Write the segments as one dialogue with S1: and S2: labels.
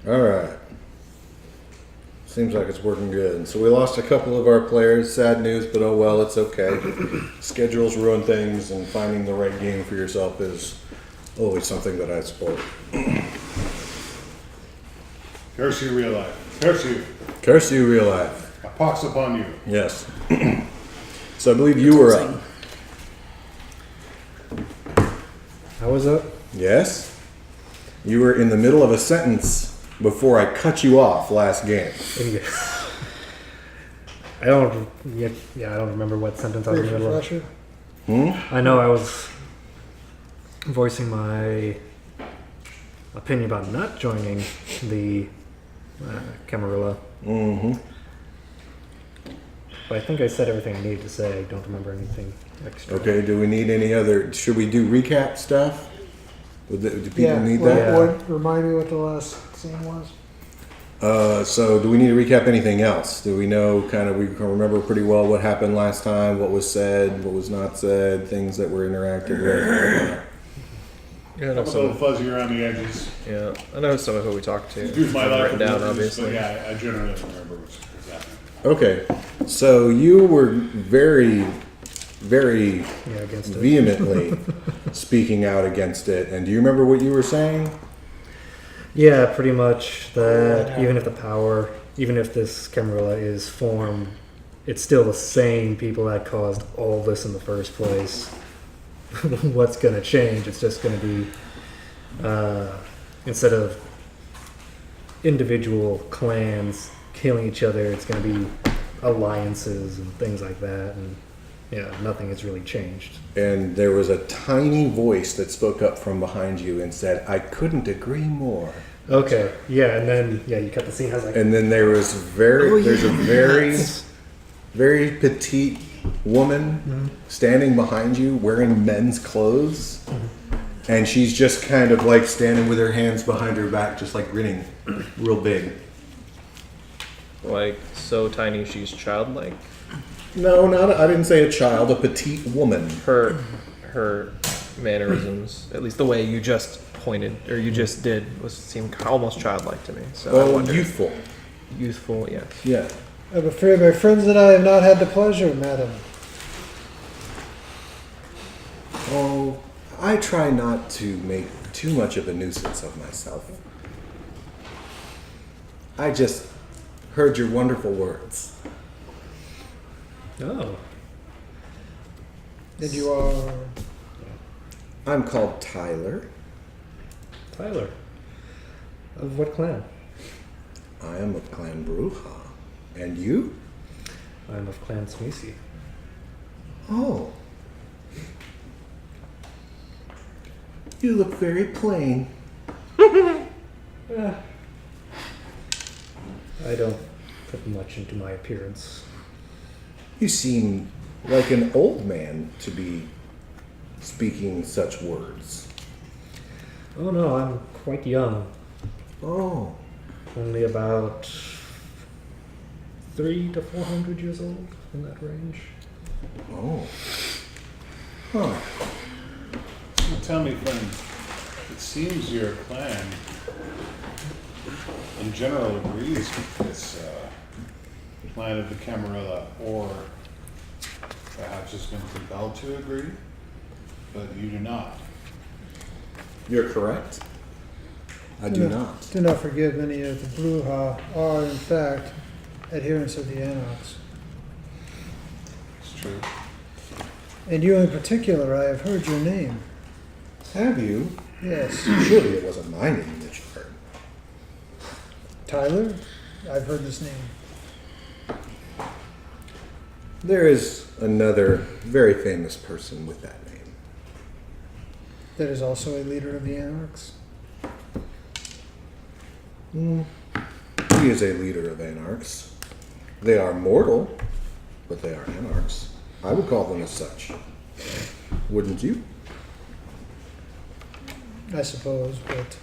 S1: Alright. Seems like it's working good. So we lost a couple of our players. Sad news, but oh well, it's okay. Schedules ruin things, and finding the right game for yourself is always something that I support.
S2: Curse you, real life. Curse you.
S1: Curse you, real life.
S2: A pox upon you.
S1: Yes. So I believe you were up.
S3: I was up.
S1: Yes? You were in the middle of a sentence before I cut you off last game.
S3: I don't. Yeah, I don't remember what sentence I was in the middle of. I know I was voicing my opinion about not joining the Camarilla.
S1: Mm-hmm.
S3: But I think I said everything I needed to say. I don't remember anything extra.
S1: Okay, do we need any other... Should we do recap stuff? Do people need that?
S3: Yeah.
S4: Remind me what the last scene was.
S1: So do we need to recap anything else? Do we know we can remember pretty well what happened last time, what was said, what was not said, things that were interacted with?
S5: Yeah, I know
S2: I'm a little fuzzy around the edges.
S5: Yeah, I know some of who we talked to.
S2: Do my life
S5: written down,
S2: movies,
S5: obviously.
S2: But yeah, I generally don't remember what's happening.
S1: Okay, so you were very, very
S3: Against it.
S1: vehemently speaking out against it, and do you remember what you were saying?
S3: Yeah, pretty much that even if this Camarilla is formed, it's still the same people that caused all this in the first place. What's going to change? It's just going to be, instead of individual clans killing each other, it's going to be alliances and things like that. And yeah, nothing has really changed.
S1: And there was a tiny voice that spoke up from behind you and said, "I couldn't agree more."
S3: Okay, yeah, and then you cut the scene. I was like,
S1: And then there was there's a very petite woman standing behind you wearing men's clothes. And she's just kind of like standing with her hands behind her back, just like grinning real big.
S5: Like, so tiny she's childlike.
S1: No, I didn't say a child, a petite woman.
S5: Her mannerisms, at least the way you just pointed, or you just did, seemed almost childlike to me. So I wondered.
S1: Youthful.
S5: Youthful, yes.
S1: Yeah.
S4: I'm afraid my friends and I have not had the pleasure, madam.
S1: Oh, I try not to make too much of a nuisance of myself. I just heard your wonderful words.
S3: oh,
S4: And you are...
S1: I'm called Tyler.
S3: Tyler. Of what clan?
S1: I am of Clan Bruja. And you?
S3: I'm of Clan Smisi.
S1: Oh. You look very plain.
S3: I don't put much into my appearance.
S1: You seem like an old man to be speaking such words.
S3: Oh no, I'm quite young.
S1: Oh.
S3: Only about 300 to 400 years old, in that range.
S1: Oh. Huh.
S2: So tell me, friend, it seems your clan in general agrees with this plan of the Camarilla, or perhaps has been compelled to agree, but you do not.
S1: You're correct. I do not.
S4: Do not forget many of the Bruja are, in fact, adherents of the Anarchs.
S2: It's true.
S4: And you in particular, I have heard your name.
S1: Have you?
S4: Yes.
S1: Surely it wasn't my name that you heard.
S4: Tyler? I've heard this name.
S1: There is another very famous person with that name.
S4: That is also a leader of the Anarchs.
S1: He is a leader of anarchs. They are mortal, but they are anarchs. I would call them as such. Wouldn't you?
S4: I suppose, but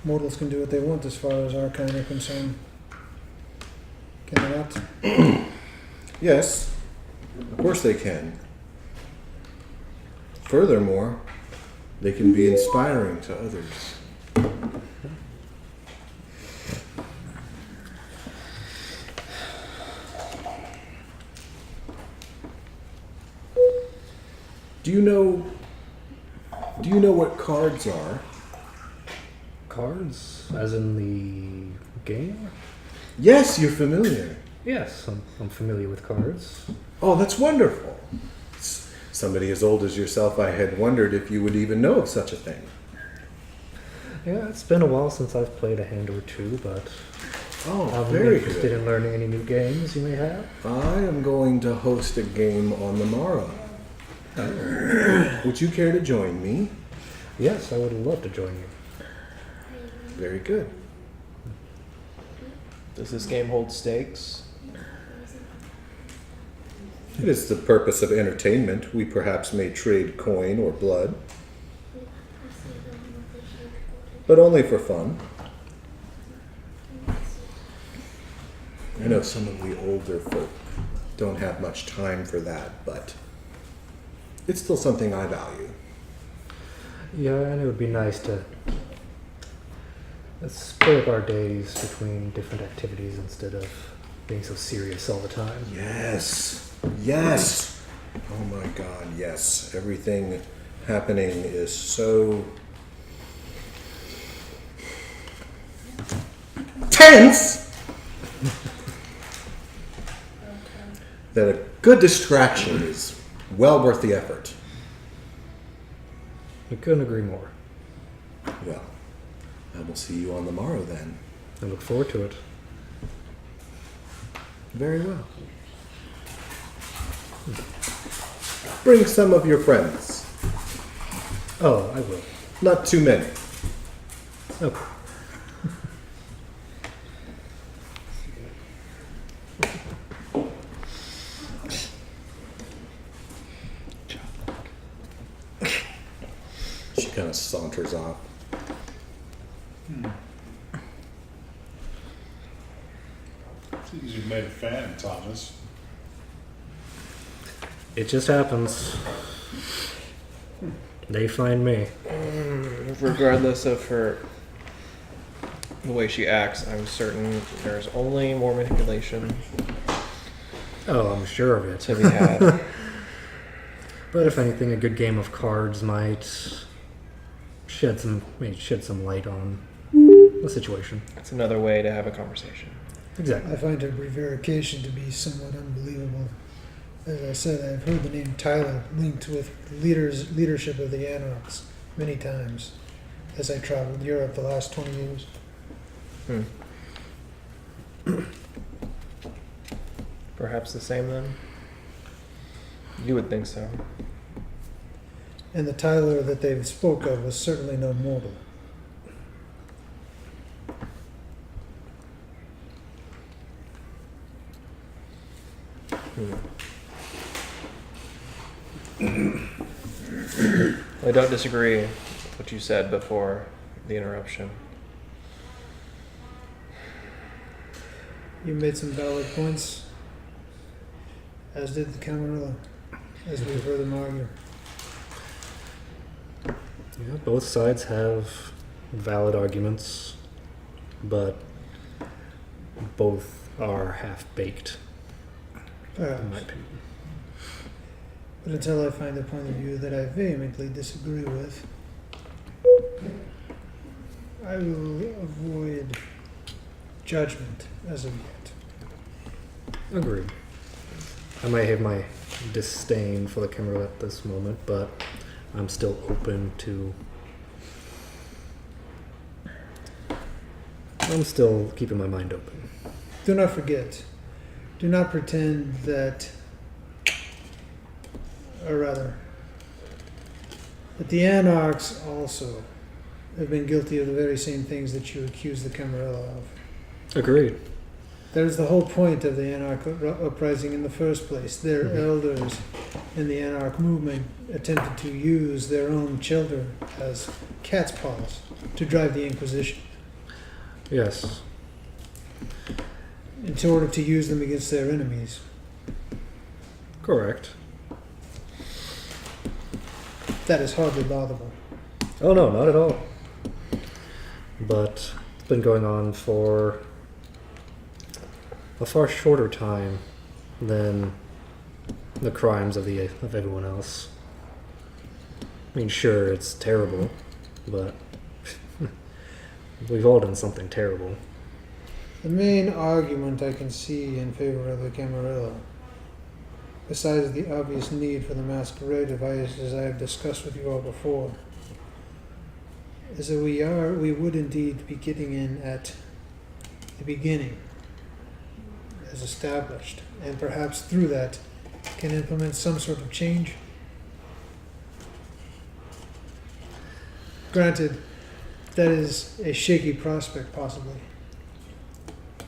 S4: mortals can do what they want as far as our kind are concerned. Can they not?
S1: Yes, of course they can. Furthermore, they can be inspiring to others. Do you know what cards are?
S3: Cards, as in the game?
S1: Yes, you're familiar.
S3: Yes, I'm familiar with cards.
S1: Oh, that's wonderful. Somebody as old as yourself, I had wondered if you would even know of such a thing.
S3: Yeah, it's been a while since I've played a hand or two, but
S1: Oh,
S3: I'm
S1: very
S3: interested
S1: good.
S3: in learning any new games you may have.
S1: I am going to host a game on the morrow. Would you care to join me?
S3: Yes, I would love to join you.
S1: Very good.
S5: Does this game hold stakes?
S1: It is the purpose of entertainment. We perhaps may trade coin or blood, but only for fun. I know some of the older folk don't have much time for that, but it's still something I value.
S3: Yeah, and it would be nice to split our days between different activities instead of being so serious all the time.
S1: Yes. Yes. Oh my God, yes. Everything happening is so tense that a good distraction is well worth the effort.
S3: I couldn't agree more.
S1: Well, I will see you on the morrow then.
S3: I look forward to it.
S1: Very well. Bring some of your friends.
S3: Oh, I will.
S1: Not too many.
S3: Okay.
S1: She kind of saunters off.
S2: Seems you've made a fan, Thomas.
S3: It just happens. They find me.
S5: Regardless of the way she acts, I'm certain there's only more manipulation
S3: Oh, I'm sure of it.
S5: to be had.
S3: But if anything, a good game of cards might shed some light on the situation.
S5: It's another way to have a conversation.
S3: Exactly.
S4: I find her prevarication to be somewhat unbelievable. As I said, I've heard the name Tyler linked with leadership of the Anarchs many times as I traveled Europe the last 20 years.
S5: Perhaps the same then? You would think so.
S4: And the Tyler that they spoke of was certainly no mortal.
S5: I don't disagree with what you said before the interruption.
S4: You made some valid points, as did the Camarilla, as we've heard them argue.
S3: Yeah, both sides have valid arguments, but both are half-baked, in my
S4: Perhaps.
S3: opinion.
S4: But until I find a point of view that I vehemently disagree with, I will avoid judgment as of yet.
S3: Agreed. I might have my disdain for the camera at this moment, but I'm still open to. I'm still keeping my mind open.
S4: Do not forget, do not pretend that, or rather, that the Anarchs also have been guilty of the very same things that you accuse the Camarilla of.
S3: Agreed.
S4: That is the whole point of the Anarch uprising in the first place. Their elders in the Anarch movement attempted to use their own children as cat's paws to drive the Inquisition
S3: Yes.
S4: in order to use them against their enemies.
S3: Correct.
S4: That is hardly laudable.
S3: Oh no, not at all. But it's been going on for a far shorter time than the crimes of everyone else. I mean, sure, it's terrible, but we've all done something terrible.
S4: The main argument I can see in favor of the Camarilla, besides the obvious need for the Masquearade device, as I have discussed with you all before, is that we would indeed be getting in at the beginning, as established, and perhaps through that can implement some sort of change. Granted, that is a shaky prospect, possibly,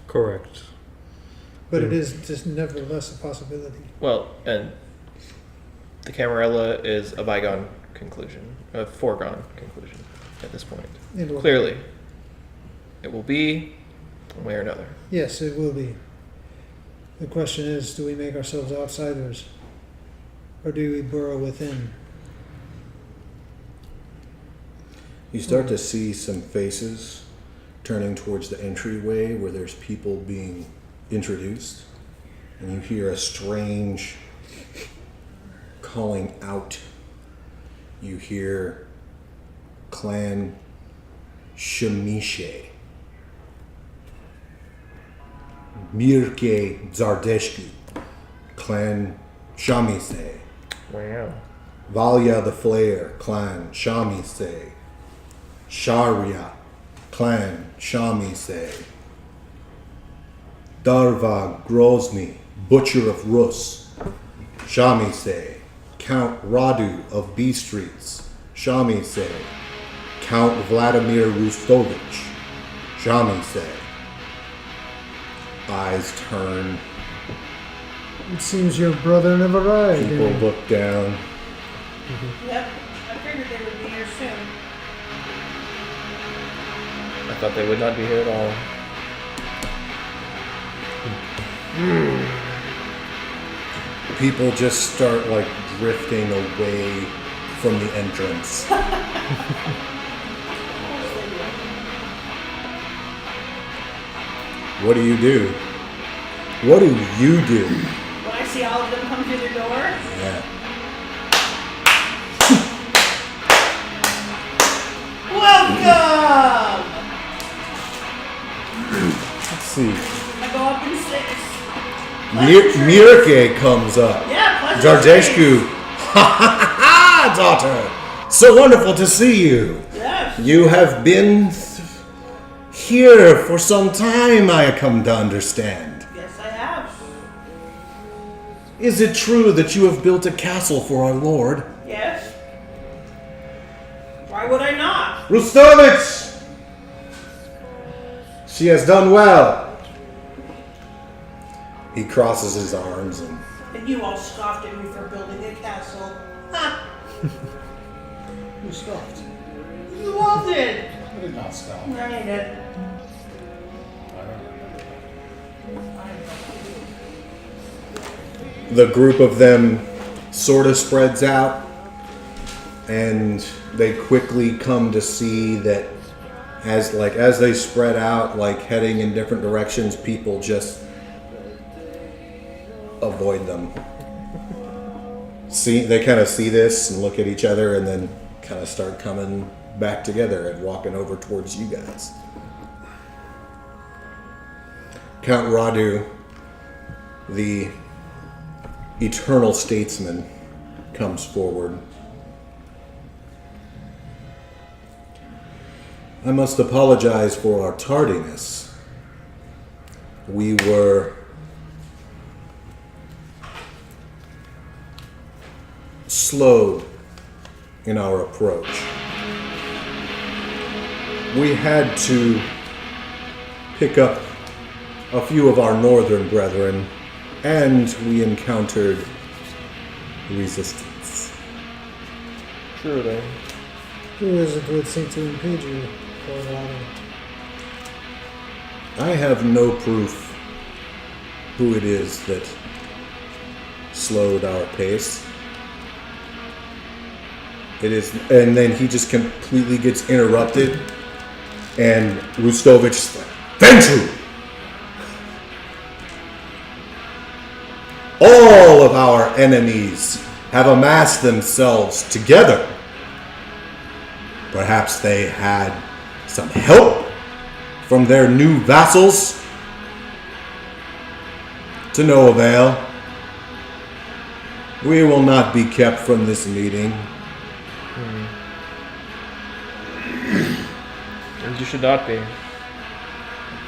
S3: Correct.
S4: but it is just nevertheless a possibility.
S5: Well, and the Camarilla is a bygone conclusion, a foregone conclusion at this point.
S4: It will-
S5: Clearly, it will be one way or another.
S4: Yes, it will be. The question is, do we make ourselves outsiders, or do we burrow within?
S1: You start to see some faces turning towards the entryway where there's people being introduced, and you hear a strange calling out. You hear Clan Shemishe, Mirke Zardeshki, Clan Shamise,
S5: Wow.
S1: Valya the Flayer, Clan Shamise, Sharia, Clan Shamise, Darva Grozny, Butcher of Rus, Shamise, Count Radu of B Streets, Shamise, Count Vladimir Rustovich, Shamise. Eyes turn,
S4: It seems your brother never arrived.
S1: people
S4: did he?
S1: look down.
S6: Yep, I figured they would be here soon.
S5: I thought they would not be here at all.
S1: People just start like drifting away from the entrance. What do you do? What do you do?
S6: When I see all of them come through the door,
S1: Yeah.
S6: welcome!
S1: Let's see.
S6: I go up in six.
S1: Mirke comes up.
S6: Yeah,
S1: Zardeshku. Ha ha ha, daughter. So wonderful to see you.
S6: Yes.
S1: You have been here for some time, I come to understand.
S6: Yes, I have.
S1: Is it true that you have built a castle for our lord?
S6: Yes. Why would I not?
S1: Rustovich! She has done well. He crosses his arms and
S6: And you all scoffed at me for building a castle. Ha!
S2: Who scoffed?
S6: You all did.
S2: I did not scoff.
S6: No, you did.
S2: I don't remember.
S1: the group of them sort of spreads out, and they quickly come to see that as they spread out, like heading in different directions, people just avoid them. They kind of see this and look at each other, and then kind of start coming back together and walking over towards you guys. Count Radu, the eternal statesman, comes forward. I must apologize for our tardiness. We were slow in our approach. We had to pick up a few of our northern brethren, and we encountered resistance.
S5: Truly.
S4: Who is it would seek to impede you, Colorado?
S1: I have no proof who it is that slowed our pace. It is, and then he just completely gets interrupted, and Rustovich is like, Ventru! All of our enemies have amassed themselves together Perhaps they had some help from their new vassals. To no avail. We will not be kept from this meeting.
S5: And you should not be.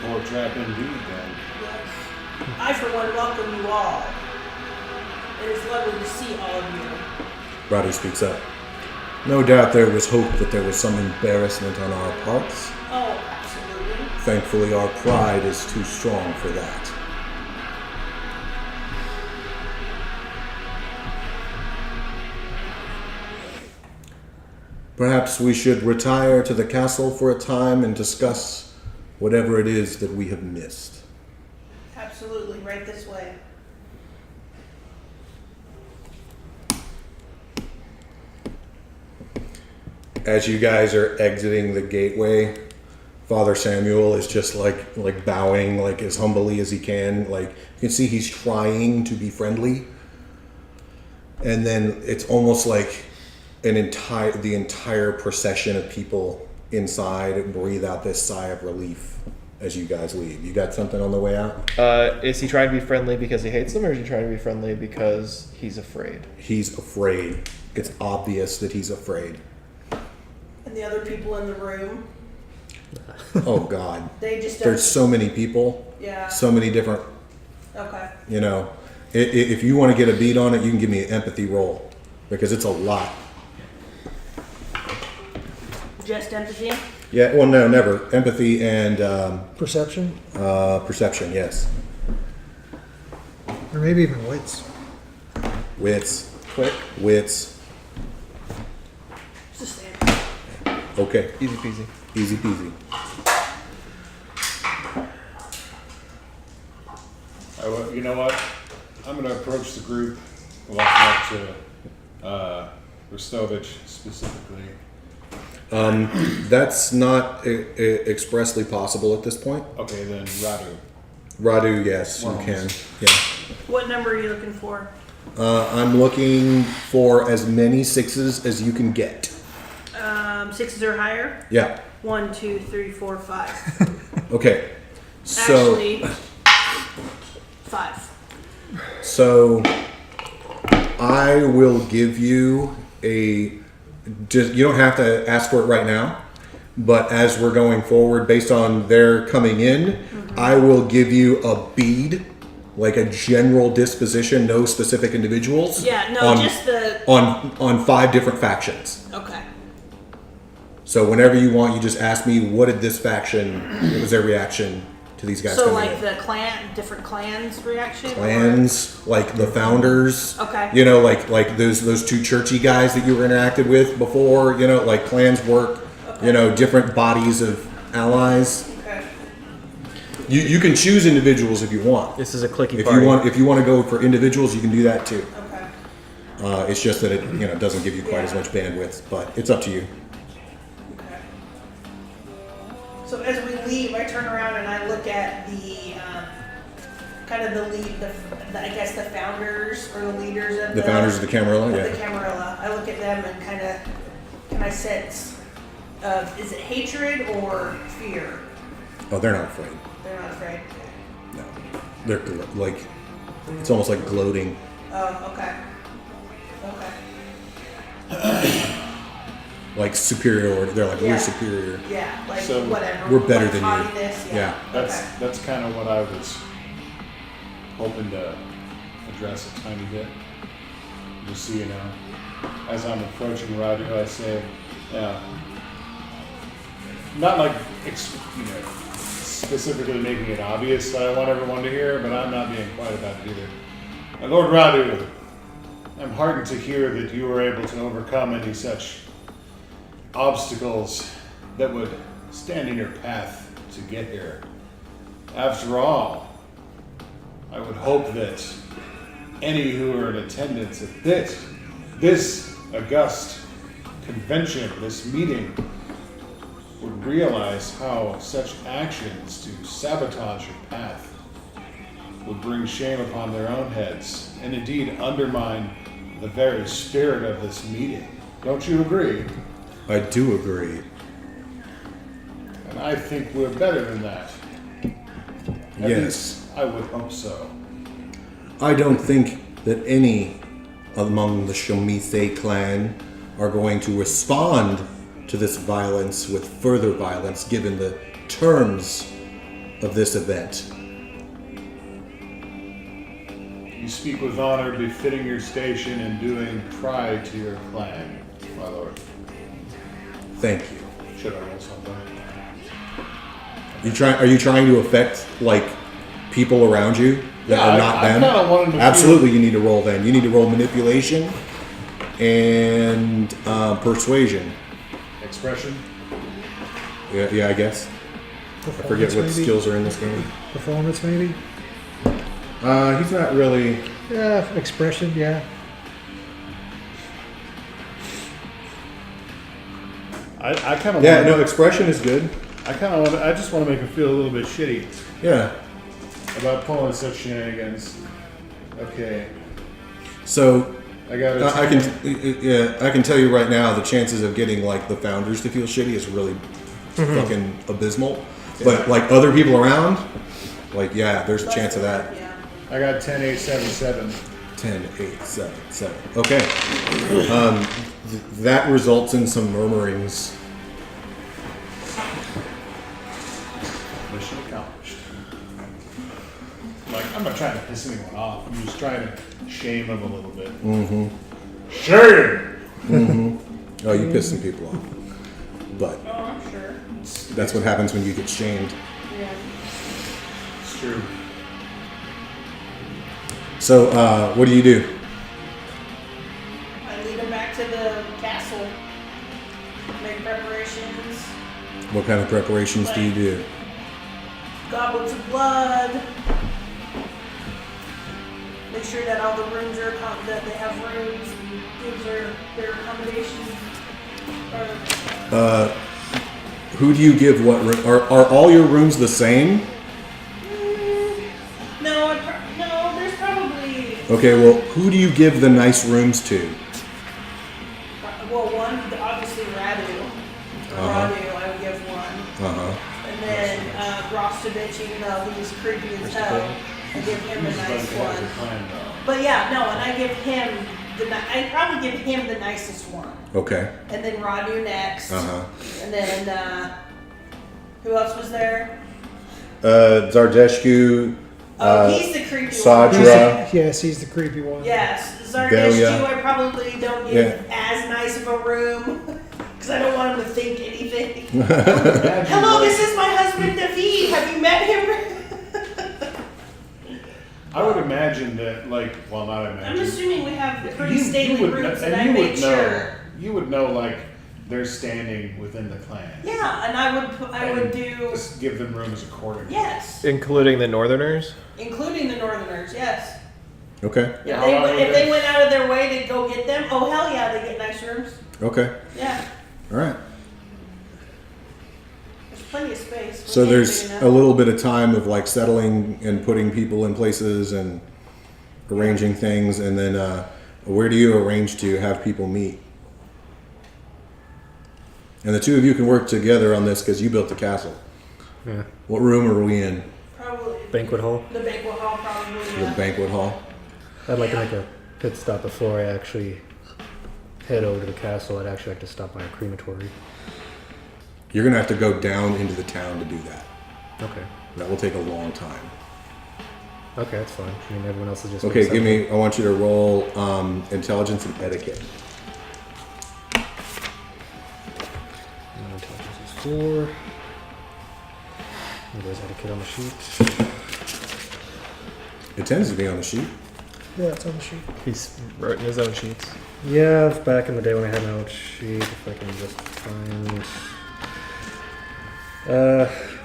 S2: Poor trap indeed, then.
S6: Yes. I, for one, welcome you all. It is lovely to see all of you.
S1: Radu speaks up. No doubt there was hope that there was some embarrassment on our parts.
S6: Oh, absolutely.
S1: Thankfully, our pride is too strong for that. Perhaps we should retire to the castle for a time and discuss whatever it is that we have missed.
S6: Absolutely, right this way.
S1: As you guys are exiting the gateway, Father Samuel is just like bowing like as humbly as he can. Like you can see he's trying to be friendly. And then it's almost like the entire procession of people inside breathe out this sigh of relief as you guys leave. You got something on the way out?
S5: Is he trying to be friendly because he hates them, or is he trying to be friendly because he's afraid?
S1: He's afraid. It's obvious that he's afraid.
S6: And the other people in the room,
S1: Oh God.
S6: they just
S1: There's so many people.
S6: Yeah.
S1: So many different,
S6: Okay.
S1: you know. If you want to get a beat on it, you can give me an empathy roll. Because it's a lot.
S6: Just empathy?
S1: Yeah, well, no, never. Empathy and
S4: Perception,
S1: perception, yes.
S4: or maybe even wits.
S1: Wits.
S5: Quick,
S1: Wits.
S6: It's the same.
S1: Okay.
S5: easy peasy.
S1: Easy peasy.
S2: You know what? I'm going to approach the group, walking up to Ristovich specifically.
S1: That's not expressly possible at this point.
S2: Okay, then Radu.
S1: Radu, yes, you
S2: Well,
S1: can. Yeah.
S6: What number are you looking for?
S1: I'm looking for as many sixes as you can get.
S6: 6s or higher?
S1: Yeah.
S6: 1, 2, 3, 4, 5.
S1: Okay. So,
S6: Actually, 5.
S1: so I will give you you don't have to ask for it right now, but as we're going forward, based on their coming in, I will give you a bead, like a general disposition, no specific individuals.
S6: Yeah, no, just the.
S1: on 5 different factions.
S6: Okay.
S1: So whenever you want, you just ask me, what did this faction, what was their reaction to these guys
S6: So,
S1: coming
S6: like
S1: in?
S6: the different clans' reaction? or-
S1: Clans, like the founders.
S6: Okay.
S1: You know, like those 2 churchy guys that you were interacted with before. You know, like clans work.
S6: Okay.
S1: You know, different bodies of allies.
S6: Okay.
S1: You can choose individuals if you want.
S3: This is a clicky
S1: If
S3: party.
S1: you want to go for individuals, you can do that too.
S6: Okay.
S1: It's just that it doesn't give you quite as
S6: Yeah.
S1: much bandwidth, but it's up to you.
S6: Okay. So as we leave, I turn around and I look at the kind of I guess the founders or the leaders of
S1: The founders of the Camarilla,
S6: the
S1: yeah.
S6: Camarilla. I look at them and kind of can I sense is it hatred or fear?
S1: Oh, they're not afraid.
S6: They're not afraid.
S1: No, they're like it's almost like gloating.
S6: Oh, okay. Okay.
S1: Like superiority. They're like,
S6: Yeah.
S1: we're superior.
S6: Yeah, like
S2: So,
S6: whatever.
S1: we're better
S6: like
S1: than you.
S6: haughtiness,
S1: Yeah.
S2: That's kind of what I was hoping to address a tiny bit. Just so you know, as I'm approaching Radu, I say, yeah, not like specifically making it obvious that I want everyone to hear, but I'm not being quiet about it either. And Lord Radu, I'm heartened to hear that you were able to overcome any such obstacles that would stand in your path to get here. After all, I would hope that any who are in attendance at this august convention, this meeting, would realize how such actions to sabotage your path would bring shame upon their own heads and indeed undermine the very spirit of this meeting. Don't you agree?
S1: I do agree.
S2: And I think we're better than that. At
S1: Yes.
S2: least I would hope so.
S1: I don't think that any among the Shomise clan are going to respond to this violence with further violence given the terms of this event.
S2: You speak with honor befitting your station and doing pride to your clan, my lord.
S1: Thank you.
S2: Should I roll something?
S1: Are you trying to affect like people around you that
S2: Yeah,
S1: are not
S2: I
S1: them?
S2: kinda want 'em to
S1: Absolutely, you need to roll then. You need to roll manipulation and persuasion.
S2: Expression?
S1: Yeah, I guess. I forget what skills are in this game.
S4: Performance, maybe?
S1: He's not really.
S4: Yeah, expression, yeah.
S2: I kind of
S1: Yeah, no, expression is good.
S2: I just want to make him feel a little bit shitty
S1: Yeah.
S2: about pulling such shenanigans. Okay,
S1: So
S2: I got it.
S1: I can tell you right now, the chances of getting like the founders to feel shitty is really fucking abysmal. But like other people around, like yeah, there's a chance of that.
S6: Yeah.
S2: I got 10, 8, 7, 7.
S1: 10, 8, 7, 7. Okay. That results in some murmurings.
S2: Mission accomplished. Like, I'm not trying to piss anyone off. I'm just trying to shame them a little bit. Mm-hmm. Shame!
S1: Oh, you piss some people off. But
S6: Oh, I'm sure.
S1: that's what happens when you get shamed.
S6: Yeah.
S2: It's true.
S1: So, what do you do?
S6: I lead them back to the castle. Make preparations.
S1: What kind of preparations do you do?
S6: Goblets of blood. Make sure that all the rooms are that they have rooms and things are their accommodations. Or
S1: Who do you give what room? Are all your rooms the same?
S6: no, there's probably
S1: Okay, well, who do you give the nice rooms to?
S6: well one obviously Radu. Radu, I would give one.
S1: Uh-huh.
S6: And then Rostovich, even though he's creepy as hell, I give him a nice one. But yeah, no, and I give him I probably give him the nicest one.
S1: Okay.
S6: And then Radu next.
S1: Uh-huh.
S6: And then who else was there?
S1: Zardeshku,
S6: He's the creepy
S1: Sadra.
S6: one.
S4: Yes, he's the creepy one.
S6: Yes,
S1: Delia.
S6: Zardishtu I probably don't give as nice of a room because I don't want him to think anything. Hello, this is my husband David. Have you met him?
S2: I would imagine that, like, well, not imagine.
S6: I'm assuming we have pretty
S2: You
S6: stately
S2: would
S6: rooms,
S2: kn-
S6: and I
S2: you
S6: made
S2: would know.
S6: sure.
S2: You would know, like, they're standing within the clan.
S6: Yeah, and I would
S2: And
S6: do
S2: just give them rooms accordingly.
S6: yes,
S5: Including the Northerners?
S6: including the Northerners. Yes.
S1: Okay.
S2: Yeah,
S6: If they went out of their way to go get them, oh hell yeah, they get nice rooms.
S1: Okay.
S6: Yeah,
S1: All right.
S6: there's plenty of space.
S1: So
S6: We can't
S1: there's
S6: big
S1: a
S6: enough.
S1: little bit of time of like settling and putting people in places and arranging things, and then where do you arrange to have people meet? And the two of you can work together on this because you built the castle.
S3: Yeah.
S1: What room are we in?
S6: Probably
S3: Banquet hall.
S6: the banquet hall. Probably
S1: The
S6: yeah.
S1: banquet hall.
S3: I'd like to make a pit stop before I actually head over to the castle. I'd actually like to stop by a crematory.
S1: You're gonna have to go down into the town to do that.
S3: Okay.
S1: That will take a long time.
S3: Okay, that's fine. I mean, everyone else is just.
S1: Okay, give me. I want you to roll intelligence and etiquette.
S3: Intelligence is 4. There's etiquette on the sheet.
S1: It tends to be on the sheet.
S4: Yeah, it's on the sheet.
S5: He's wrote in his own sheets.
S3: Yeah, back in the day when I had my own sheet, if I can just find.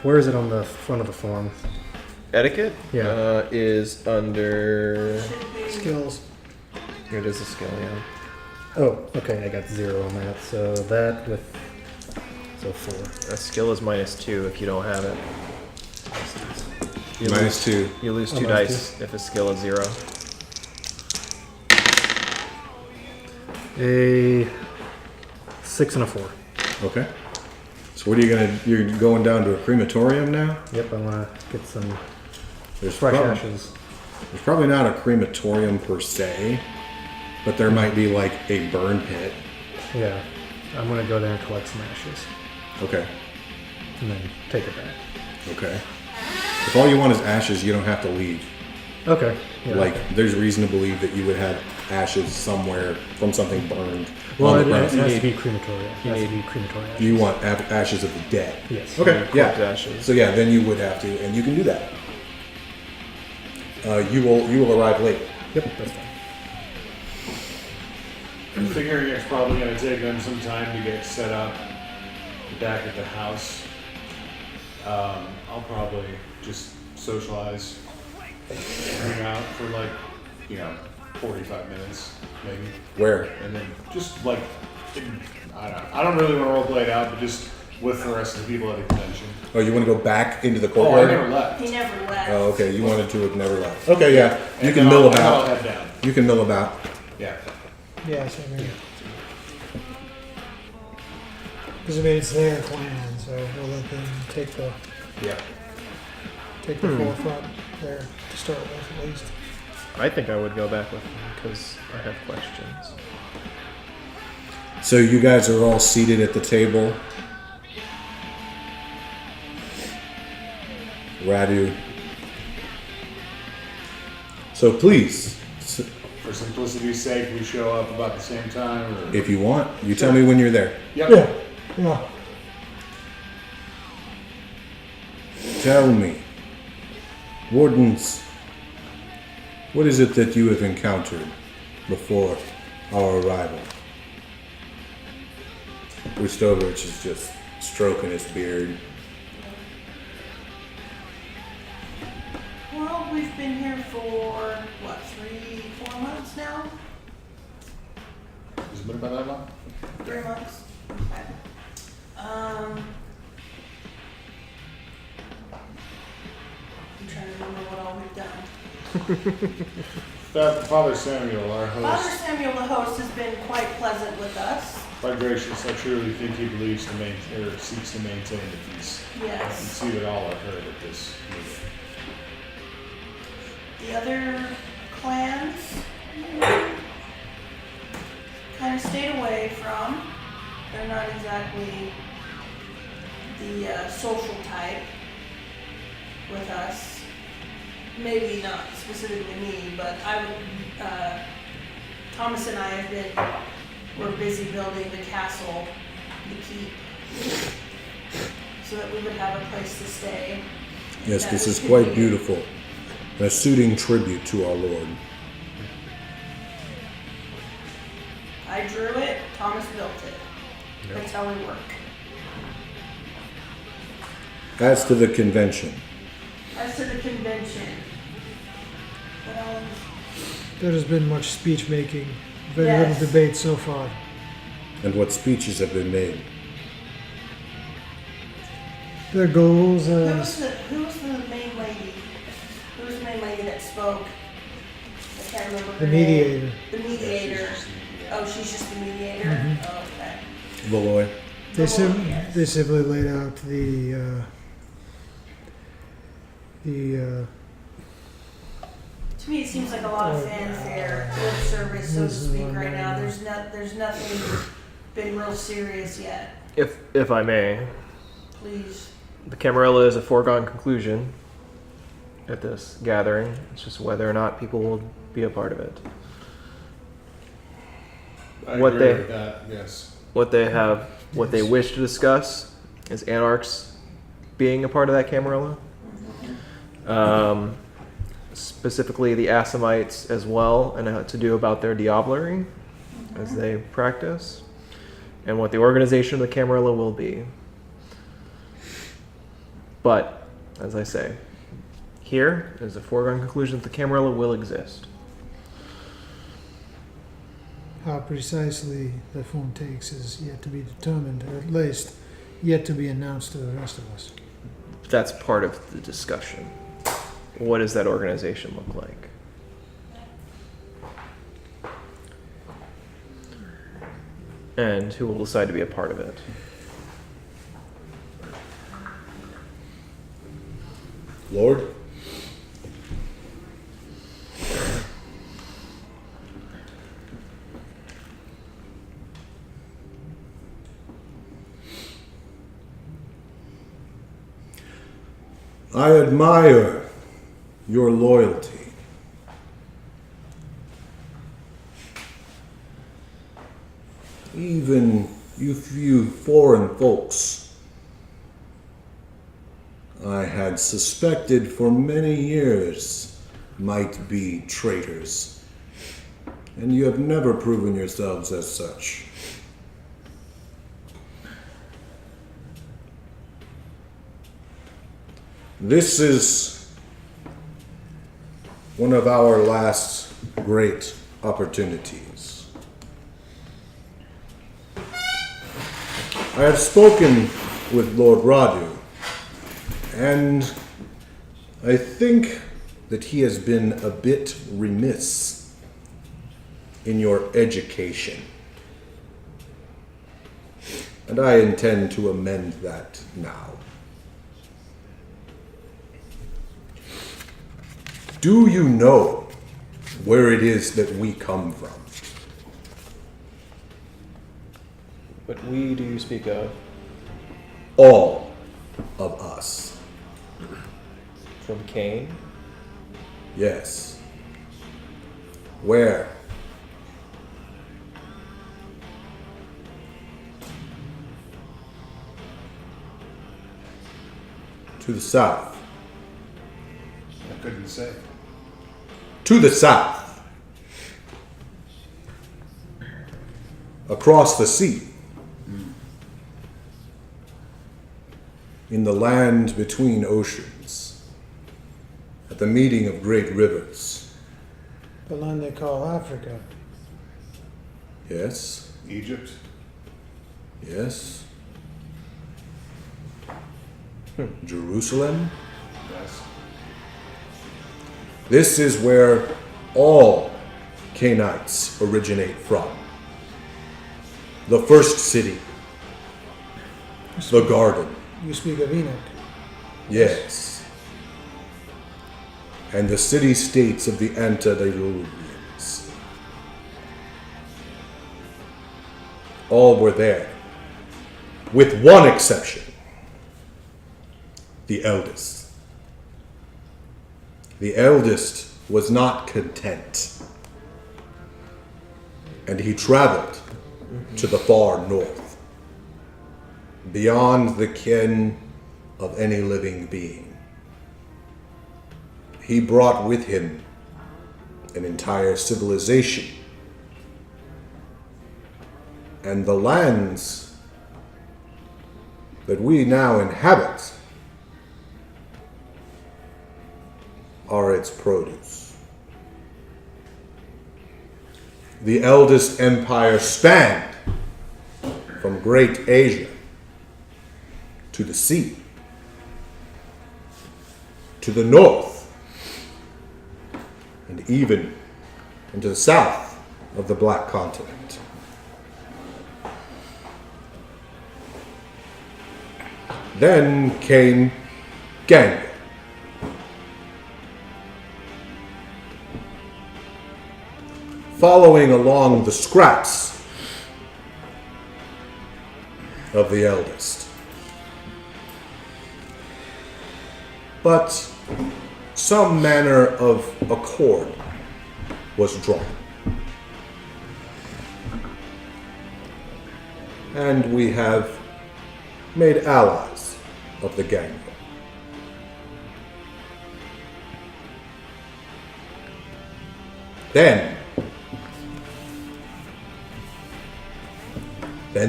S3: Where is it on the front of the form?
S5: Etiquette?
S3: Yeah.
S5: Is under.
S6: Should be
S4: Skills.
S5: Here it is a skill, yeah.
S3: Oh, okay, I got 0 on that. So that with. So 4.
S5: A skill is -2 if you don't have it. You
S1: Minus
S5: lose,
S1: 2.
S5: You lose 2
S3: minus
S5: dice if a skill is 0.
S3: A 6 and a 4.
S1: Okay. So what are you gonna? You're going down to a crematorium now?
S3: Yep, I want to get some
S1: There's
S3: fresh
S1: prob-
S3: ashes.
S1: There's probably not a crematorium per se, but there might be like a burn pit.
S3: Yeah, I'm gonna go there and collect some ashes,
S1: Okay.
S3: and then take it back.
S1: Okay. If all you want is ashes, you don't have to leave.
S3: Okay. Yeah,
S1: Like,
S3: okay.
S1: there's reason to believe that you would have ashes somewhere from something burned
S3: Well,
S1: on
S3: it
S1: the
S3: has
S1: ground.
S3: to be crematoria. It has to be crematoria.
S1: You want ashes of the dead.
S3: Yes.
S1: Okay.
S5: Collect
S1: Yeah.
S5: ashes.
S1: So yeah, then you would have to, and you can do that. You will arrive late.
S3: Yep, that's fine.
S2: I'm figuring it's probably going to take them some time to get set up back at the house. I'll probably just socialize, hang out for like, 45 minutes maybe,
S1: Where?
S2: and then just like, I don't really want to roleplay it out, but just with the rest of the people at the convention.
S1: Oh, you want to go back into the
S2: Oh, I
S1: courtyard?
S2: never left.
S6: He never left.
S1: Oh, okay. You wanted to have never left. Okay, yeah. You
S2: And
S1: can
S2: then
S1: mill
S2: I'll
S1: about.
S2: head down.
S1: You can mill about.
S2: Yeah.
S4: Yeah, so I mean, because I mean it's their clan, so we'll let them take the
S2: Yeah.
S4: forefront there to start with at least.
S5: I think I would go back with him because I have questions.
S1: So you guys are all seated at the table. Radu. So please,
S2: For simplicity's sake, we show up about the same time. Or...
S1: if you want, you tell me when you're there.
S2: Yep.
S4: Yeah.
S1: Tell me, wardens, what is it that you have encountered before our arrival? Ustovich is just stroking his beard.
S6: Well, we've been here for, 4 months now?
S2: Has it been about that long?
S6: 3 months? Okay. I'm trying to remember what all we've done.
S2: Father Samuel, our
S6: Father
S2: host,
S6: Samuel, the host, has been quite pleasant with us.
S2: quite gracious. I truly think he believes to maintain, or seeks to maintain the peace. You can
S6: Yes.
S2: see that all are heard at this meeting.
S6: The other clans kind of stayed away from. They're not exactly the social type with us. Maybe not specifically me, but I would. Thomas and I we're busy building the castle, the keep, so that we would have a place to stay.
S1: Yes,
S6: That
S1: this
S6: we
S1: is
S6: could
S1: quite
S6: be-
S1: beautiful. A suiting tribute to our Lord.
S6: I drew it, Thomas built it. That's how we work.
S1: As to the convention,
S6: As to the convention,
S4: There has been much speech making, very
S6: Yes.
S4: little debate so far.
S1: and what speeches have been made.
S4: Their goals
S6: who
S4: and
S6: was the main lady? Who was the main lady that spoke? I can't remember
S4: the
S6: her name.
S4: mediator.
S6: The mediator. Oh, she's just the mediator?
S4: Mhm.
S6: Oh, okay.
S1: Valoy.
S6: Yes.
S4: They simply laid out
S6: To me, it seems like a lot of fanfare, lip service, so to speak, right now. There's nothing been real serious yet.
S5: If I may,
S6: Please.
S5: the Camarilla is a foregone conclusion at this gathering. It's just whether or not people will be a part of it.
S2: I
S5: What
S2: agree
S5: they-
S2: with that, yes.
S5: What they wish to discuss is Anarchs being a part of that Camarilla. Specifically the Assamites as well, and how to do about their diablerie as they practice, and what the organization of the Camarilla will be. But, as I say, here is a foregone conclusion that the Camarilla will exist.
S4: how precisely the form takes is yet to be determined, or at least yet to be announced to the rest of us.
S5: That's part of the discussion. What does that organization look like? And who will decide to be a part of it?
S1: Lord? I admire your loyalty. Even you few foreign folks I had suspected for many years might be traitors, and you have never proven yourselves as such. This is one of our last great opportunities. I have spoken with Lord Radu, and I think that he has been a bit remiss in your education. And I intend to amend that now. Do you know where it is that we come from?
S5: What we do you speak of?
S1: All of us.
S5: From Cain?
S1: Yes. Where? To the south.
S2: I couldn't say.
S1: To the south. Across the sea. In the land between oceans. At the meeting of great rivers.
S4: The land they call Africa.
S1: Yes.
S2: Egypt?
S1: Yes. Jerusalem.
S2: Yes.
S1: This is where all Canaanites originate from. The first city. The garden.
S4: You speak of Enoch.
S1: Yes. And the city-states of the antediluvians. All were there. With one exception. The eldest. The eldest was not content. And he traveled to the far north, beyond the ken of any living being. He brought with him an entire civilization, and the lands that we now inhabit are its produce. The eldest empire spanned from Great Asia to the sea, to the north, and even into the south of the Black Continent. Then came Ganga. Following along the scraps of the eldest. But some manner of accord was drawn. And we have made allies of the Ganga. Then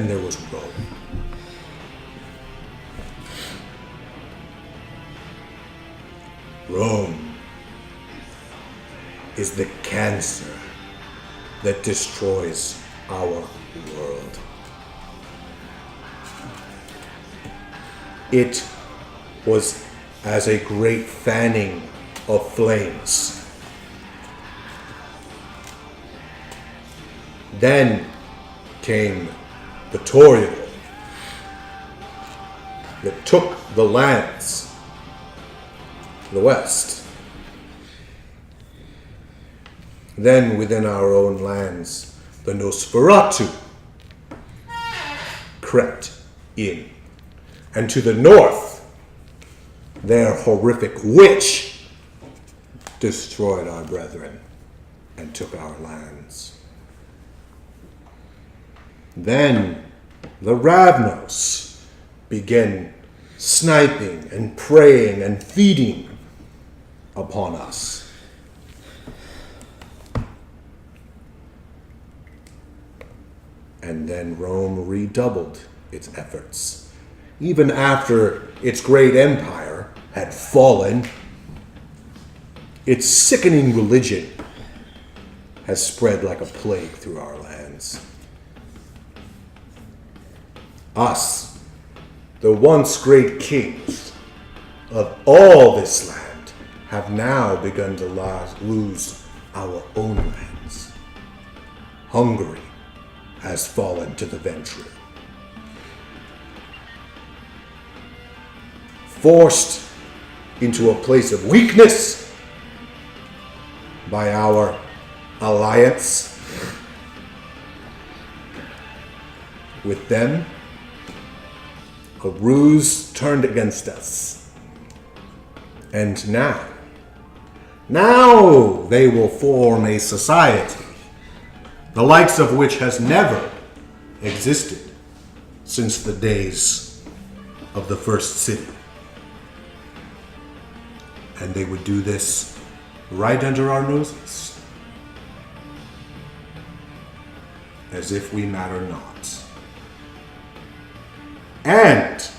S1: there was Rome. Rome is the cancer that destroys our world. It was as a great fanning of flames. Then came the Toreador that took the lands the west. Then within our own lands, the Nosferatu crept in. And to the north, their horrific witch destroyed our brethren and took our lands. Then the Ravnos began sniping and preying and feeding upon us. And then Rome redoubled its efforts. Even after its great empire had fallen, its sickening religion has spread like a plague through our lands. Us, the once great kings of all this land, have now begun to lose our own lands. Hungary has fallen to the Ventru. Forced into a place of weakness by our alliance with them, a ruse turned against us. And now they will form a society, the likes of which has never existed since the days of the first city. And they would do this right under our noses, as if we matter not. And,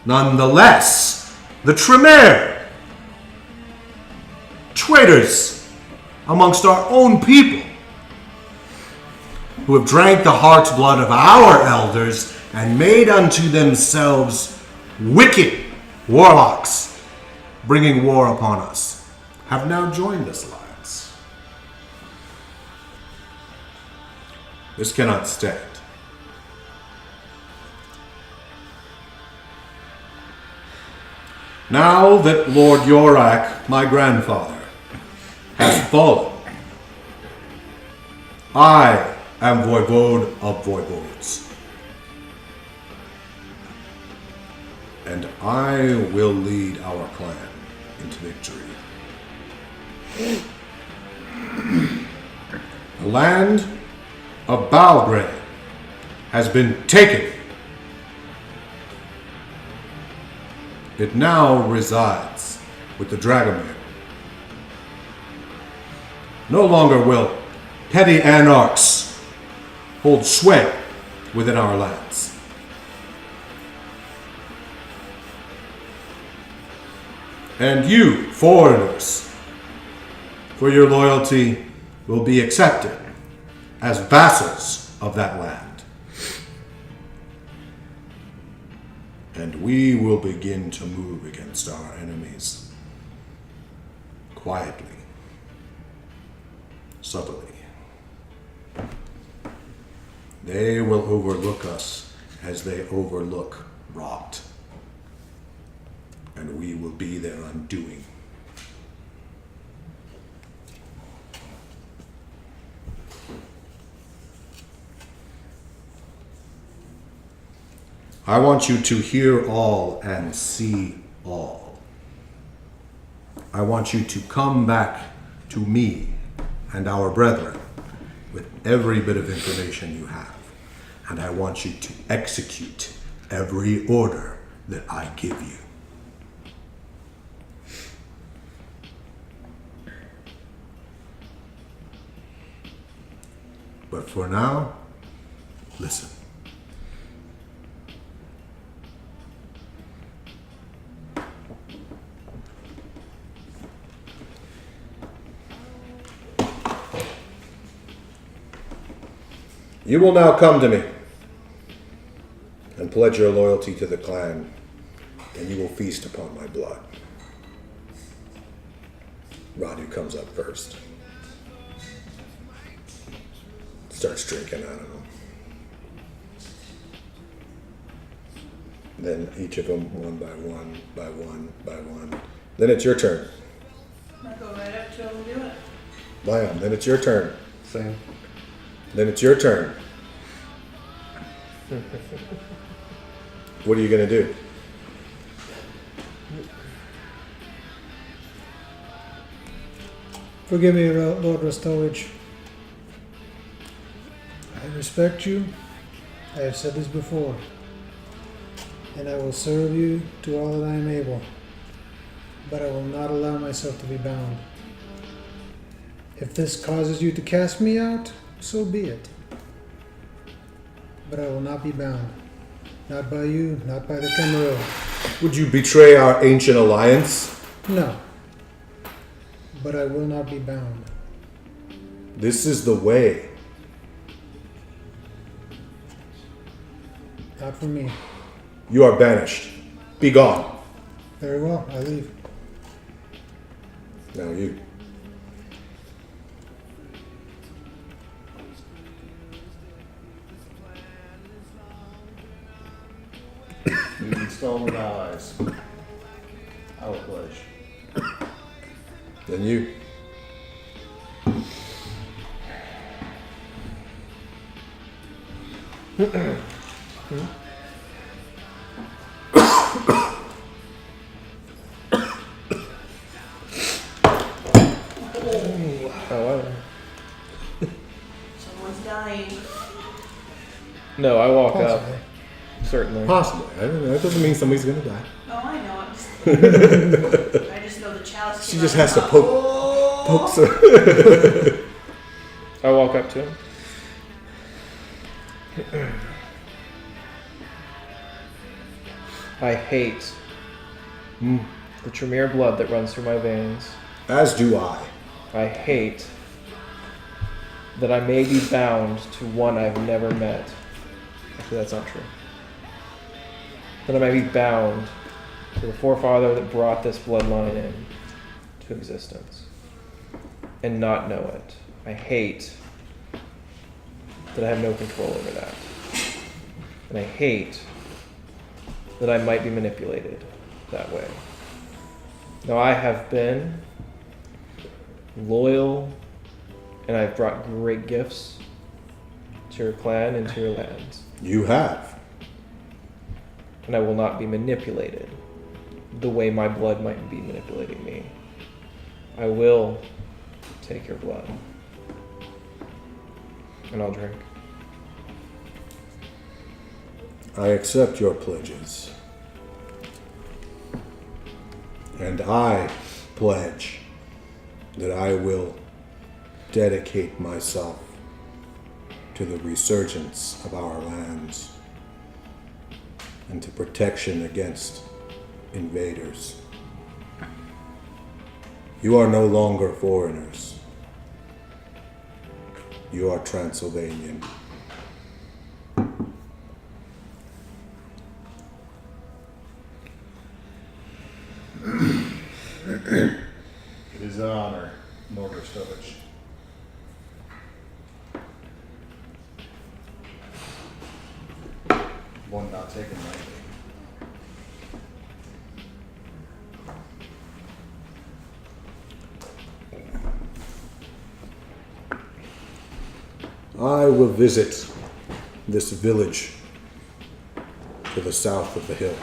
S1: nonetheless, the Tremere, traitors amongst our own people, who have drank the heart's blood of our elders and made unto themselves wicked warlocks, bringing war upon us, have now joined this alliance. This cannot stand. Now that Lord Yorak, my grandfather, has fallen, I am Voivode of Voivodes. And I will lead our clan into victory. The land of Balgrave has been taken. It now resides with the Dragoman. No longer will petty anarchs hold sway within our lands. And you, foreigners, for your loyalty, will be accepted as vassals of that land. And we will begin to move against our enemies quietly, subtly. They will overlook us as they overlook rot. And we will be their undoing. I want you to hear all and see all. I want you to come back to me and our brethren with every bit of information you have. And I want you to execute every order that I give you. But for now, listen. You will now come to me and pledge your loyalty to the clan, and you will feast upon my blood. Radu comes up first. Starts drinking out of them. Then each of them, one by one, Then it's your turn.
S6: I go right up to him and do it.
S1: Lion, then it's your turn.
S7: Same.
S1: Then it's your turn. What are you going to do?
S4: Forgive me, Lord Rostovich. I respect you. I have said this before. And I will serve you to all that I am able. But I will not allow myself to be bound. If this causes you to cast me out, so be it. But I will not be bound. Not by you, not by the Camarilla.
S1: Would you betray our ancient alliance?
S4: No. But I will not be bound.
S1: This is the way.
S4: Not for me.
S1: You are banished. Be gone.
S4: Very well, I leave.
S1: Now you.
S2: Meeting spell with allies. I will pledge.
S1: Then you.
S6: Someone's dying.
S5: No, I walk up.
S4: Possibly.
S5: Certainly.
S1: Possibly. I don't know. That doesn't mean somebody's going to die.
S6: Oh, I know. I just know the chalice.
S1: She
S6: came
S1: just
S6: out
S1: has to
S6: of-
S1: pokes her.
S5: I walk up to him. I hate the Tremere blood that runs through my veins.
S1: As do I.
S5: I hate that I may be bound to one I've never met. Actually, that's not true. That I may be bound to the forefather that brought this bloodline in to existence and not know it. I hate that I have no control over that. And I hate that I might be manipulated that way. Now, I have been loyal and I've brought great gifts to your clan and to your lands.
S1: You have.
S5: And I will not be manipulated the way my blood might be manipulating me. I will take your blood. And I'll drink.
S1: I accept your pledges. And I pledge that I will dedicate myself to the resurgence of our lands and to protection against invaders. You are no longer foreigners. You are Transylvanian.
S2: It is an honor, Lord Rostovich. One not taken lightly.
S1: I will visit this village to the south of the hill.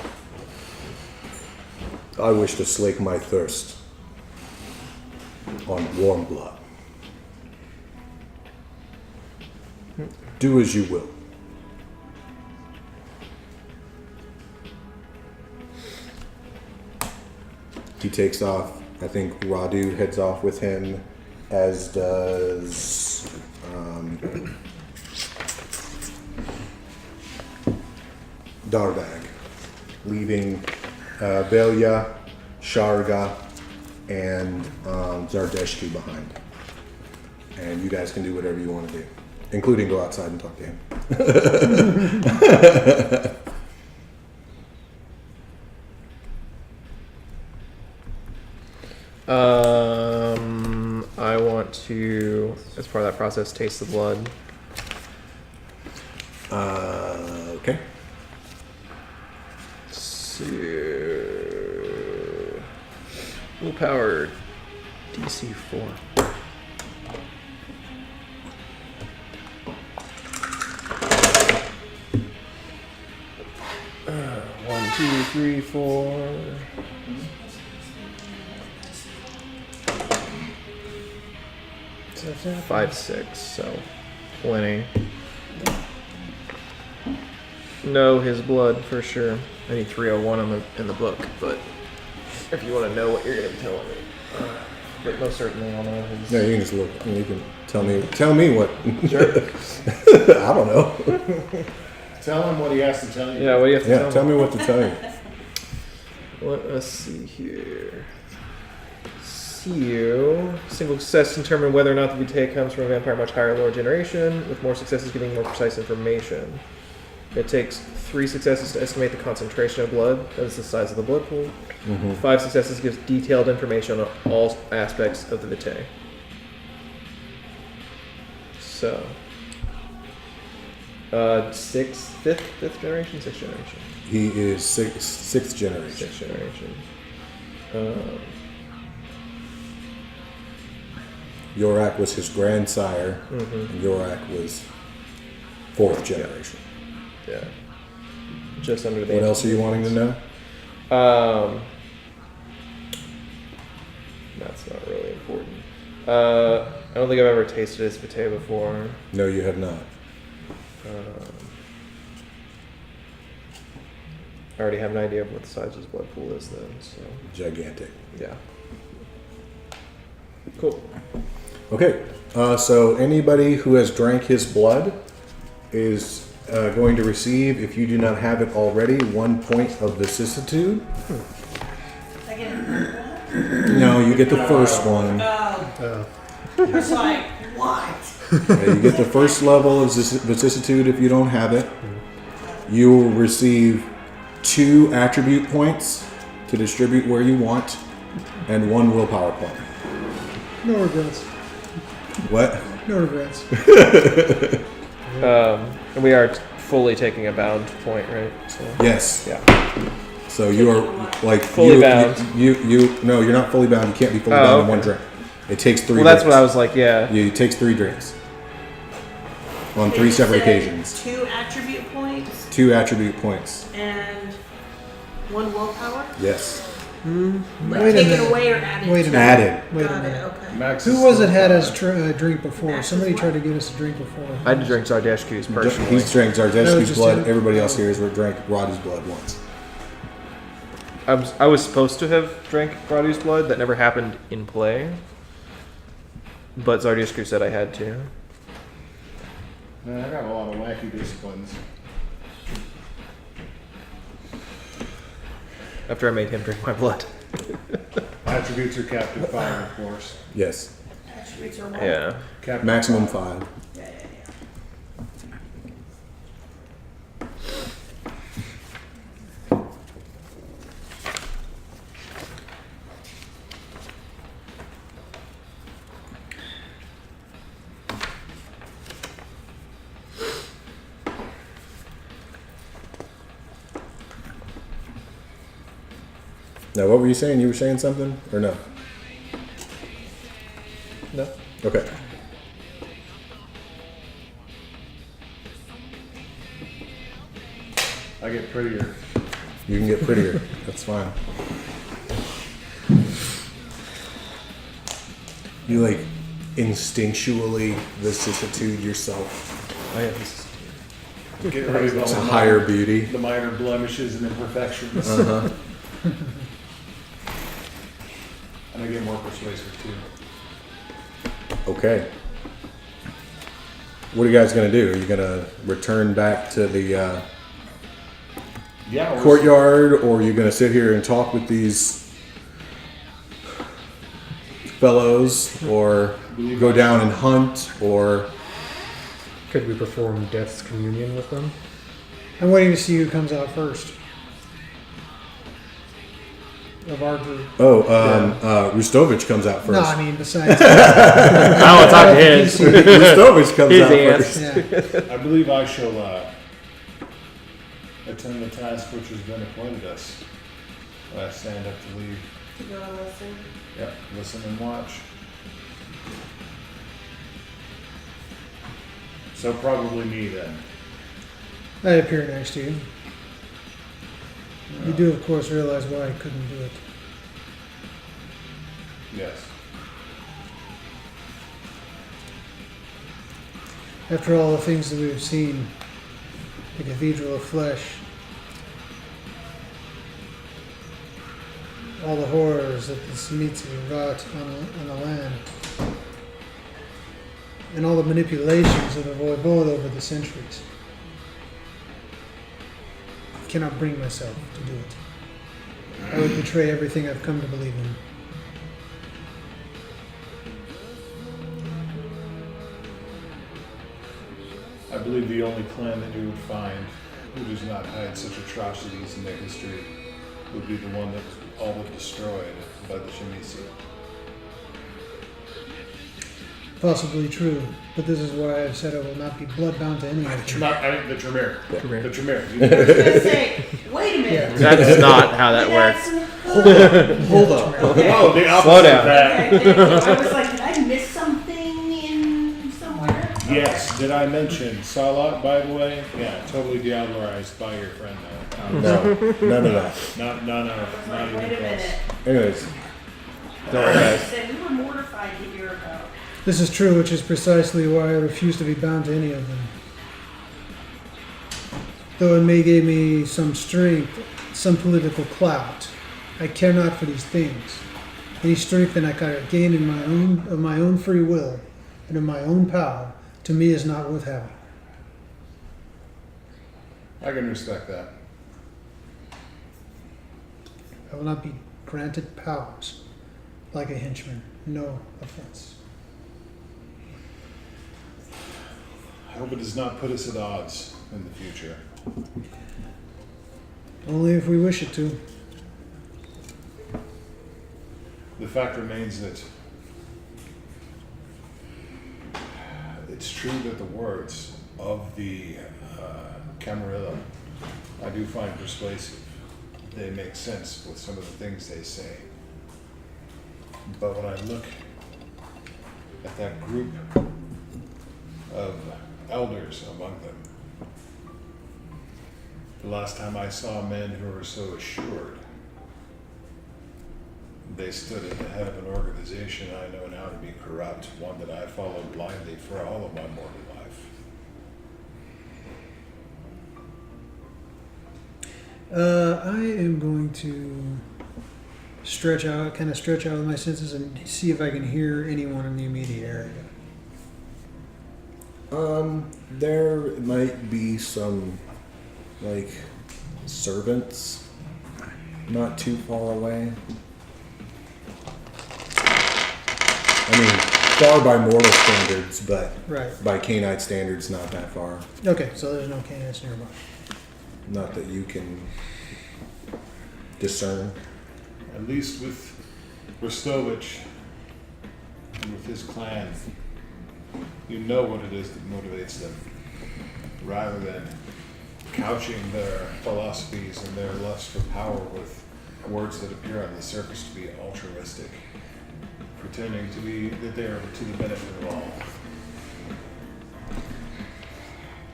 S1: I wish to slake my thirst on warm blood. Do as you will. He takes off. I think Radu heads off with him, as does Darbag, leaving Velya, Sharga, and Zardeshki behind. And you guys can do whatever you want to do, including go outside and talk to him.
S5: I want to, as part of that process, taste the blood.
S1: Okay.
S5: So, Willpower DC 4. One, two, three, four. 5, 6, so plenty. Know his blood for sure. I need 301 in the book, but if you want to know what you're gonna be telling me, but most certainly I'll know his.
S1: No, you can just look. You can tell me what.
S5: Sure.
S1: I don't know.
S2: Tell him what he has to tell you.
S5: Yeah, what do you have to
S1: Yeah, tell me what to tell you.
S5: Let us see here. Single success determine whether or not the VT comes from a vampire much higher or lower generation, with more successes giving more precise information. It takes 3 successes to estimate the concentration of blood. That is the size of the blood pool. 5 successes gives detailed information on all aspects of the vitae. So, fifth generation, sixth generation.
S1: He is sixth generation.
S5: Sixth generation.
S1: Yorak was his grandsire, and Yorak was 4th generation.
S5: Yeah. Just under the.
S1: What else are you wanting to know?
S5: That's not really important. I don't think I've ever tasted his vitae before.
S1: No, you have not.
S5: I already have an idea of what the size of his blood pool is then, so.
S1: Gigantic.
S5: Yeah. Cool.
S1: Okay, so anybody who has drank his blood is going to receive, if you do not have it already, 1 point of vicissitude.
S6: I get it.
S1: No, you get the first one.
S6: It's like, what?
S1: You get the first level of vicissitude if you don't have it. You will receive 2 attribute points to distribute where you want, and 1 willpower point.
S4: No regrets.
S1: What?
S4: No regrets.
S5: And we are fully taking a bound point, right? So.
S1: Yes.
S5: Yeah.
S1: So you are like
S5: Fully bound.
S1: No, you're not fully bound. You can't be fully
S5: Oh,
S1: bound in
S5: okay.
S1: one drink. It takes 3.
S5: Well, that's
S1: drinks.
S5: what I was like. Yeah.
S1: It takes 3 drinks on
S6: Okay,
S1: 3
S6: you
S1: separate
S6: said
S1: occasions.
S6: 2 attribute points
S1: 2 attribute points.
S6: and 1 willpower?
S1: Yes.
S6: Like
S4: Wait a
S6: taken
S4: minute.
S6: away or added
S4: Wait a
S6: to?
S4: minute.
S1: Added.
S4: Wait a
S6: Got it,
S4: minute.
S6: okay.
S2: Max
S4: Who
S2: is
S4: was it
S2: still
S4: had us
S2: alive.
S4: drink before?
S6: Max
S4: Somebody
S6: is
S4: tried to
S6: what?
S4: get us a drink before.
S5: I had to drink Zardashki's personally.
S1: He's drank
S4: That was
S1: Zardeshki's
S4: just
S1: blood.
S4: him.
S1: Everybody else here has drank Roddy's blood once.
S5: I was supposed to have drank Gradu's blood. That never happened in play. But Zardashku said I had to.
S2: Man, I got a lot of wacky disciplines.
S5: After I made him drink my blood.
S2: Attributes are captive 5, of course.
S1: Yes.
S6: Attributes are what?
S5: Yeah.
S2: Captive
S1: Maximum
S2: 5.
S1: 5.
S6: Yeah.
S1: Now, what were you saying? You were saying something or no?
S5: No.
S1: Okay.
S2: I get prettier.
S1: You can get prettier. That's fine. You like instinctually vicissitude yourself
S5: Oh yeah. This is
S2: Get rid of
S1: to
S2: all the
S1: higher beauty.
S2: the minor blemishes and imperfections.
S1: Uh-huh.
S2: And I get more persuasive too.
S1: Okay. What are you guys gonna do? Are you gonna return back to the
S2: Yeah. we're-
S1: courtyard, or are you gonna sit here and talk with these fellows, or go down and hunt, or
S3: Could we perform Death's Communion with them?
S4: I'm waiting to see who comes out first. Of our group.
S1: Rustovich comes out first.
S4: No, I mean besides.
S5: I want to talk to his.
S1: Rustovich comes
S5: His
S1: out
S5: ants.
S1: first.
S4: Yeah.
S2: I believe I shall attend the task which has been appointed us. When I stand up to leave.
S6: You gonna listen?
S2: Yep, listen and watch. So probably me then.
S4: I appear next to you. You do, of course, realize why I couldn't do it.
S2: Yes.
S4: After all the things that we've seen, the Cathedral of Flesh, all the horrors that this Mitzi wrought on the land, and all the manipulations of the Voivode over the centuries, I cannot bring myself to do it. I would betray everything I've come to believe in.
S2: I believe the only clan that you would find who does not hide such atrocities in their history would be the one that was all but destroyed by the Shemisi.
S4: Possibly true, but this is why I've said I will not be bloodbound to any of them.
S2: Not, I mean, the Tremere.
S5: Tremere.
S2: The Tremere.
S6: I was gonna say, wait a minute.
S5: That's not how that works.
S1: Hold up.
S6: Okay.
S2: Oh, the opposite
S5: Slow down.
S2: of that.
S6: Okay, thank you. I was like, did I miss something in somewhere?
S2: Yes, did I mention Salat, by the way? Yeah, totally diablerized by your friend though.
S1: No, none of that.
S2: Not
S6: Like,
S2: even
S6: wait a
S2: close.
S6: minute.
S1: Anyways,
S5: Don't worry, guys.
S6: Said we were mortified to hear about.
S4: This is true, which is precisely why I refuse to be bound to any of them. Though it may give me some strength, some political clout, I care not for these things. Any strength that I can gain in my own free will and of my own power, to me is not worth having.
S2: I can respect that.
S4: I will not be granted powers like a henchman. No offense.
S2: I hope it does not put us at odds in the future.
S4: Only if we wish it to.
S2: The fact remains that it's true that the words of the Camarilla I do find persuasive. They make sense with some of the things they say. But when I look at that group of elders among them, the last time I saw men who were so assured, they stood at the head of an organization I know now to be corrupt, one that I followed blindly for all of my mortal life.
S4: I am going to stretch out with my senses and see if I can hear anyone in the immediate area.
S1: there might be some, like, servants not too far away. I mean, far by mortal standards, but
S4: Right.
S1: by canine standards, not that far.
S4: Okay, so there's no canines nearby.
S1: Not that you can discern.
S2: At least with Rostovich and with his clan, you know what it is that motivates them, rather than couching their philosophies and their lust for power with words that appear on the surface to be altruistic, pretending to be that they are to the benefit of all.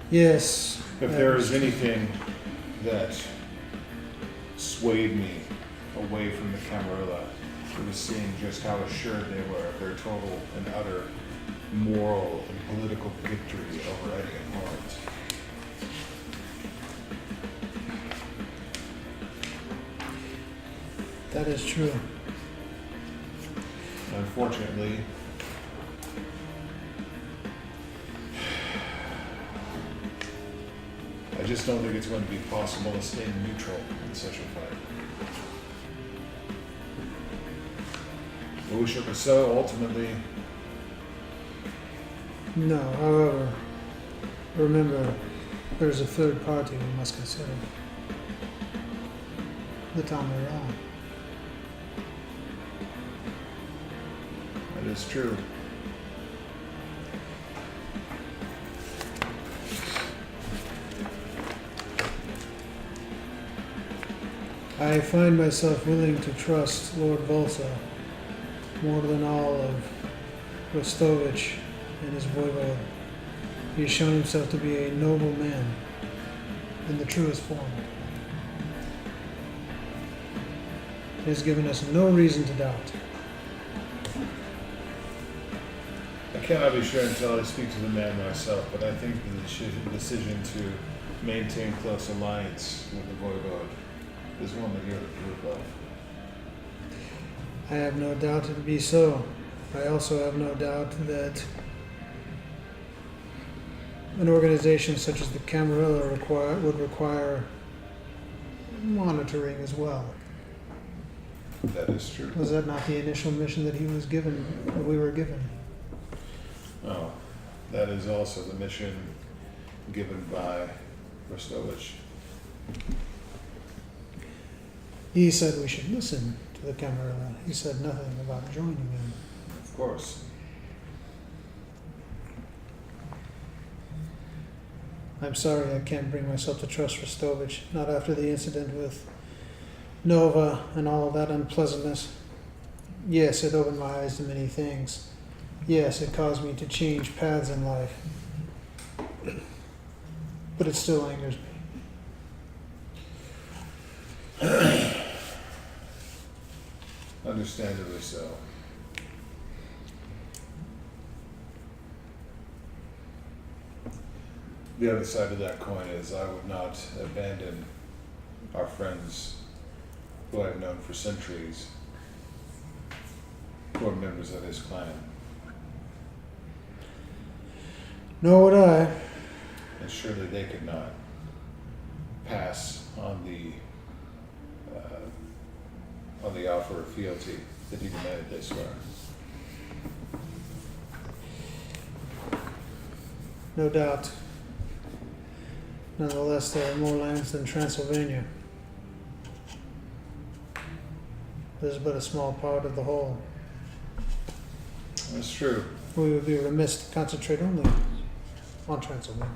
S4: Yes.
S2: If there is anything that swayed me away from the Camarilla, it was seeing just how assured they were of their total and utter moral and political victory over any opponent.
S4: That is true.
S2: Unfortunately, I just don't think it's going to be possible to stay neutral in such a fight. I wish it was so, ultimately.
S4: No, however, remember, there's a third party we must consider. The Tamara.
S2: That is true.
S4: I find myself willing to trust Lord Volsa more than all of Rostovich and his voivode. He has shown himself to be a noble man in the truest form. He has given us no reason to doubt.
S2: I cannot be sure until I speak to the man myself, but I think the decision to maintain close alliance with the voivode is one that you would approve of.
S4: I have no doubt it would be so. I also have no doubt that an organization such as the Camarilla would require monitoring as well.
S2: That is true.
S4: Was that not the initial mission that he was given, that we were given?
S2: Oh, that is also the mission given by Rostovich.
S4: He said we should listen to the Camarilla. He said nothing about joining them.
S2: Of course.
S4: I'm sorry I can't bring myself to trust Rostovich, not after the incident with Nova and all of that unpleasantness. Yes, it opened my eyes to many things. Yes, it caused me to change paths in life. But it still angers me.
S2: Understandably so. The other side of that coin is I would not abandon our friends who I've known for centuries, who are members of his clan.
S4: Nor would I.
S2: And surely they could not pass on the offer of fealty that he demanded they swear.
S4: No doubt. Nonetheless, there are more lands than Transylvania. This is but a small part of the whole.
S2: That's true.
S4: We would be remiss to concentrate only on Transylvania.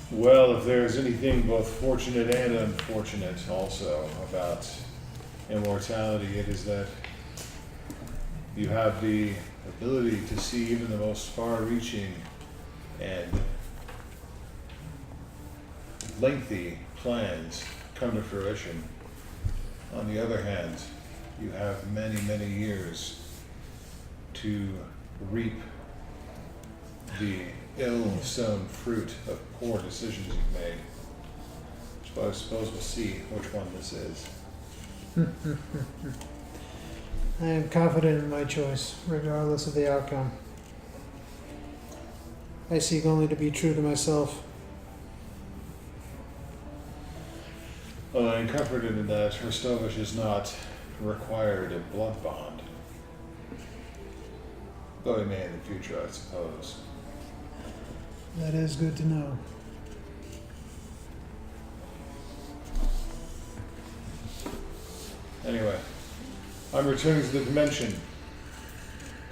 S2: Well, if there is anything both fortunate and unfortunate also about immortality, it is that you have the ability to see even the most far-reaching and lengthy plans come to fruition. On the other hand, you have many, many years to reap the ill-sown fruit of poor decisions you've made. So I suppose we'll see which one this is.
S4: I am confident in my choice, regardless of the outcome. I seek only to be true to myself.
S2: Well, I'm comforted in that Rostovich is not required a blood bond. Though he may in the future, I suppose.
S4: That is good to know.
S2: Anyway, I'm returning to the convention.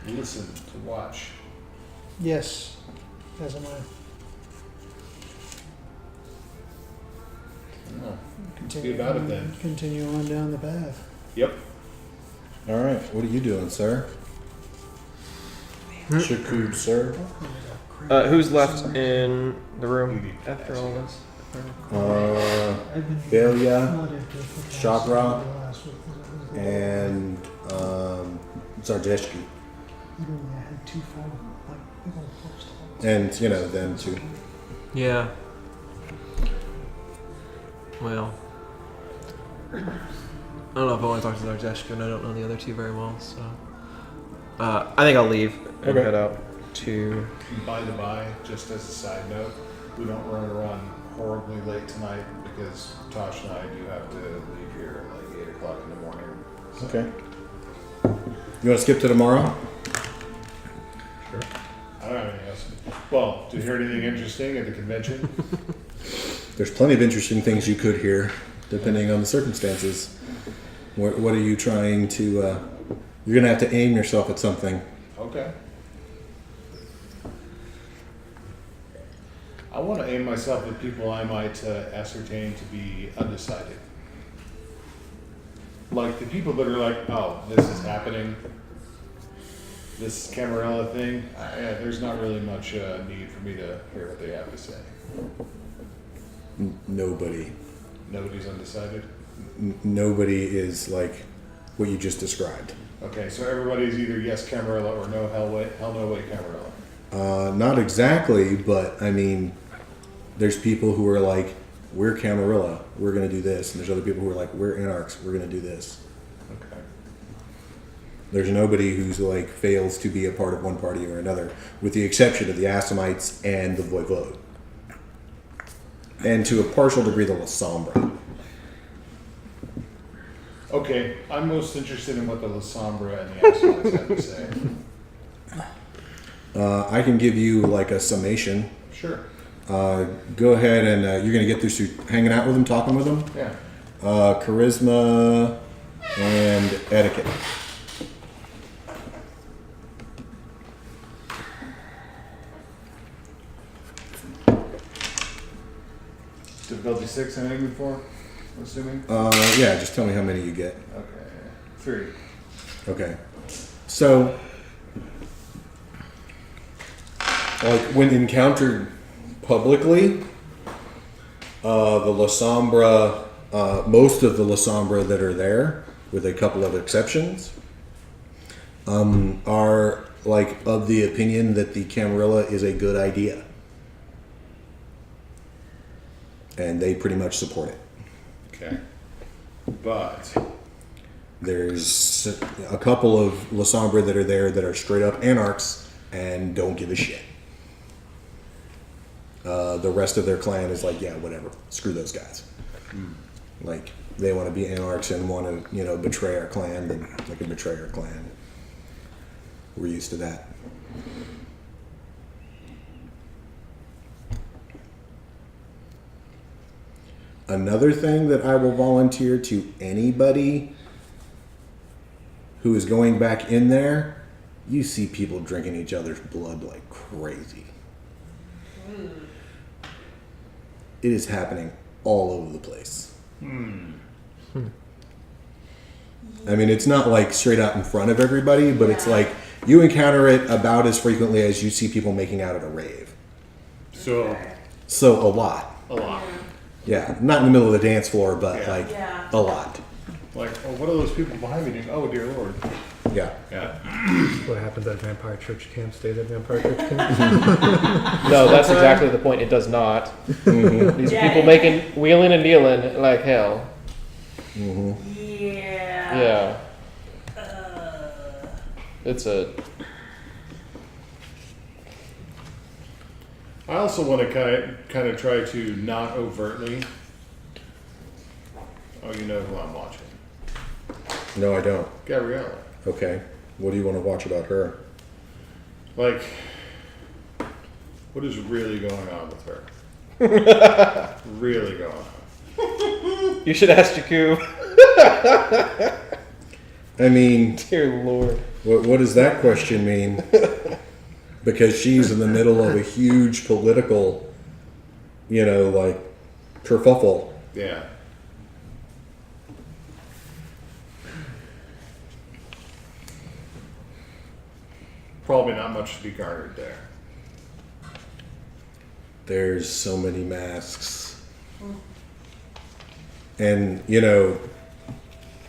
S2: Listen to watch.
S4: Yes, as am I.
S2: Oh, be about it then.
S4: Continue on down the path.
S2: Yep.
S1: All right, what are you doing, sir? Shakud, sir.
S5: Who's left in the room after all this?
S1: Belia, Chakra, and Zardeshki. And, them too.
S5: Yeah. Well, I don't know if I want to talk to Zarjeshka, and I don't know the other two very well, so I think I'll leave and head out to.
S2: By the by, just as a side note, we don't want to run horribly late tonight because Tosh and I do have to leave here at like 8 o'clock in the morning. So.
S1: Okay. You want to skip to tomorrow?
S2: Sure. I don't have anything else. Well, did you hear anything interesting at the convention?
S1: There's plenty of interesting things you could hear, depending on the circumstances. What are you trying to... you're going to have to aim yourself at something.
S2: Okay. want to aim myself at people I might ascertain to be undecided. Like the people that are like, oh, this is happening, this Camarilla thing, there's not really much need for me to hear what they have to say.
S1: Nobody.
S2: Nobody's undecided?
S1: Nobody is like what you just described.
S2: Okay, so everybody's either yes Camarilla or no hell no way Camarilla.
S1: Not exactly, but I mean, there's people who are like, we're Camarilla, we're going to do this. And there's other people who are like, we're Anarchs, we're going to do this.
S2: Okay.
S1: There's nobody who's like fails to be a part of one party or another, with the exception of the Assamites and the Voivode. And to a partial degree, the La Sombra.
S2: Okay, I'm most interested in what the La Sombra and the Assamites have to say.
S1: I can give you like a summation.
S2: Sure.
S1: Go ahead and you're going to get through hanging out with them, talking with them.
S2: Yeah.
S1: Charisma and etiquette.
S2: Difficulty 6 and aiming 4, I'm assuming?
S1: Yeah, just tell me how many you get.
S2: Okay. 3.
S1: Okay. So, like, when encountered publicly, the La Sombra, most of the La Sombra that are there, with a couple of exceptions, are, like, of the opinion that the Camarilla is a good idea. And they pretty much support it.
S2: Okay. But
S1: There's a couple of La Sombra that are there that are straight up Anarchs and don't give a shit. The rest of their clan is like, yeah, whatever. Screw those guys. Like, they want to be Anarchs and want to, betray our clan, then they can betray our clan. We're used to that. Another thing that I will volunteer to anybody who is going back in there, you see people drinking each other's blood like crazy. It is happening all over the place. I mean, it's not like straight out in front of everybody, but it's like you encounter it about as frequently as you see people making out at a rave.
S2: so
S1: So a lot.
S2: a lot.
S1: Yeah, not in the middle of the dance floor, but
S2: Yeah.
S1: like
S6: Yeah.
S1: a lot.
S2: Like, oh, what are those people behind me doing? Oh, dear Lord.
S1: Yeah.
S2: Yeah.
S3: What happens at Vampire Church Camp stays at Vampire Church Camp.
S5: No, that's exactly the point. It does not. These
S6: Yeah.
S5: people making wheeling and dealing like hell.
S6: Yeah.
S5: Yeah. It's a.
S2: I also want to kind of try to not overtly. Oh, you know who I'm watching.
S1: No, I don't.
S2: Gabriella.
S1: Okay. What do you want to watch about her?
S2: Like, what is really going on with her? Really going on.
S5: You should ask Jakub.
S1: I mean,
S5: Dear Lord.
S1: what does that question mean? Because she's in the middle of a huge political, like, kerfuffle.
S2: Yeah. Probably not much to be garnered there.
S1: There's so many masks. And,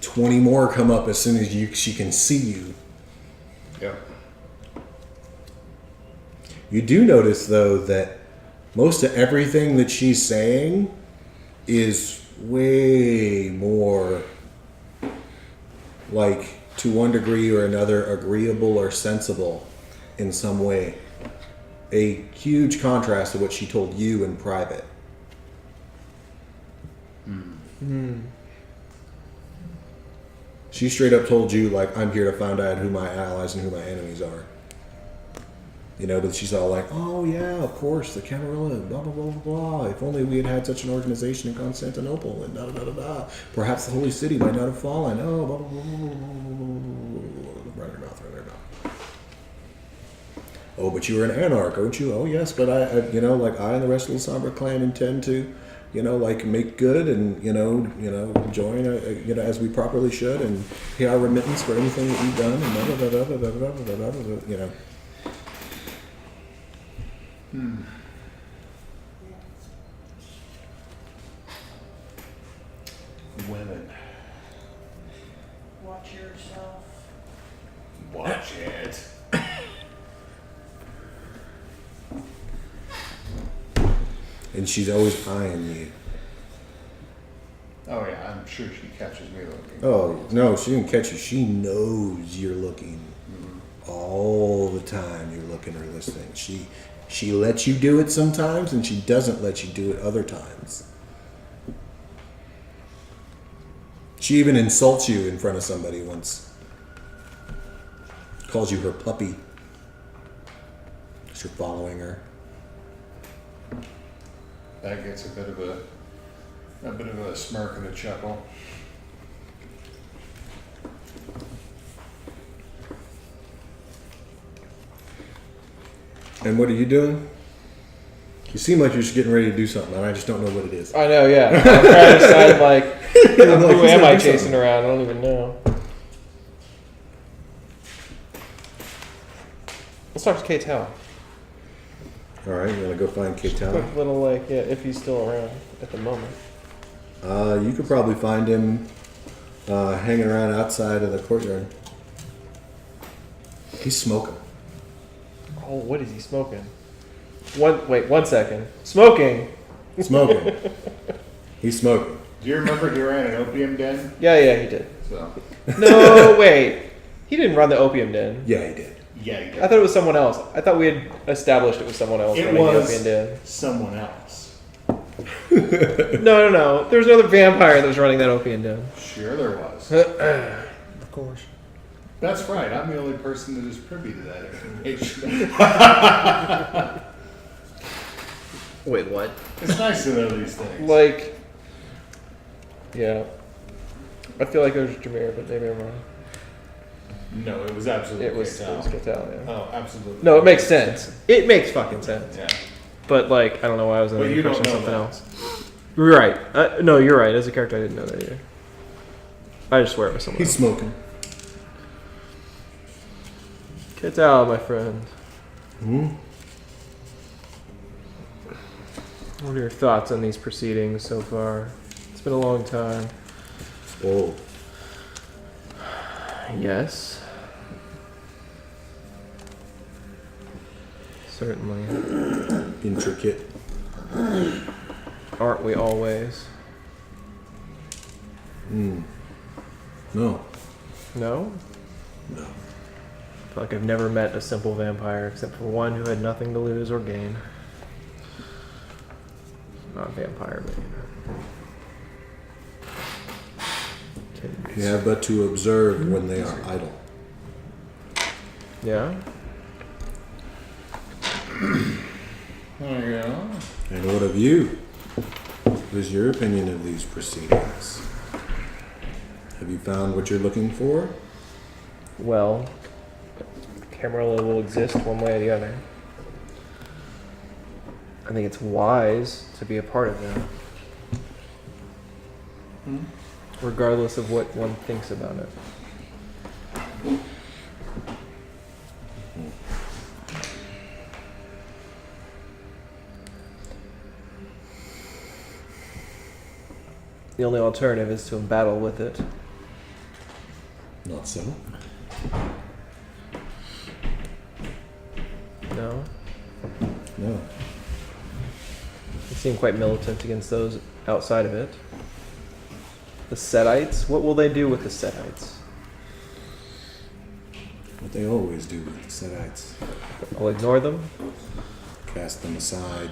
S1: 20 more come up as soon as she can see you.
S2: Yep.
S1: You do notice, though, that most of everything that she's saying is way more, like, to one degree or another, agreeable or sensible in some way. A huge contrast to what she told you in private. She straight up told you, like, I'm here to find out who my allies and who my enemies are. But she's all like, oh yeah, of course, the Camarilla, blah, blah, blah, blah, blah. If only we had had such an organization in Constantinople, and da, da, da, da, da. Perhaps the holy city might not have fallen. Oh, blah, blah, blah, blah, blah, blah, blah, blah. Right in her mouth, right in her mouth. Oh, but you were an anarch, aren't you? Oh, yes, but I like I and the rest of the Sombra clan intend to, like make good and join, as we properly should, and pay our remittance for anything that you've done, and
S2: Women.
S6: Watch yourself.
S2: Watch it.
S1: And she's always eyeing you.
S2: Oh yeah, I'm sure she catches me looking.
S1: Oh no, she didn't catch you. She knows you're looking all the time. You're looking or listening. She lets you do it sometimes, and she doesn't let you do it other times. She even insults you in front of somebody once. Calls you her puppy. 'Cause you're following her.
S2: That gets a bit of a smirk and a chuckle.
S1: And what are you doing? You seem like you're just getting ready to do something, and I just don't know what it is.
S5: I know, yeah. I'm trying to decide, like,
S1: I'm like,
S5: who
S1: he's
S5: am
S1: gonna
S5: I
S1: do
S5: chasing
S1: something.
S5: around? I don't even know. Let's talk to K-Tal.
S1: All right, you want to go find K-Tal?
S5: Quick little, like, yeah, if he's still around at the moment.
S1: You could probably find him hanging around outside of the courtyard. He's smoking.
S5: Oh, what is he smoking? Wait, 1 second. Smoking?
S1: Smoking. He's smoking.
S2: Do you remember he ran an opium den?
S5: Yeah, he did.
S2: So
S5: No, wait. He didn't run the opium den.
S1: Yeah, he did.
S2: yeah, he did.
S5: I thought it was someone else. I thought we had established it was someone else
S2: It
S5: running the
S2: was
S5: opium den.
S2: someone else.
S5: No. There was another vampire that was running that opium den.
S2: Sure, there was.
S4: Of course.
S2: That's right. I'm the only person that is privy to that information.
S5: Wait, what?
S2: It's nice to know these things.
S5: Like, yeah. I feel like it was Jameer, but maybe I'm wrong.
S2: No, it was absolutely
S5: It was K-Tal, yeah.
S2: Oh, absolutely.
S5: No, it makes sense. It makes fucking sense.
S2: Yeah.
S5: But, like, I don't know why I was under
S2: But
S5: the
S2: you don't
S5: impression of
S2: know
S5: something
S2: that.
S5: else. You're right. No, you're right. As a character, I didn't know that either. I just swear it was someone
S1: He's
S5: else.
S1: smoking.
S5: K-Tal, my friend.
S1: Hmm?
S5: What are your thoughts on these proceedings so far? It's been a long time.
S1: Oh,
S5: Yes. Certainly.
S1: intricate.
S5: Aren't we always?
S1: No.
S5: No?
S1: No.
S5: I feel like I've never met a simple vampire except for one who had nothing to lose or gain. Not vampire, but
S1: You have but to observe when they are idle.
S5: Yeah?
S2: There you go.
S1: And what of you? What is your opinion of these proceedings? Have you found what you're looking for?
S5: Well, Camarilla will exist one way or the other. I think it's wise to be a part of that. Regardless of what one thinks about it. The only alternative is to battle with it.
S1: Not so.
S5: No?
S1: No.
S5: It seemed quite militant against those outside of it. The Setites? What will they do with the Setites?
S1: What they always do with the Setites.
S5: I'll ignore them.
S1: Cast them aside.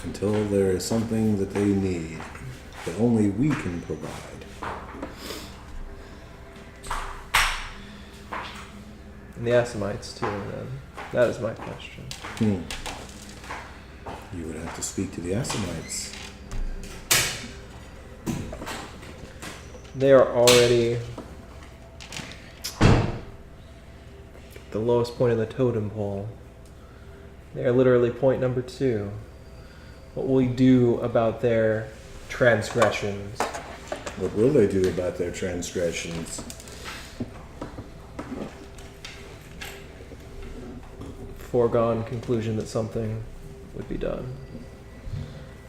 S1: Until there is something that they need that only we can provide.
S5: And the Assamites, too, then. That is my question.
S1: You would have to speak to the Assamites.
S5: They are already the the lowest point of the totem pole. They are literally point number 2. What will we do about their transgressions?
S1: What will they do about their transgressions?
S5: Foregone conclusion that something would be done.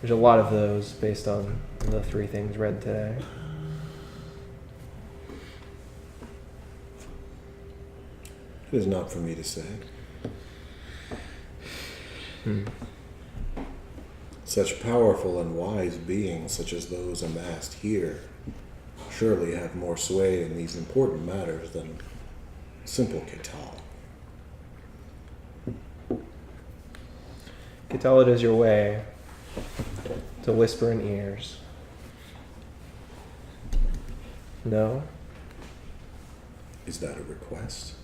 S5: There's a lot of those based on the 3 things read today.
S1: It is not for me to say. Such powerful and wise beings such as those amassed here surely have more sway in these important matters than simple Ketal.
S5: Tell it is your way to whisper in ears. No?
S1: Is that a request?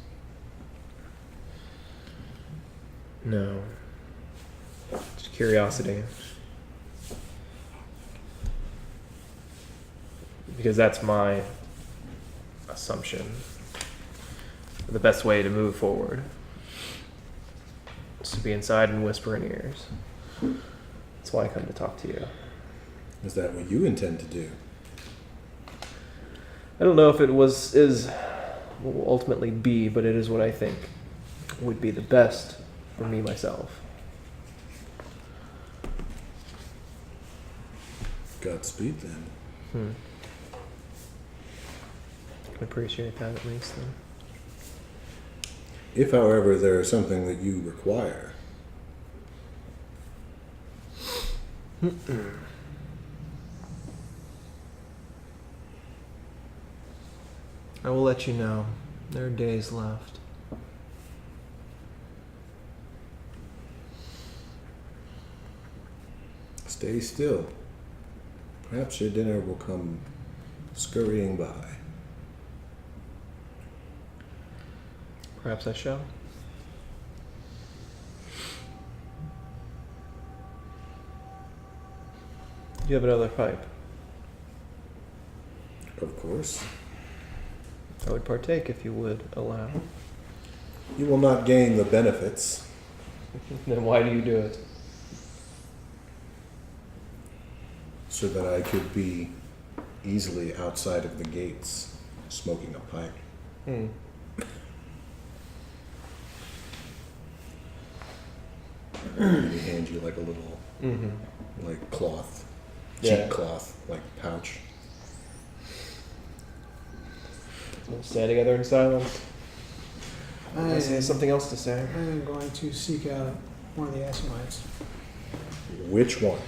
S5: No. Just curiosity. Because that's my assumption. The best way to move forward is to be inside and whisper in ears. That's why I come to talk to you.
S1: Is that what you intend to do?
S5: I don't know if it will ultimately be, but it is what I think would be the best for me myself.
S1: Godspeed then.
S5: I appreciate that at least then.
S1: If, however, there is something that you require,
S5: I will let you know. There are days left.
S1: stay still. Perhaps your dinner will come scurrying by.
S5: Perhaps I shall. Do you have another pipe?
S1: Of course.
S5: I would partake if you would allow.
S1: You will not gain the benefits.
S5: Then why do you do it?
S1: So that I could be easily outside of the gates, smoking a pipe. He hands you like a little, like cloth, cheap cloth, like pouch.
S5: We'll stay together in silence.
S4: I
S5: Unless he has
S4: am,
S5: something else to say.
S4: I am going to seek out one of the Assamites.
S1: Which one?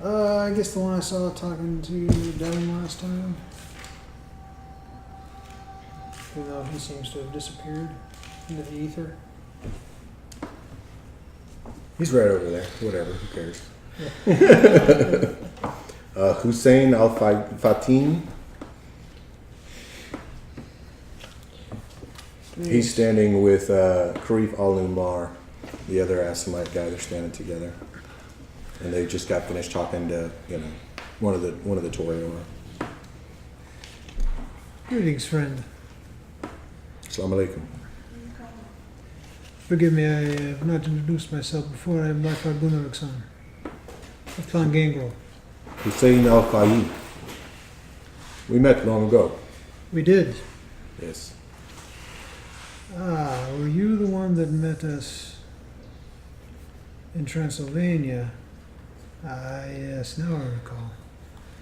S4: I guess the one I saw talking to Devin last time. Even though he seems to have disappeared into the ether.
S1: He's right over there. Whatever, who cares? Hussein Al-Fatin. He's standing with Karif Al-Numar, the other Assamite guy. They're standing together. And they just got finished talking to, one of the Torior.
S4: Greetings, friend.
S1: Assalamu alaikum.
S4: Forgive me, I have not introduced myself before. I am Lifar Gunarikson of Clan Gangrel.
S1: Hussein Al-Fayi. We met long ago.
S4: We did.
S1: Yes.
S4: Ah, were you the one that met us in Transylvania? Ah, yes, now I recall.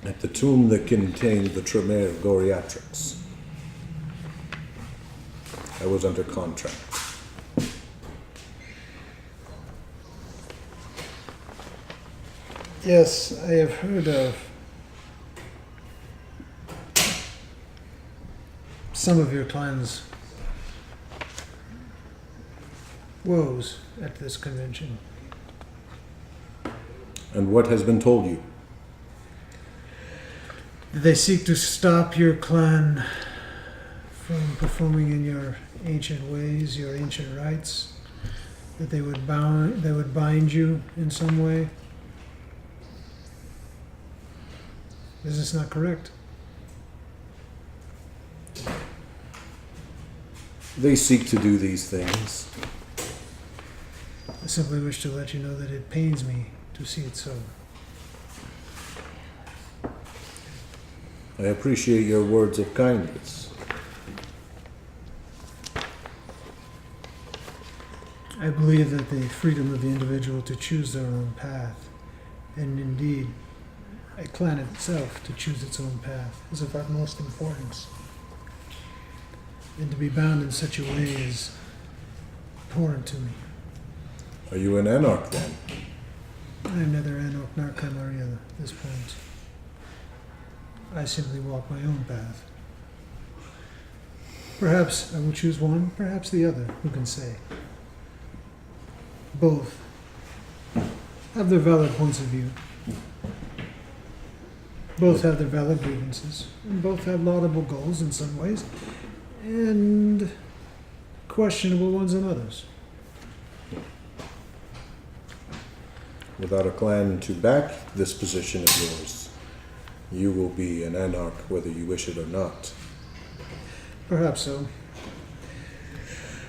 S1: At the tomb that contained the Tremere Goriatrix. I was under contract.
S4: Yes, I have heard of some of your clan's woes at this convention.
S1: And what has been told you?
S4: Did they seek to stop your clan from performing in your ancient ways, your ancient rites? That they would bind you in some way? Is this not correct?
S1: They seek to do these things.
S4: I simply wish to let you know that it pains me to see it so.
S1: I appreciate your words of kindness.
S4: I believe that the freedom of the individual to choose their own path, and indeed a clan itself to choose its own path, is of utmost importance. And to be bound in such a way is abhorrent to me.
S1: Are you an anarch then?
S4: I am neither Anarch nor Chimera at this point. I simply walk my own path. Perhaps I will choose one, perhaps the other, who can say? Both have their valid points of view. Both have their valid grievances, and both have laudable goals in some ways, and questionable ones in others.
S1: Without a clan to back this position of yours, you will be an anarch whether you wish it or not.
S4: Perhaps so.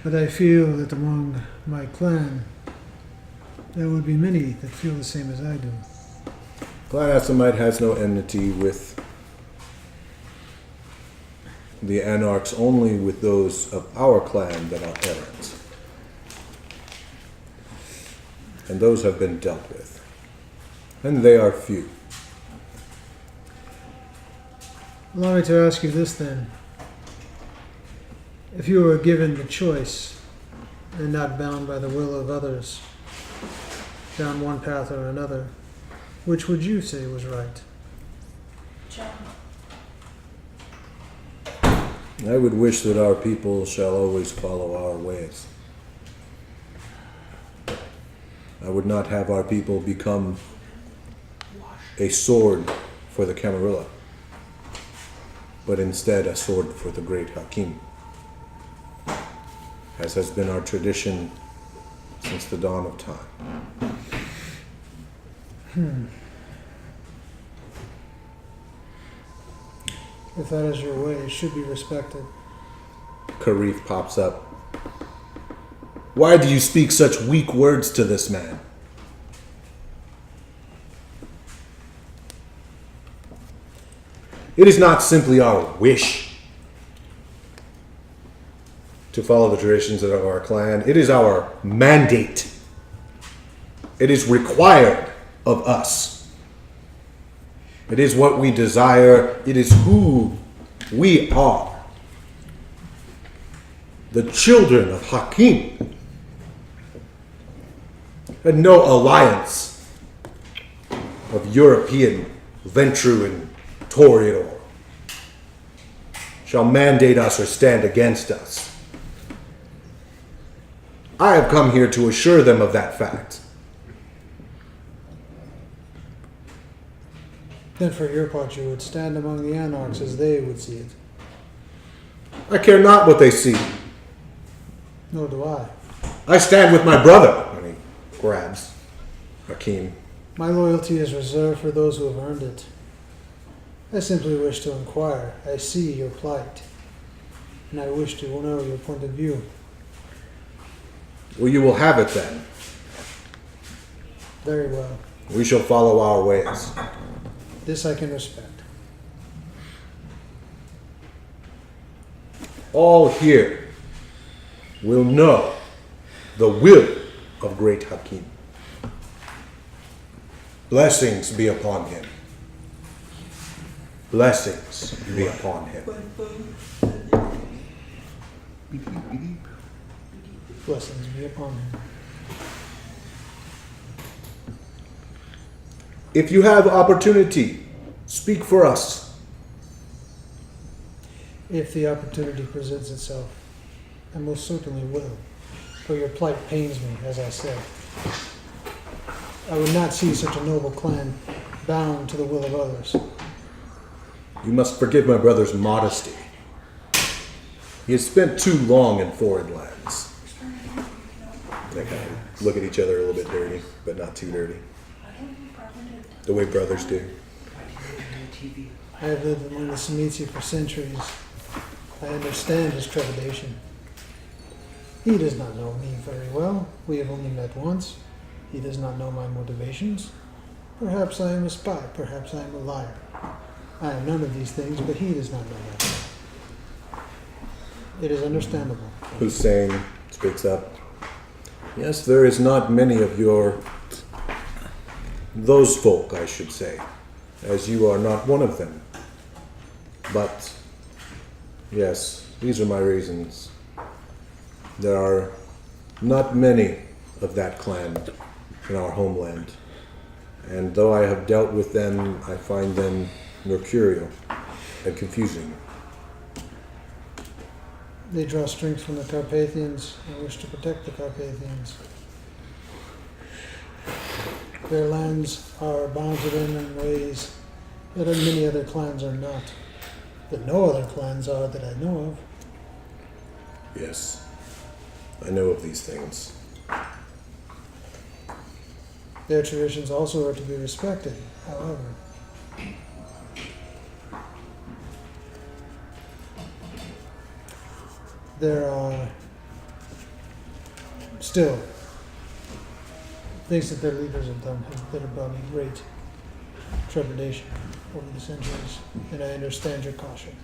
S4: But I feel that among my clan, there would be many that feel the same as I do.
S1: Clan Asamite has no enmity with the anarchs, only with those of our clan that are errant. And those have been dealt with. And they are few.
S4: Allow me to ask you this then. If you were given the choice and not bound by the will of others, down one path or another, which would you say was right?
S6: John.
S1: I would wish that our people shall always follow our ways. I would not have our people become a sword for the Camarilla, but instead a sword for the great Hakim, as has been our tradition since the dawn of time.
S4: If that is your way, it should be respected.
S1: Karif pops up. Why do you speak such weak words to this man? It is not simply our wish to follow the traditions of our clan. It is our mandate. It is required of us. It is what we desire. It is who we are. The children of Hakim. And no alliance of European Ventru and Toreador shall mandate us or stand against us. I have come here to assure them of that fact.
S4: Then for your part you would stand among the anarchs as they would see it.
S1: I care not what they see.
S4: Nor do I.
S1: I stand with my brother. And he grabs Hakim.
S4: My loyalty is reserved for those who have earned it. I simply wish to inquire. I see your plight, and I wish to know your point of view.
S1: Well, you will have it then.
S4: Very well.
S1: We shall follow our ways.
S4: This I can respect.
S1: All here will know the will of great Hakim. Blessings be upon him. Blessings be upon him.
S4: Blessings be upon him.
S1: If you have opportunity, speak for us.
S4: If the opportunity presents itself, I most certainly will. For your plight pains me, as I said. I would not see such a noble clan bound to the will of others.
S1: You must forgive my brother's modesty. He has spent too long in foreign lands. They kind of look at each other a little bit dirty, but not too dirty. The way brothers do.
S4: I have lived among the Semizi for centuries. I understand his trepidation. He does not know me very well. We have only met once. He does not know my motivations. Perhaps I am a spy. Perhaps I am a liar. I am none of these things, but he does not know that. It is understandable.
S1: Hussein speaks up. Yes, there is not many of those folk, I should say, as you are not one of them. But, yes, these are my reasons. There are not many of that clan in our homeland. And though I have dealt with them, I find them mercurial and confusing.
S4: They draw strength from the Carpathians and wish to protect the Carpathians. Their lands are bounded in ways that many other clans are not. That no other clans are that I know of.
S1: Yes, I know of these things.
S4: Their traditions also are to be respected, however. There are still things that their leaders have done that have brought me great trepidation over the centuries, and I understand your caution.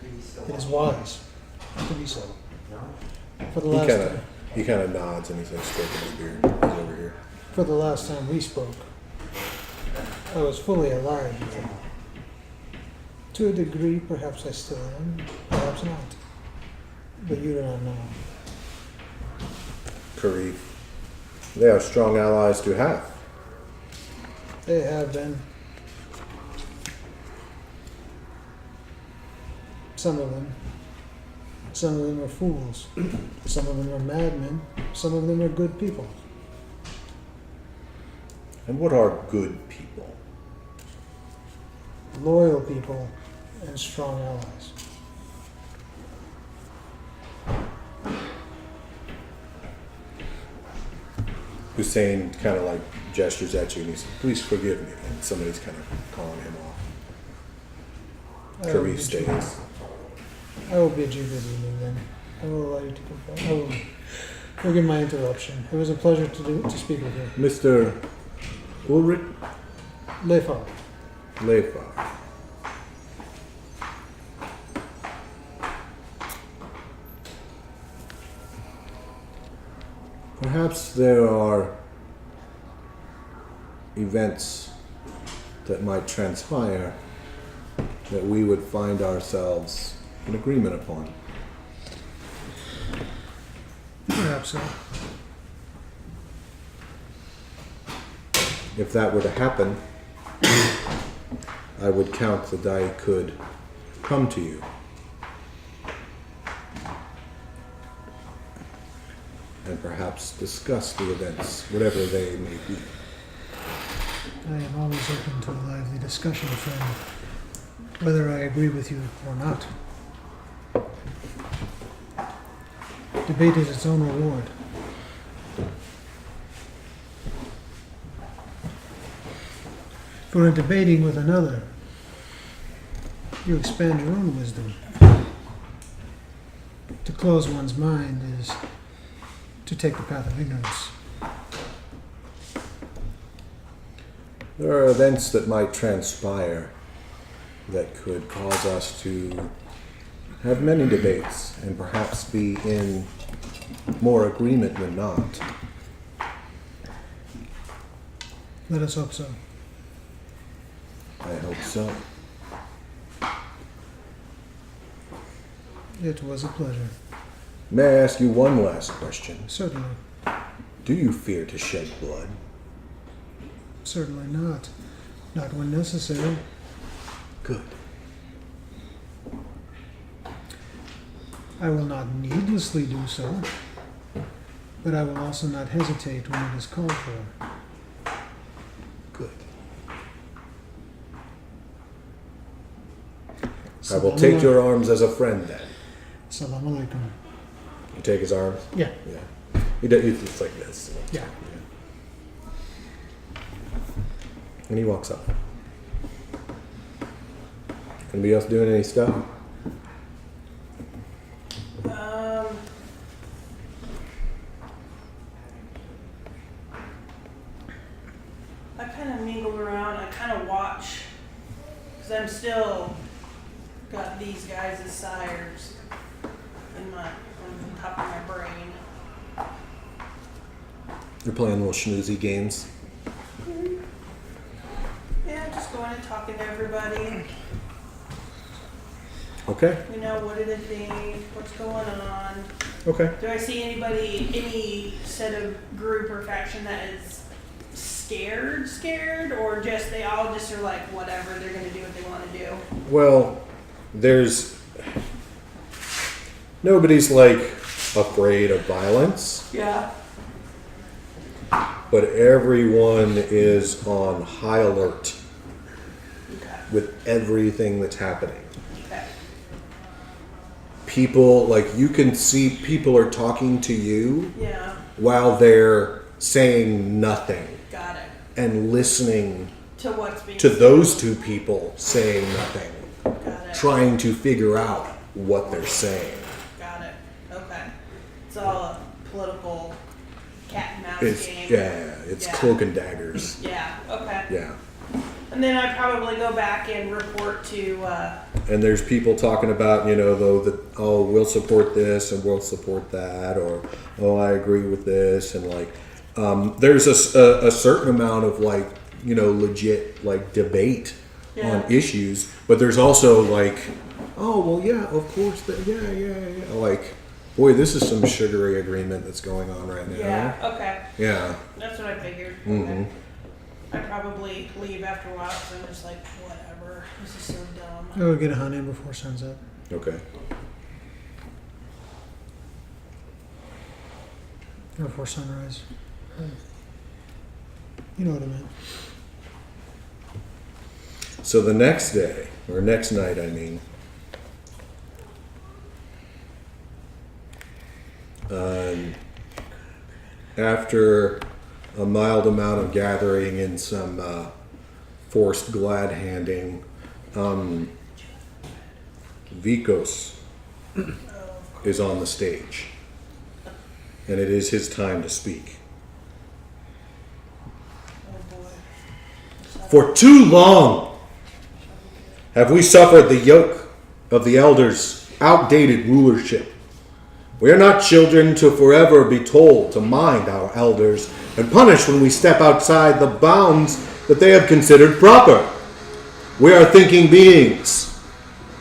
S4: It is wise to be so. For the last time,
S1: He kind of nods and he's like stroking his beard. He's over here.
S4: for the last time we spoke, I was fully alive with them. To a degree, perhaps I still am, perhaps not. But you do not know.
S1: Karif. They are strong allies to have.
S4: They have been. Some of them. Some of them are fools. Some of them are madmen. Some of them are good people.
S1: And what are good people?
S4: Loyal people and strong allies.
S1: Hussein kind of like gestures at you and he says, "Please forgive me." And somebody's kind of calling him off. Karif stays.
S4: I will bid you good evening then. I will allow you to confess. I will forgive my interruption. It was a pleasure to speak with you.
S1: Mr. Ulrich
S4: Leifar.
S1: Leifar. Perhaps there are events that might transpire that we would find ourselves in agreement upon.
S4: Perhaps so.
S1: If that were to happen, I would count that I could come to you and perhaps discuss the events, whatever they may be.
S4: I am always open to a lively discussion, friend, whether I agree with you or not. Debate is its own reward. For in debating with another, you expand your own wisdom. To close one's mind is to take the path of ignorance.
S1: There are events that might transpire that could cause us to have many debates and perhaps be in more agreement than not.
S4: Let us hope so.
S1: I hope so.
S4: It was a pleasure.
S1: May I ask you one last question?
S4: Certainly.
S1: Do you fear to shed blood?
S4: Certainly not. Not when necessary.
S1: Good.
S4: I will not needlessly do so, but I will also not hesitate when it is called for.
S1: Good. I will take your arms as a friend then.
S4: Salam alaikum.
S1: You take his arms?
S4: Yeah.
S1: Yeah. He does, it's like this.
S4: Yeah.
S1: And he walks up. Anybody else doing any stuff?
S6: Because I'm still got these guys as sires on top of my brain.
S1: You're playing little schmoozy games.
S6: Yeah, just going and talking to everybody.
S1: Okay.
S6: You know, what do they think? What's going on?
S1: Okay.
S6: Do I see anybody, any set of group or faction that is scared, or just they all just are like, whatever, they're going to do what they want to do?
S1: Well, nobody's like afraid of violence,
S6: Yeah.
S1: but everyone is on high alert
S6: Okay.
S1: with everything that's happening.
S6: Okay.
S1: People, like, you can see people are talking to you
S6: Yeah.
S1: while they're saying nothing
S6: Got it.
S1: and listening
S6: To what's being
S1: to those two people saying nothing,
S6: Got it.
S1: trying to figure out what they're saying.
S6: Got it. Okay. It's all a political cat and mouse
S1: It's
S6: game.
S1: it's
S6: Yeah.
S1: cloak and daggers.
S6: Yeah. Okay.
S1: Yeah.
S6: And then I probably go back and report to.
S1: And there's people talking about, though, that, oh, we'll support this and we'll support that, or, oh, I agree with this. And, like, there's a certain amount of, like, legit, like, debate
S6: Yeah.
S1: on issues. But there's also, like, oh, well, yeah, of course. Yeah. Like, boy, this is some sugary agreement that's going on right now.
S6: Yeah. Okay.
S1: Yeah.
S6: That's what I figured.
S1: Mhm.
S6: Okay. I probably leave after a while because I'm just like, whatever. This is so dumb.
S4: I will get a hunt in before sun's up.
S1: Okay.
S4: Or before sunrise. You know what I meant.
S1: So the next day, or next night, I mean, after a mild amount of gathering and some forced glad handing, Vikos is on the stage, and it is his time to speak.
S6: Oh boy.
S1: For too long have we suffered the yoke of the elders' outdated rulership. We are not children to forever be told to mind our elders and punished when we step outside the bounds that they have considered proper. We are thinking beings.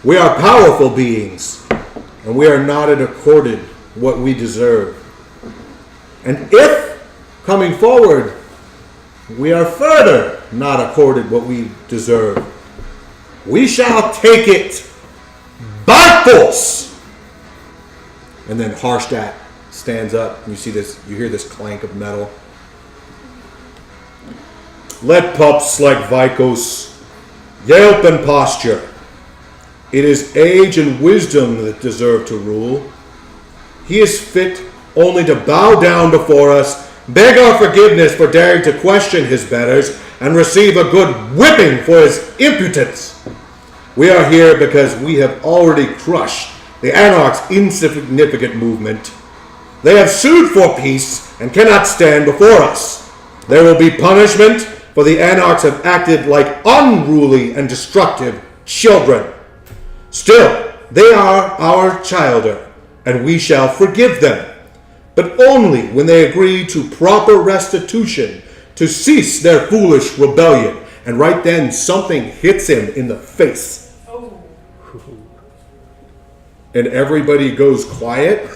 S1: We are powerful beings, and we are not accorded what we deserve. And if, coming forward, we are further not accorded what we deserve, we shall take it by force. And then Harstadt stands up, and you hear this clank of metal. Let pups like Vikos yelp and posture. It is age and wisdom that deserve to rule. He is fit only to bow down before us, beg our forgiveness for daring to question his betters, and receive a good whipping for his impudence. We are here because we have already crushed the Anarch's insignificant movement. They have sued for peace and cannot stand before us. There will be punishment, for the Anarchs have acted like unruly and destructive children. Still, they are our childer, and we shall forgive them, but only when they agree to proper restitution, to cease their foolish rebellion. And right then, something hits him in the face.
S6: Oh.
S1: And everybody goes quiet.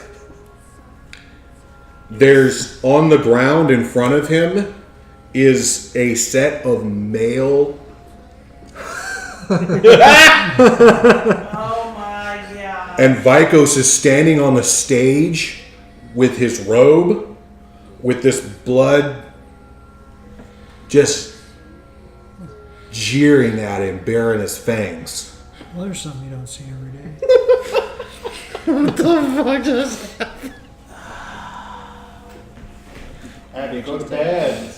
S1: There's, on the ground in front of him, is a set of male.
S6: Oh my god.
S1: And Vikos is standing on the stage with his robe, with this blood just jeering at him, baring his fangs.
S4: Well, there's something you don't see every day.
S3: What the fuck just
S2: Abby, go to bed.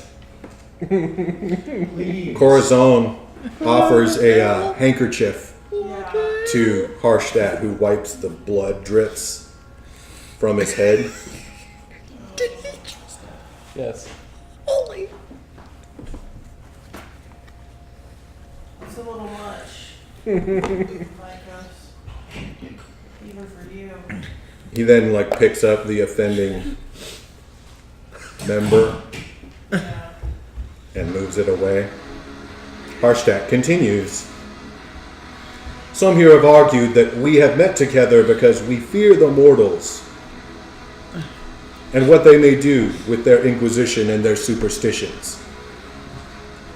S2: Please.
S1: Corazon offers a handkerchief
S6: Yeah.
S1: to Harstadt, who wipes the blood drips from his head.
S5: Yes.
S6: It's a little much. Like us. Even for you.
S1: He then like picks up the offending member
S6: Yeah.
S1: and moves it away. Harstadt continues. Some here have argued that we have met together because we fear the mortals and what they may do with their inquisition and their superstitions.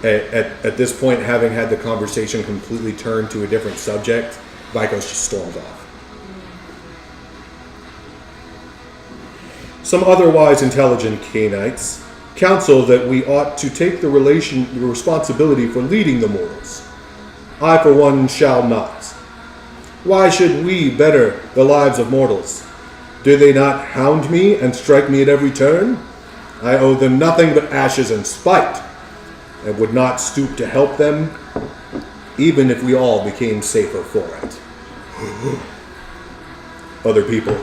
S1: At this point, having had the conversation completely turned to a different subject, Vikos just storms off. Some otherwise intelligent Cainites counsel that we ought to take the responsibility for leading the mortals. I, for one, shall not. Why should we better the lives of mortals? Do they not hound me and strike me at every turn? I owe them nothing but ashes and spite, and would not stoop to help them, even if we all became safer for it. Other people.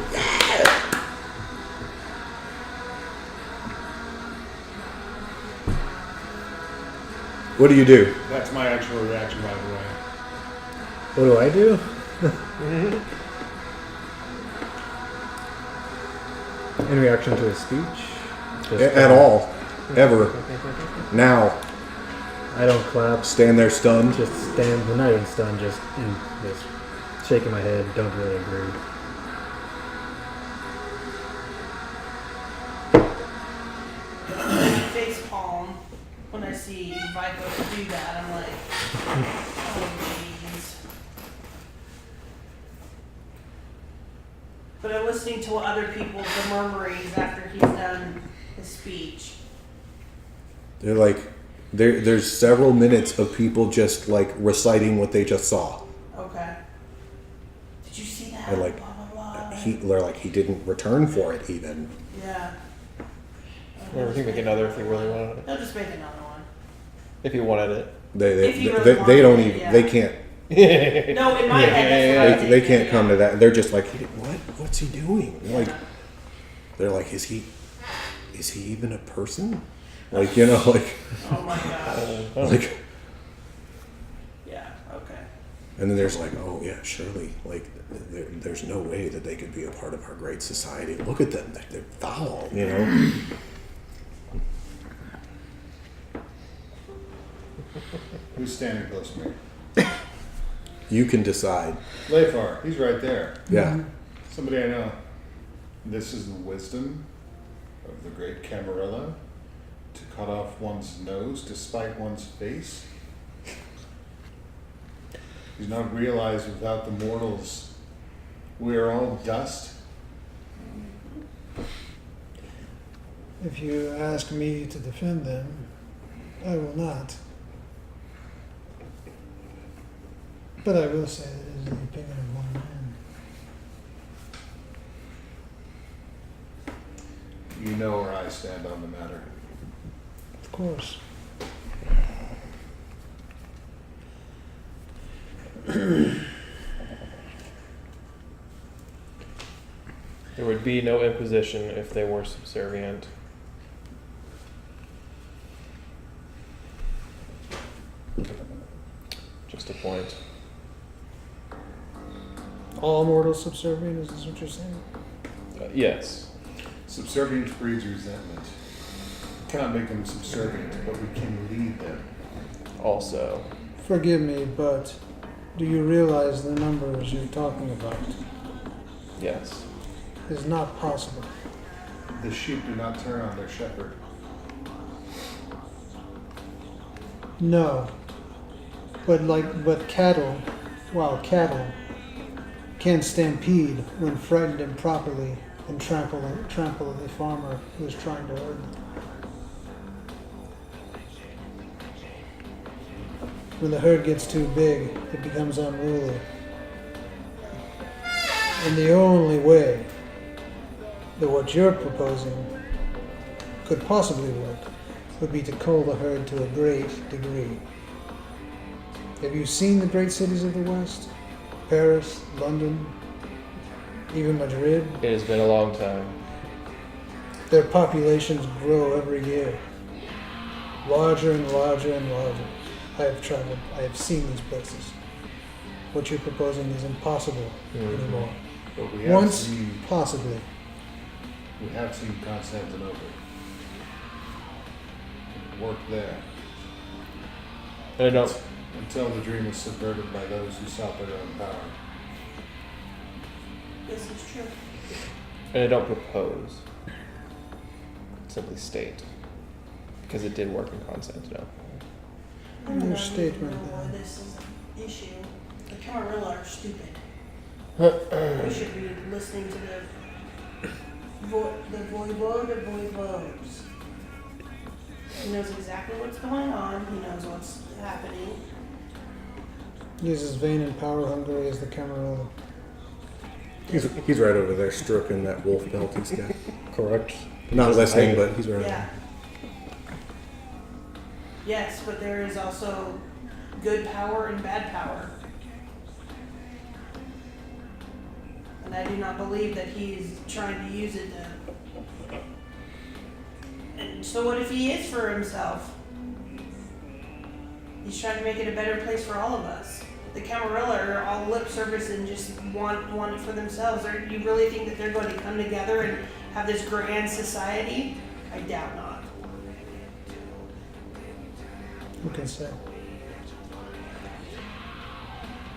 S1: What do you do?
S2: That's my actual reaction, by the way.
S3: What do I do? In reaction to his speech? Just
S1: At all. Ever. Now.
S3: I don't clap.
S1: Stand there stunned.
S3: Just stand, well, not even stunned, just shaking my head. Don't really agree.
S6: Face palm when I see Vico do that. I'm like, oh jeez. But I'm listening to what other people, the murmurings after he's done his speech.
S1: They're like, there's several minutes of people just like reciting what they just saw.
S6: Okay. Did you see that?
S1: They're like,
S6: Blah, blah, blah.
S1: they're like, he didn't return for it even.
S6: Yeah.
S5: Or we can make another if you really wanted it.
S6: They'll just make another one.
S5: If you wanted it.
S6: If you really
S1: They don't
S6: wanted it,
S1: even,
S6: yeah.
S1: they can't,
S6: No, in my head, that's what I was
S1: they
S6: thinking,
S1: can't come to that. They're just like, what's he doing? They're like, is he even a person? Like, you know, like,
S6: Oh my gosh.
S1: like,
S6: Yeah, okay.
S1: and then there's like, oh yeah, surely, like, there's no way that they could be a part of our great society. Look at them, they're foul, you know.
S2: Who's standing close to me?
S1: You can decide.
S2: Leifar, he's right there.
S1: Yeah.
S2: Somebody I know. This is the wisdom of the great Camarilla, to cut off one's nose to spite one's face. He's not realized without the mortals, we are all dust.
S4: If you ask me to defend them, I will not. But I will say that it is the opinion of one man.
S2: You know where I stand on the matter.
S4: Of course.
S5: There would be no imposition if they were subservient. Just a point.
S4: All mortals subservient, is this what you're saying?
S5: Yes.
S2: Subservience breeds resentment. We cannot make them subservient, but we can lead them.
S5: Also.
S4: Forgive me, but do you realize the numbers you're talking about
S5: Yes.
S4: is not possible?
S2: The sheep do not turn on their shepherd.
S4: No. But cattle, wild cattle, can stampede when frightened improperly and trample the farmer who is trying to herd them. When the herd gets too big, it becomes unruly. And the only way that what you're proposing could possibly work would be to cull the herd to a great degree. Have you seen the great cities of the West? Paris, London, even Madrid?
S5: It has been a long time.
S4: Their populations grow every year. Larger and larger and larger. I have traveled. I have seen these places. what you're proposing is impossible anymore.
S2: But we have
S4: Once,
S2: seen
S4: possibly.
S2: Constantinople. Work there.
S5: And I don't.
S2: Until the dream is subverted by those who sought their own power.
S6: This is true.
S5: And I don't propose. Simply state. Because it did work in Constantinople.
S6: I don't
S4: Your
S6: know
S4: statement,
S6: even know why
S4: then.
S6: this is an issue. The Camarilla are stupid. We should be listening to the voivode of voivodes. He knows exactly what's going on. He knows what's happening.
S4: He's as vain and power hungry as the Camarilla.
S1: He's right over there stroking that wolf belt he's got.
S3: Correct.
S1: Not listening, but he's right.
S6: Yeah. Yes, but there is also good power and bad power. And I do not believe that he's trying to use it to. And so what if he is for himself? He's trying to make it a better place for all of us. The Camarilla are all lip service and just want it for themselves. Or do you really think that they're going to come together and have this grand society? I doubt not.
S4: Who can say?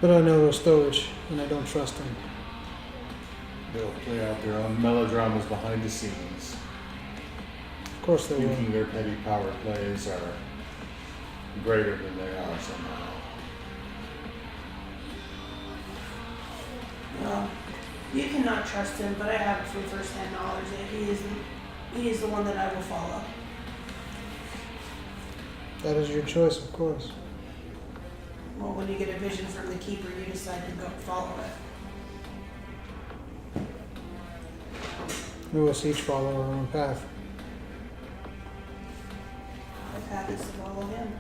S4: But I know Rostovich, and I don't trust him.
S2: They'll play out their own melodramas behind the scenes,
S4: Of course they will.
S2: thinking their petty power plays are greater than they are somehow.
S6: Well, you cannot trust him, but I have it from first-hand knowledge that he is the one that I will follow.
S4: That is your choice, of course.
S6: Well, when you get a vision from the keeper, you decide to go follow it.
S4: We must each follow our own path.
S6: My path is to follow him.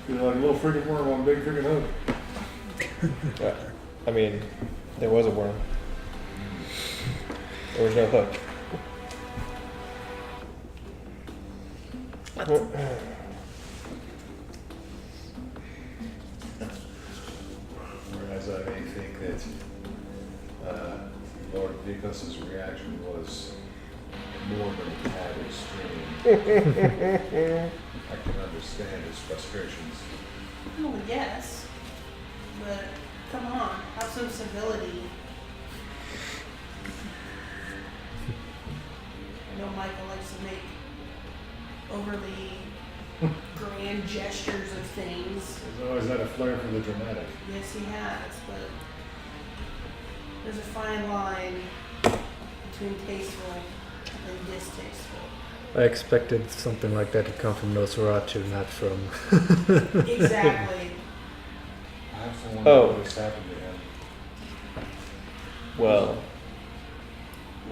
S2: Feel like a little freaking worm on a big freaking hook.
S5: I mean, there was a worm. There was no hook.
S2: Whereas I may think that Lord Vikos's reaction was more than a tad extreme. I can understand his frustrations.
S6: Well, yes, but come on, have some civility. I know Michael likes to make overly grand gestures of things.
S2: He's always had a flair for the dramatic.
S6: Yes, he has, but there's a fine line between tasteful and distasteful.
S3: I expected something like that to come from Nosferatu, not from.
S6: Exactly.
S2: I have to wonder
S5: Oh.
S2: what has happened to him.
S5: Well,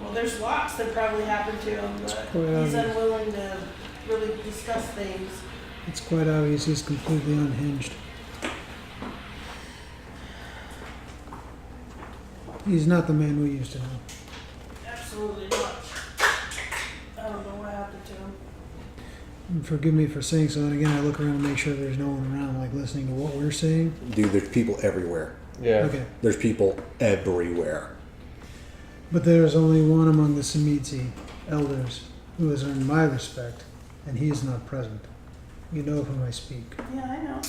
S6: Well, there's lots that probably happened to him, but
S4: quite
S6: he's
S4: obvious.
S6: unwilling to really discuss things.
S4: It's quite obvious he's completely unhinged. He's not the man we used to know.
S6: Absolutely not. I don't know what happened to him.
S4: And forgive me for saying so, and again, I look around and make sure there's no one around, like listening to what we're saying.
S1: Dude, there's people everywhere.
S5: yeah.
S4: Okay.
S1: There's people everywhere.
S4: But there is only one among the Samidzi elders who has earned my respect, and he is not present. You know of whom I speak.
S6: Yeah, I know.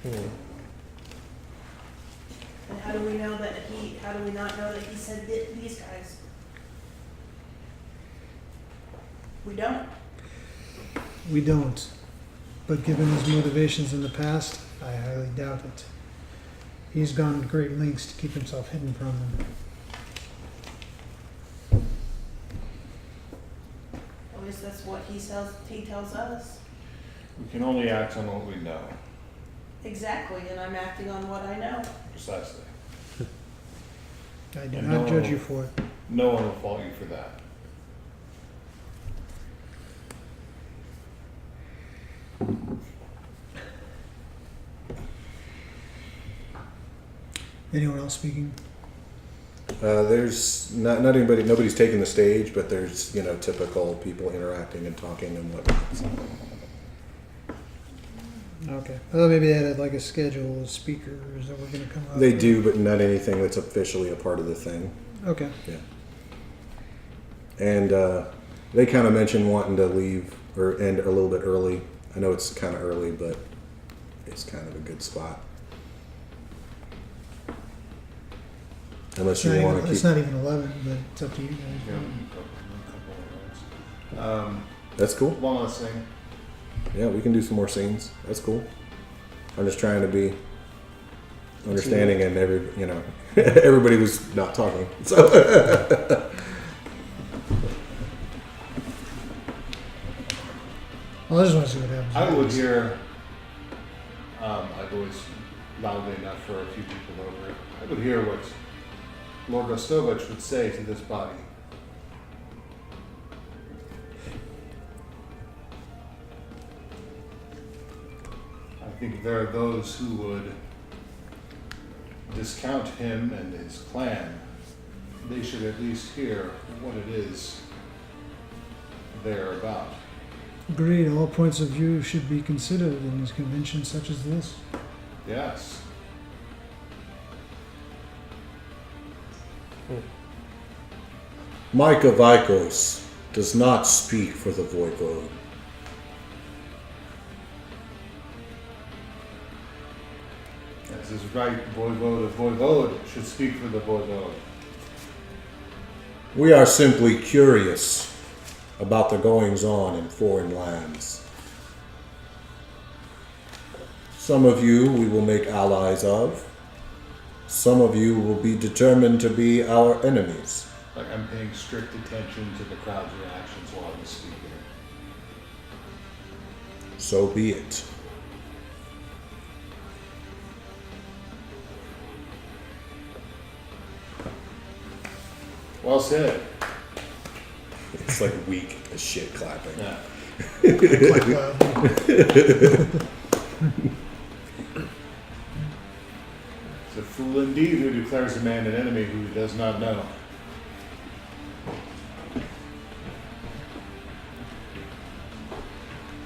S5: Hmm.
S6: And how do we know that how do we not know that he said these guys? We don't.
S4: We don't. But given his motivations in the past, I highly doubt it. He's gone to great lengths to keep himself hidden from them.
S6: At least that's what he tells us.
S2: We can only act on what we know.
S6: Exactly, and I'm acting on what I know.
S2: Precisely.
S4: I do
S2: And
S4: not
S2: no-
S4: judge you for it.
S2: No one will fault you for that.
S4: Anyone else speaking?
S1: There's not anybody. Nobody's taking the stage, but there's typical people interacting and talking and whatnot. So.
S4: Okay. Well, maybe they had like a schedule of speakers that were going to come up.
S1: They do, but not anything that's officially a part of the thing.
S4: Okay.
S1: Yeah. And they kind of mentioned wanting to leave or end a little bit early. I know it's kind of early, but it's kind of a good spot. Unless you want to keep.
S4: It's not even 11, but it's up to you guys.
S1: That's cool.
S2: One last thing.
S1: Yeah, we can do some more scenes. That's cool. I'm just trying to be understanding, and everybody was not talking. So
S4: Well, I just want to see what happens.
S2: I would hear, I've always loudly enough for a few people over it. I would hear what Lord Rostovich would say to this body. I think there are those who would discount him and his clan. They should at least hear what it is they're about.
S4: Agreed. All points of view should be considered in a convention such as this.
S2: Yes.
S1: Micah Vikos does not speak for the Voivode.
S2: As is right, Voivode of Voivode should speak for the Voivode.
S1: We are simply curious about the goings-on in foreign lands. Some of you we will make allies of. Some of you will be determined to be our enemies.
S2: Like I'm paying strict attention to the crowd's reactions while I'm speaking.
S1: So be it.
S2: Well said.
S1: It's like weak as shit clapping.
S2: Yeah. It's a fool indeed who declares a man an enemy who does not know.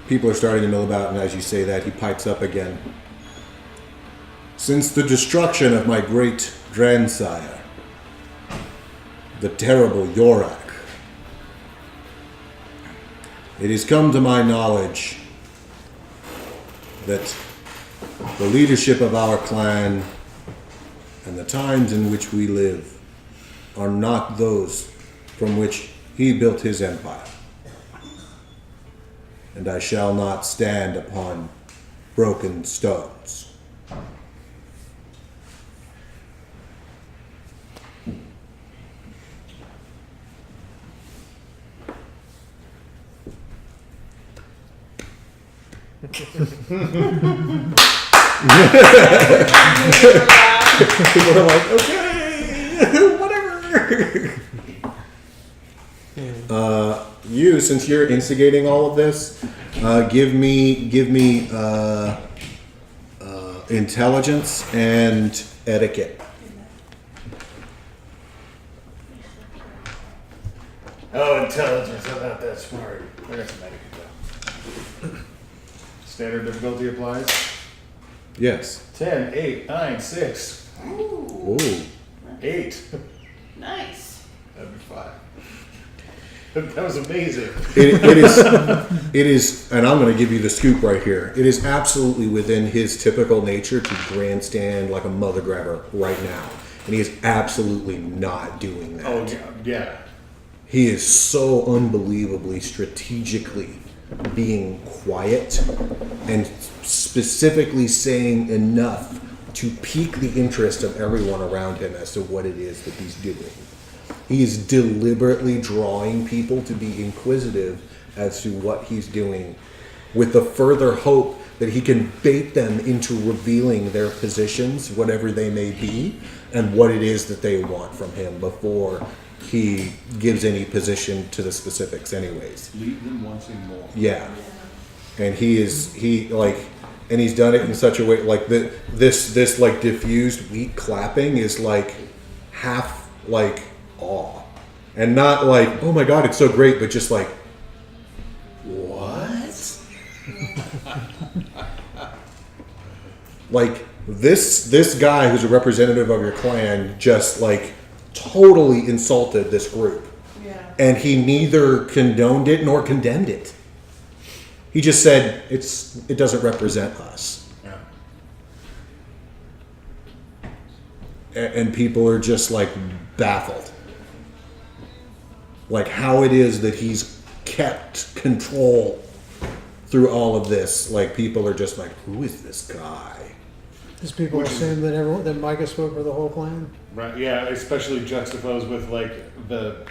S1: People are starting to mill about, and as you say that, he pipes up again. Since the destruction of my great grandsire, the terrible Yorak, it has come to my knowledge that the leadership of our clan and the times in which we live are not those from which he built his empire. And I shall not stand upon broken stones. People are like, okay, whatever. You, since you're instigating all of this, give me intelligence and etiquette.
S2: Oh, intelligence, I'm not that smart. I got some etiquette though. Standard difficulty applies.
S1: Yes.
S2: 10, 8, 9, 6.
S6: Ooh,
S1: Ooh.
S2: 8.
S6: nice.
S2: That'd be 5. That was amazing.
S1: It is, and I'm going to give you the scoop right here. It is absolutely within his typical nature to grandstand like a mother grabber right now, and he is absolutely not doing that.
S2: Oh, yeah.
S1: He is so unbelievably strategically being quiet and specifically saying enough to pique the interest of everyone around him as to what it is that he's doing. He is deliberately drawing people to be inquisitive as to what he's doing, with the further hope that he can bait them into revealing their positions, whatever they may be, and what it is that they want from him before he gives any position to the specifics anyways.
S2: Leave them wanting more.
S1: Yeah. And and he's done it in such a way like this like diffused weak clapping is like half like awe, and not like oh my god it's so great, but just like what? Like this guy who's a representative of your clan just like totally insulted this group,
S6: Yeah.
S1: and he neither condoned it nor condemned it. He just said it doesn't represent us.
S2: Yeah.
S1: And people are just like baffled, like how it is that he's kept control through all of this. Like people are just like, who is this guy?
S4: Does people assume that Micah spoke for the whole clan?
S2: Right. Yeah. Especially juxtaposed with like the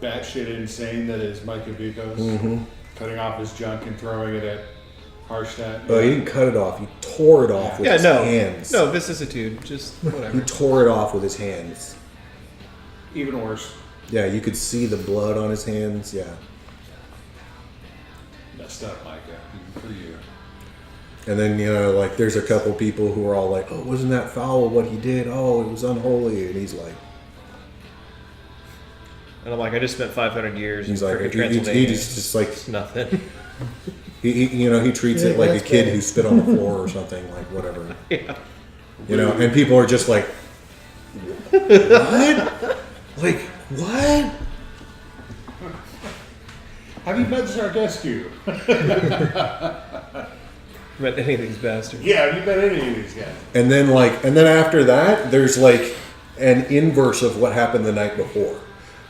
S2: batshit insane that is Micah Bikos, cutting off his junk and throwing it at Harshtat.
S1: Oh, he didn't cut it off, he tore it off with his hands.
S5: No, vicissitude. Just
S1: He
S5: whatever.
S1: tore it off with his hands.
S2: Even worse.
S1: Yeah, you could see the blood on his hands. Yeah.
S2: Messed up, Micah. Even for you.
S1: And then, you know, like there's a couple people who are all like, oh, wasn't that foul what he did? Oh, it was unholy. And he's like,
S5: And I'm like, I just spent 500 years
S1: he's
S5: in
S1: like,
S5: freaking
S1: he
S5: Transylvania.
S1: just like,
S5: It's nothing.
S1: he treats it like a
S4: that's
S1: kid
S4: bad.
S1: who spit on the floor or something, like whatever.
S5: Yeah.
S1: You know, and people are just like, what? Like, what?
S2: Have you met Sardescu?
S5: But anything's bastard.
S2: Yeah, have you met any of these guys?
S1: And then after that, there's like an inverse of what happened the night before.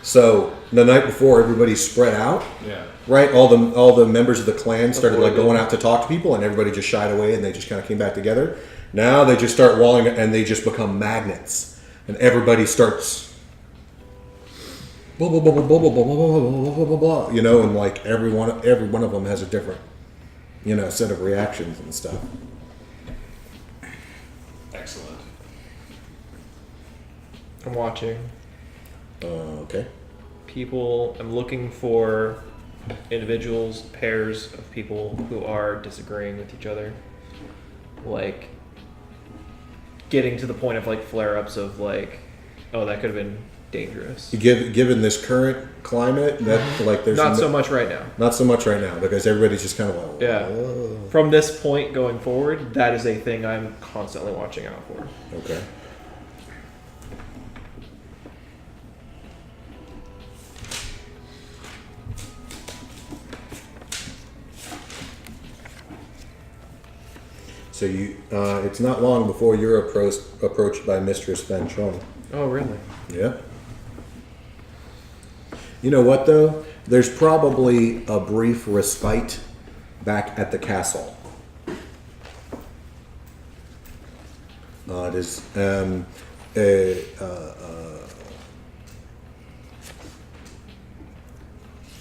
S1: So the night before, everybody spread out,
S2: Yeah.
S1: right? All the members of the clan started like
S5: Avoided.
S1: going out to talk to people, and everybody just shied away, and they just kind of came back together. Now they just start walling, and they just become magnets, and everybody starts blah blah blah blah blah blah blah blah blah blah blah blah. You know, and like every one of them has a different, you know, set of reactions and stuff.
S2: Excellent.
S5: I'm watching.
S1: Okay.
S5: People, I'm looking for individuals, pairs of people who are disagreeing with each other. Like, getting to the point of like flare-ups of like, oh, that could have been dangerous.
S1: Given this current climate, that like there's
S5: Not so much right now.
S1: Not so much right now because everybody's just kind of like,
S5: Yeah.
S1: "Whoa."
S5: From this point going forward, that is a thing I'm constantly watching out for.
S1: Okay. So it's not long before you're approached by Mistress Van Chong.
S5: Oh, really?
S1: Yeah. You know what though? There's probably a brief respite back at the castle. It is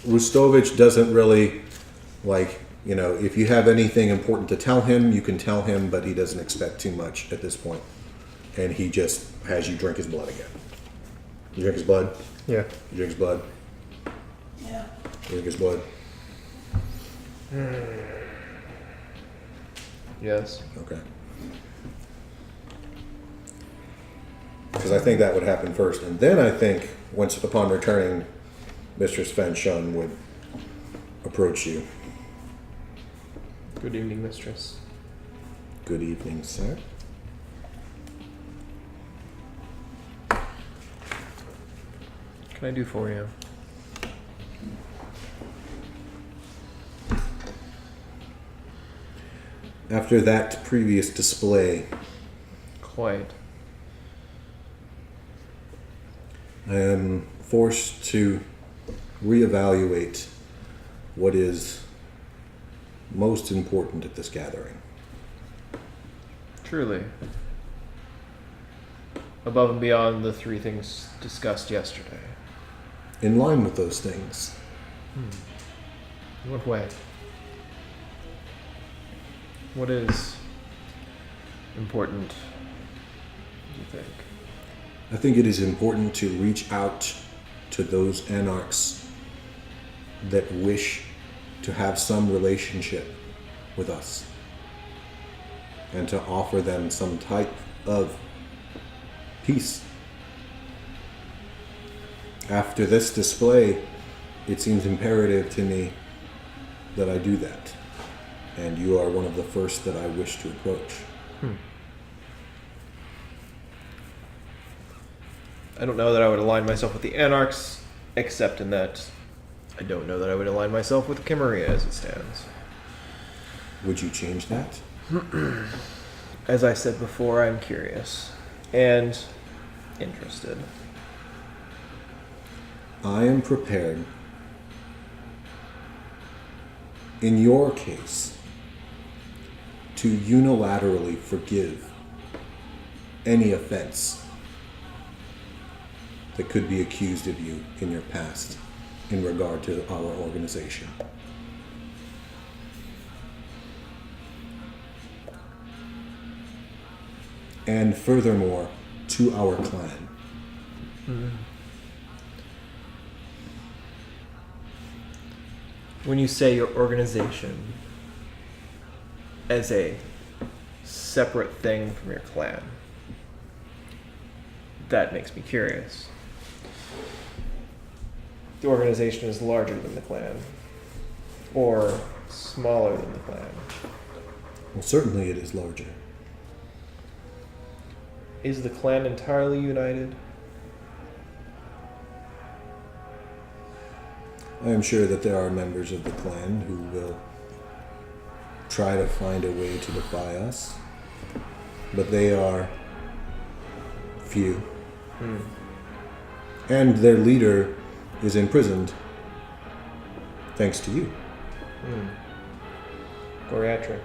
S1: Rustovich doesn't really like, you know, if you have anything important to tell him, you can tell him, but he doesn't expect too much at this point. And he just has you drink his blood again. You drink his blood?
S3: Yeah.
S1: You drink his blood?
S6: Yeah.
S1: You drink his blood?
S5: Yes.
S1: Okay. Because I think that would happen first. And then I think, once upon returning, Mistress Fan Shun would approach you.
S5: Good evening, mistress.
S1: Good evening, sir.
S5: What can I do for you?
S1: After that previous display,
S5: Quite.
S1: I am forced to reevaluate what is most important at this gathering.
S5: Truly. Above and beyond the three things discussed yesterday.
S1: In line with those things,
S5: In what way? What is important, do you think?
S1: I think it is important to reach out to those anarchs that wish to have some relationship with us. and to offer them some type of peace. After this display, it seems imperative to me that I do that. And you are one of the first that I wish to approach.
S5: I don't know that I would align myself with the Anarchs, except in that I don't know that I would align myself with Kimmeria as it stands.
S1: Would you change that?
S5: As I said before, I'm curious and interested.
S1: I am prepared, in your case, to unilaterally forgive any offense that could be accused of you in your past in regard to our organization. And furthermore, to our clan.
S5: When you say your organization as a separate thing from your clan, that makes me curious. The organization is larger than the clan, or smaller than the clan.
S1: Well, certainly it is larger.
S5: Is the clan entirely united?
S1: I am sure that there are members of the clan who will try to find a way to defy us, but they are few. And their leader is imprisoned thanks to you.
S5: Goriatrix.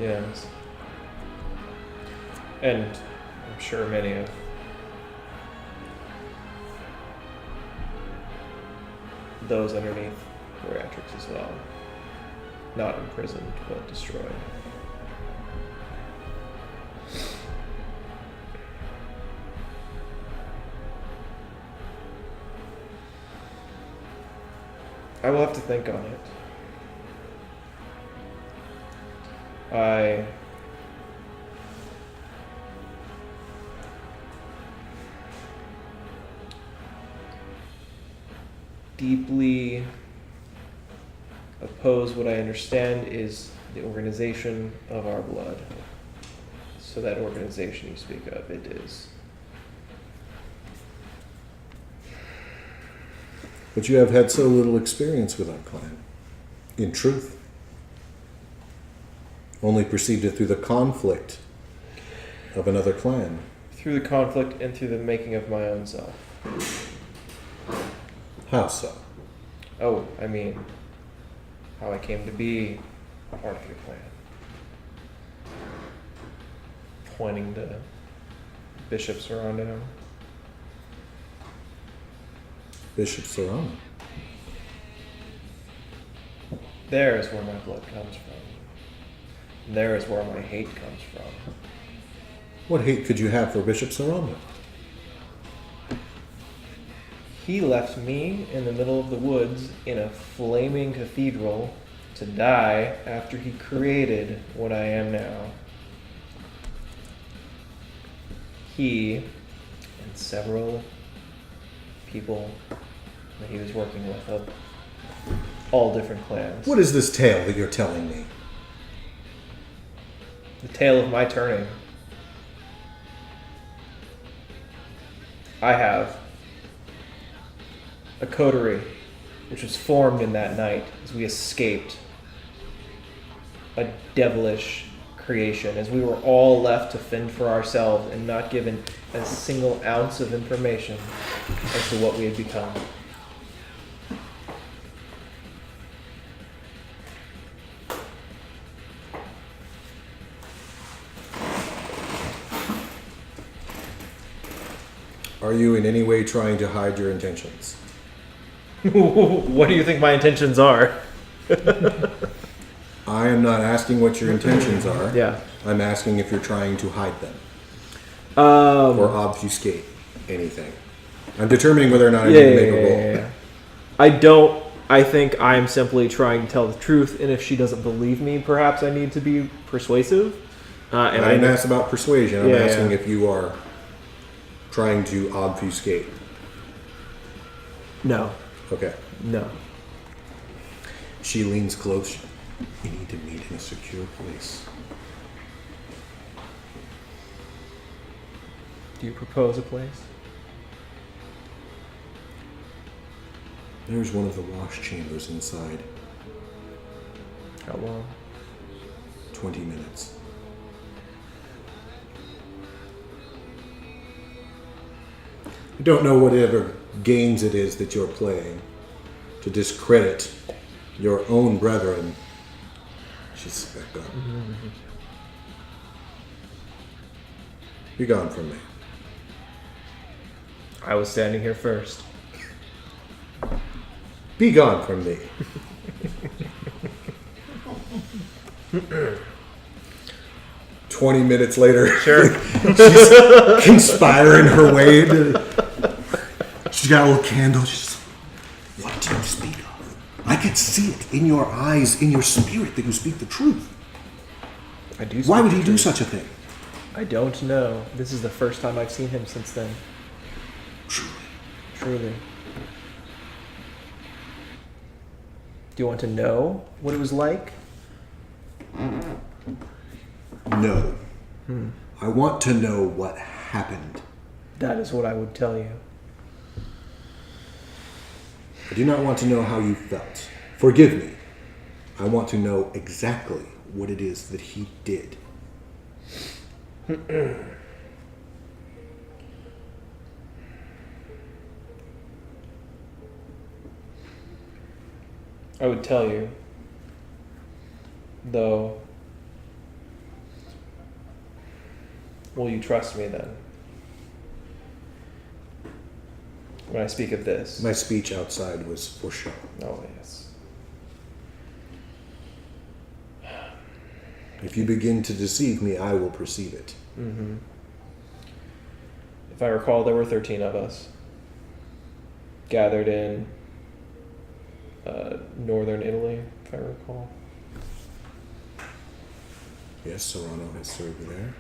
S5: Yes. And I'm sure many of those underneath Goriatrix as well. Not imprisoned, but destroyed. I will have to think on it. I deeply oppose what I understand is the organization of our blood. So that organization you speak of, it is.
S1: But you have had so little experience with our clan. In truth, only perceived it through the conflict of another clan.
S5: Through the conflict and through the making of my own self.
S1: How so?
S5: Oh, I mean, how I came to be a part of your clan. Pointing to Bishop Serrano.
S1: Bishop Serrano.
S5: There is where my blood comes from. There is where my hate comes from.
S1: What hate could you have for Bishop Serrano?
S5: He left me in the middle of the woods in a flaming cathedral to die after he created what I am now. He and several people that he was working with of all different clans.
S1: What is this tale that you're telling me?
S5: The tale of my turning. I have a coterie which was formed in that night as we escaped a devilish creation, as we were all left to fend for ourselves and not given a single ounce of information as to what we had become.
S1: Are you in any way trying to hide your intentions?
S5: What do you think my intentions are?
S1: I am not asking what your intentions are.
S5: Yeah.
S1: I'm asking if you're trying to hide them or obfuscate anything. I'm determining whether or not I need to make a roll.
S5: I think I'm simply trying to tell the truth, and if she doesn't believe me, perhaps I need to be persuasive. And
S1: I didn't ask about persuasion. I'm
S5: Yeah,
S1: asking
S5: yeah.
S1: if you are trying to obfuscate.
S5: No,
S1: Okay.
S5: no.
S1: She leans close. You need to meet in a secure place.
S5: Do you propose a place?
S1: There's one of the wash chambers inside.
S5: How long?
S1: 20 minutes. I don't know whatever games it is that you're playing to discredit your own brethren. She's back up. Be gone from me.
S5: I was standing here first.
S1: Be gone from me. 20 minutes later,
S5: Sure.
S1: she's conspiring her way to. She's got a little candle. She's. What do you speak of? I can see it in your eyes, in your spirit, that you speak the truth.
S5: I do.
S1: Why
S5: speak
S1: would
S5: the
S1: he do
S5: truth.
S1: such a thing?
S5: I don't know. This is the first time I've seen him since then.
S1: Truly.
S5: Truly. Do you want to know what it was like?
S1: No. I want to know what happened.
S5: That is what I would tell you.
S1: I do not want to know how you felt. Forgive me. I want to know exactly what it is that he did.
S5: I would tell you, though. Will you trust me then? When I speak of this.
S1: My speech outside was for show.
S5: Oh, yes.
S1: If you begin to deceive me, I will perceive it.
S5: Mm-hmm. If I recall, there were 13 of us gathered in northern Italy, if I recall.
S1: Yes, Serrano has served there.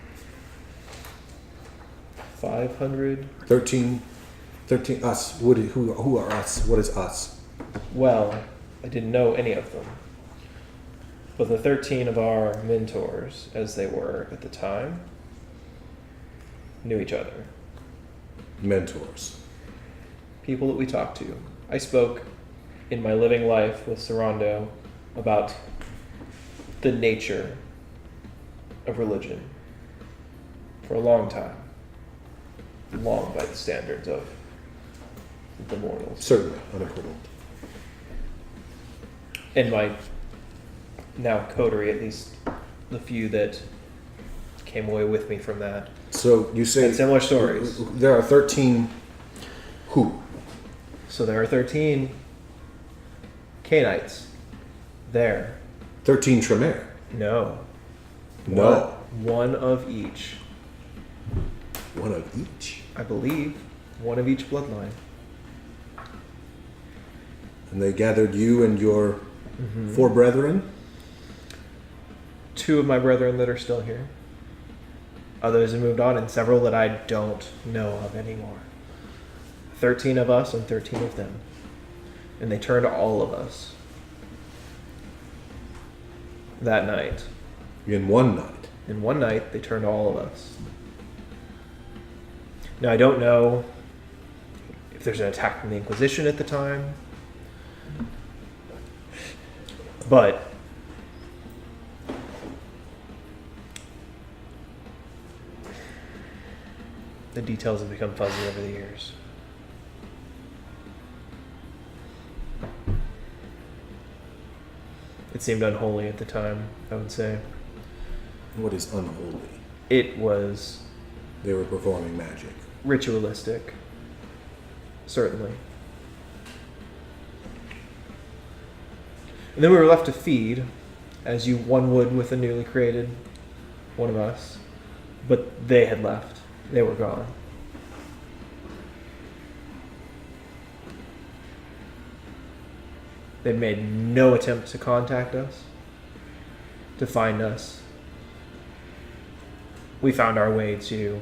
S5: 500.
S1: 13 us. Who are us? What is us?
S5: Well, I didn't know any of them. But the 13 of our mentors, as they were at the time, knew each other.
S1: Mentors.
S5: People that we talked to. I spoke in my living life with Sarando about the nature of religion for a long time. Long by the standards of the mortals.
S1: Certainly, unequivocal.
S5: And my now coterie, at least the few that came away with me from that,
S1: So you say
S5: had similar stories.
S1: there are 13 who?
S5: So there are 13 Canaanites there.
S1: 13 Tremere.
S5: No.
S1: No.
S5: One of each.
S1: One of each.
S5: I believe. One of each bloodline.
S1: And they gathered you and your 4 brethren.
S5: 2 of my brethren that are still here. Others have moved on, and several that I don't know of anymore. 13 of us and 13 of them. And they turned all of us that night.
S1: In one night.
S5: In one night, they turned all of us. Now, I don't know if there's an attack from the Inquisition at the time, but the details have become fuzzy over the years. It seemed unholy at the time, I would say.
S1: What is unholy?
S5: It was
S1: They were performing magic.
S5: ritualistic, certainly. And then we were left to feed, as one would with a newly created one of us. But they had left. They were gone. They made no attempt to contact us, to find us. We found our way to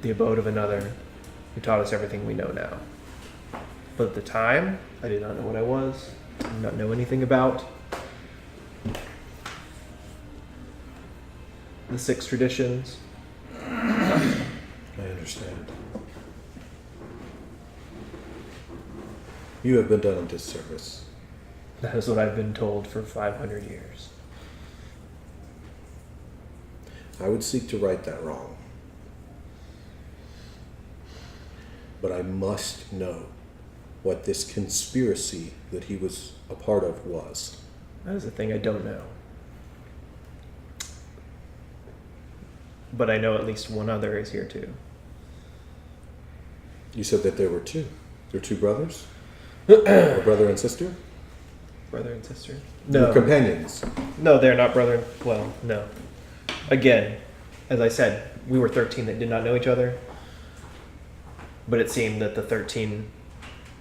S5: the abode of another who taught us everything we know now. But at the time, I did not know what I was. I did not know anything about the 6 traditions.
S1: I understand. You have been done a disservice.
S5: That is what I've been told for 500 years.
S1: I would seek to right that wrong. But I must know what this conspiracy that he was a part of was.
S5: That is a thing I don't know. But I know at least one other is here too.
S1: You said that there were 2. There were 2 brothers? Or brother and sister?
S5: Brother and sister?
S1: Your
S5: No.
S1: companions.
S5: No, they're not brother. Well, no. Again, as I said, we were 13 that did not know each other. But it seemed that the 13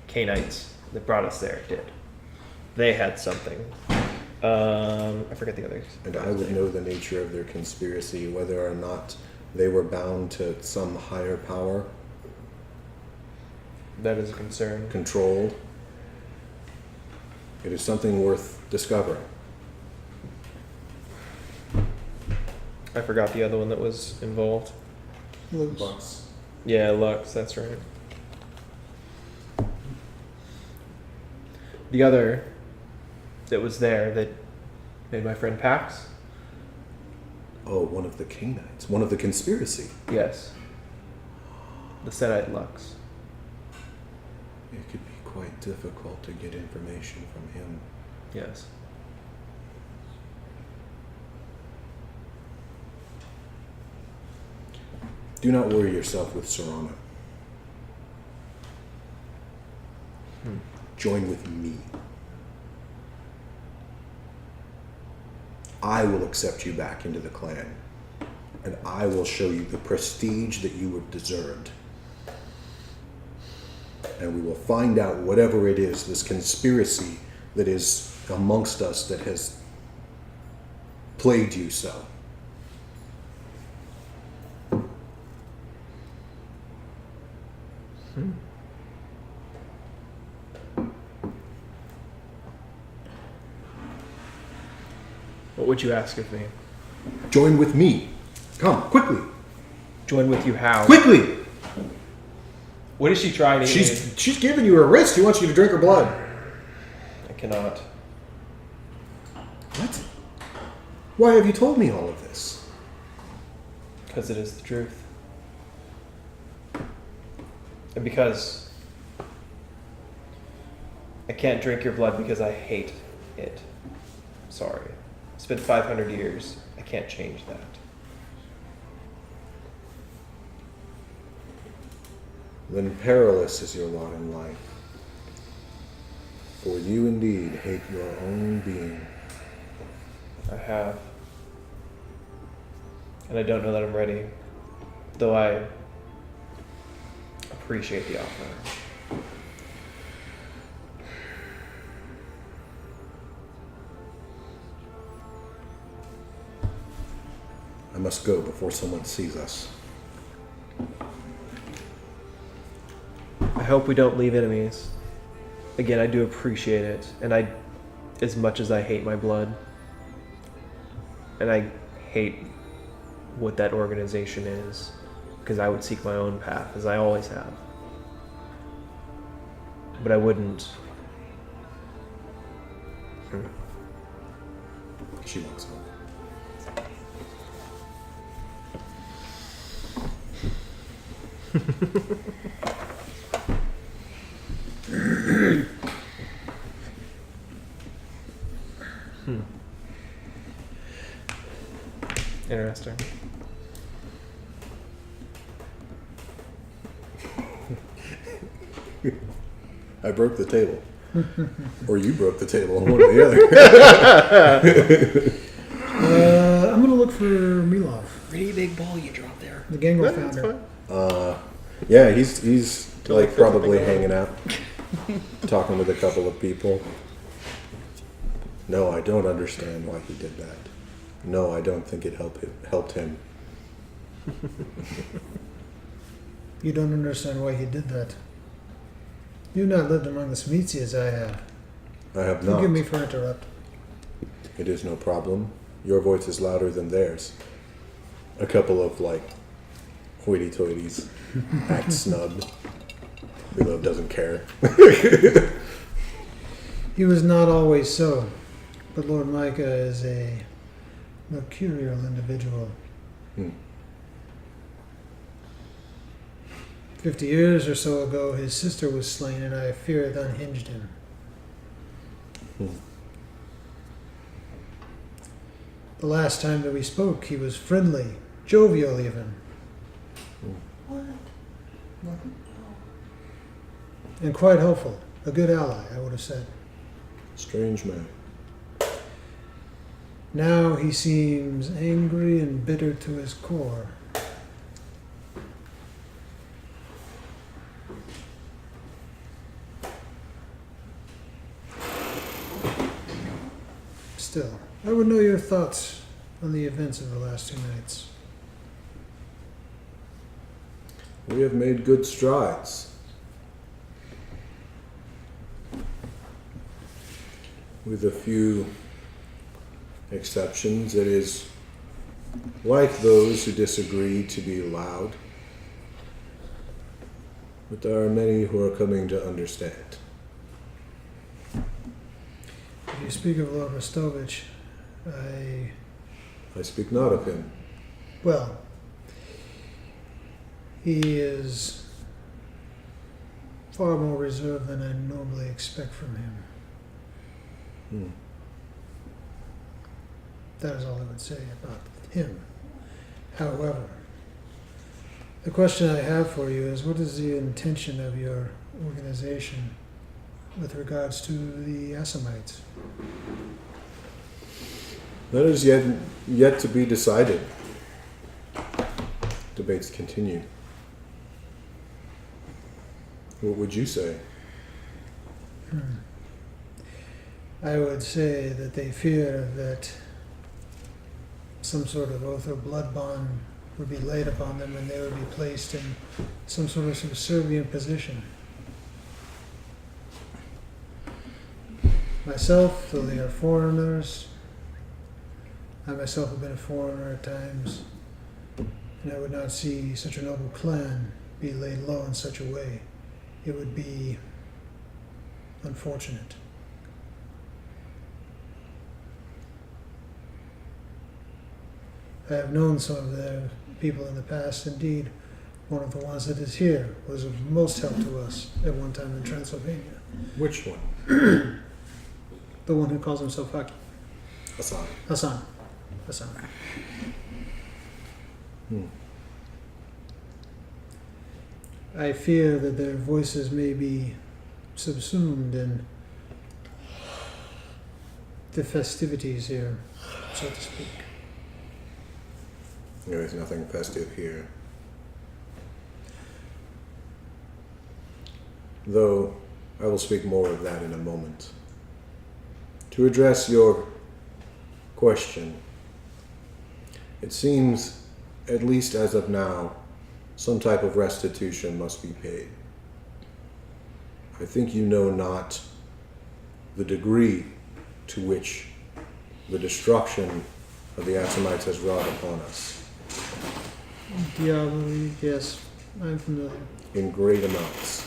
S5: Canaanites that brought us there did. They had something. I forget the others.
S1: And I would know the nature of their conspiracy, whether or not they were bound to some higher power,
S5: That is a concern.
S1: controlled. It is something worth discovering.
S5: I forgot the other one that was involved.
S4: Looks.
S5: Yeah, Lux, that's right. The other that was there that made my friend Pax?
S1: Oh, one of the Canaanites. One of the conspiracy.
S5: Yes. The Setite Lux.
S1: It could be quite difficult to get information from him.
S5: Yes.
S1: Do not worry yourself with Serrano. Join with me. I will accept you back into the clan, and I will show you the prestige that you have deserved. And we will find out whatever it is, this conspiracy that is amongst us that has plagued you so.
S5: What would you ask of me?
S1: Join with me. Come, quickly.
S5: Join with you how?
S1: Quickly!
S5: What is she trying to
S1: She's giving you her wrist. She wants you to drink her blood.
S5: I cannot.
S1: What? Why have you told me all of this?
S5: Because it is the truth. And because I can't drink your blood because I hate it. Sorry. It's been 500 years. I can't change that.
S1: Then perilous is your lot in life. For you indeed hate your own being.
S5: I have. And I don't know that I'm ready. Though I appreciate the offer.
S1: I must go before someone sees us.
S5: I hope we don't leave enemies. Again, I do appreciate it. And as much as I hate my blood, and I hate what that organization is, because I would seek my own path, as I always have. But I wouldn't.
S1: She walks home.
S5: Interesting.
S1: I broke the table. Or you broke the table, one or the other.
S4: I'm gonna look for Milov,
S5: Pretty big ball you dropped there.
S4: the Gangrel founder.
S1: Yeah, he's
S5: Till
S1: like
S5: I fit
S1: probably
S5: something
S1: hanging out, talking with a couple of people. No, I don't understand why he did that. No, I don't think it helped him.
S4: You don't understand why he did that. You've not lived among the Smitsi as I have.
S1: I have not.
S4: Forgive me for interrupting.
S1: It is no problem. Your voice is louder than theirs. A couple of, hoity-toities act snubbed. Willow doesn't care.
S4: He was not always so, but Lord Micah is a mercurial individual. 50 years or so ago, his sister was slain, and I fear it unhinged him. The last time that we spoke, he was friendly, jovial even,
S6: What?
S4: and quite helpful. A good ally, I would have said.
S1: Strange man.
S4: Now he seems angry and bitter to his core. Still, I would know your thoughts on the events of the last 2 nights.
S1: We have made good strides. With a few exceptions, it is like those who disagree to be loud. But there are many who are coming to understand.
S4: If you speak of Lord Rostovich,
S1: I speak not of him.
S4: well, he is far more reserved than I normally expect from him. That is all I would say about him. However, the question I have for you is, what is the intention of your organization with regards to the Assamites?
S1: That is yet to be decided. Debates continue. What would you say?
S4: I would say that they fear that some sort of oath or blood bond would be laid upon them and they would be placed in some sort of subservient position. Myself, though they are foreigners, I myself have been a foreigner at times, and I would not see such a noble clan be laid low in such a way. It would be unfortunate. I have known some of their people in the past. Indeed, one of the ones that is here was of most help to us at one time in Transylvania.
S1: Which one?
S4: The one who calls himself Haki.
S1: Hassan.
S4: Hassan. I fear that their voices may be subsumed in the festivities here, so to speak.
S1: There is nothing festive here. Though I will speak more of that in a moment. To address your question, it seems, at least as of now, some type of restitution must be paid. I think you know not the degree to which the destruction of the Assamites has wrought upon us.
S4: Diablo, yes, I'm familiar.
S1: In great amounts.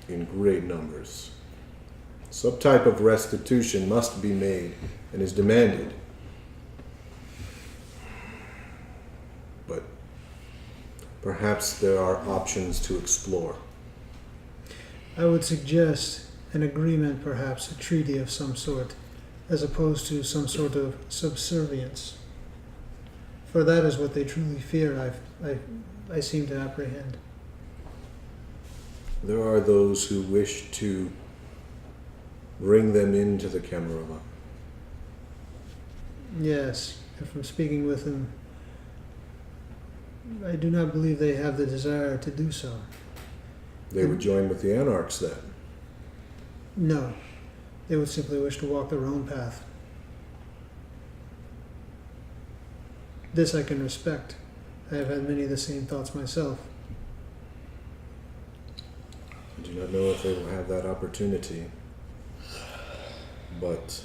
S1: In great numbers. Some type of restitution must be made and is demanded. But perhaps there are options to explore.
S4: I would suggest an agreement, perhaps a treaty of some sort, as opposed to some sort of subservience. For that is what they truly fear, I seem to apprehend.
S1: There are those who wish to bring them into the Camarilla.
S4: Yes, and from speaking with them, I do not believe they have the desire to do so.
S1: They would join with the Anarchs then.
S4: No. They would simply wish to walk their own path. This I can respect. I have had many of the same thoughts myself.
S1: I do not know if they will have that opportunity, but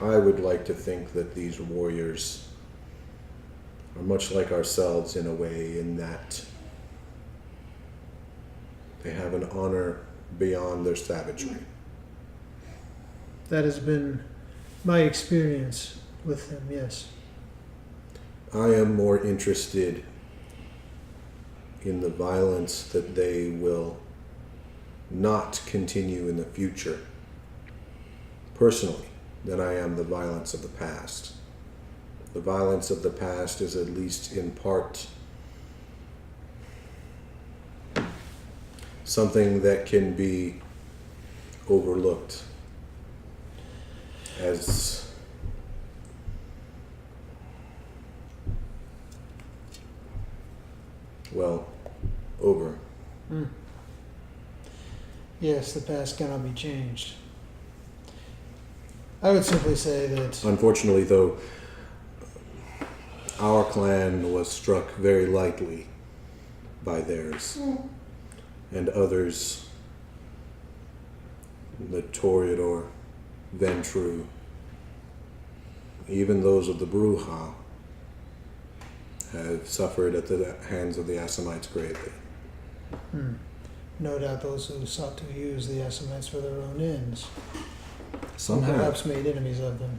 S1: I would like to think that these warriors are much like ourselves in a way, in that they have an honor beyond their savagery.
S4: That has been my experience with them, yes.
S1: I am more interested in the violence that they will not continue in the future, personally, than I am the violence of the past. The violence of the past is at least in part something that can be overlooked as well, over.
S4: Yes, the past cannot be changed. I would simply say that
S1: Unfortunately, though, our clan was struck very lightly by theirs, and others, the Toreador, Ventru, even those of the Bruja, have suffered at the hands of the Assamites greatly.
S4: no doubt those who sought to use the Assamites for their own ends
S1: Some have.
S4: perhaps made enemies of them.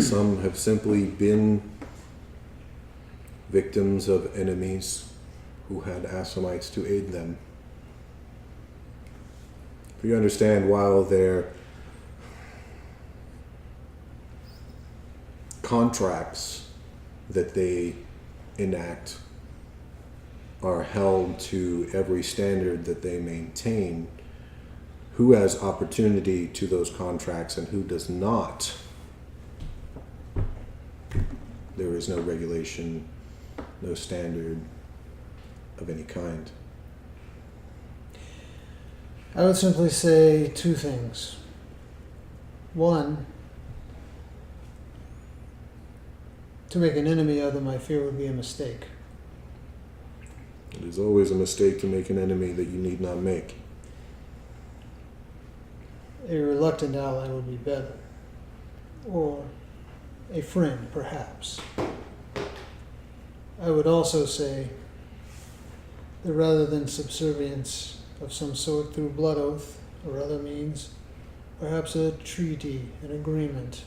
S1: Some have simply been victims of enemies who had Assamites to aid them. For you understand, while their contracts that they enact are held to every standard that they maintain, who has opportunity to those contracts and who does not? There is no regulation, no standard of any kind.
S4: I would simply say two things. One, to make an enemy of them, I fear would be a mistake.
S1: It is always a mistake to make an enemy that you need not make.
S4: A reluctant ally would be better. Or a friend, perhaps. I would also say that rather than subservience of some sort through blood oath or other means, perhaps a treaty, an agreement.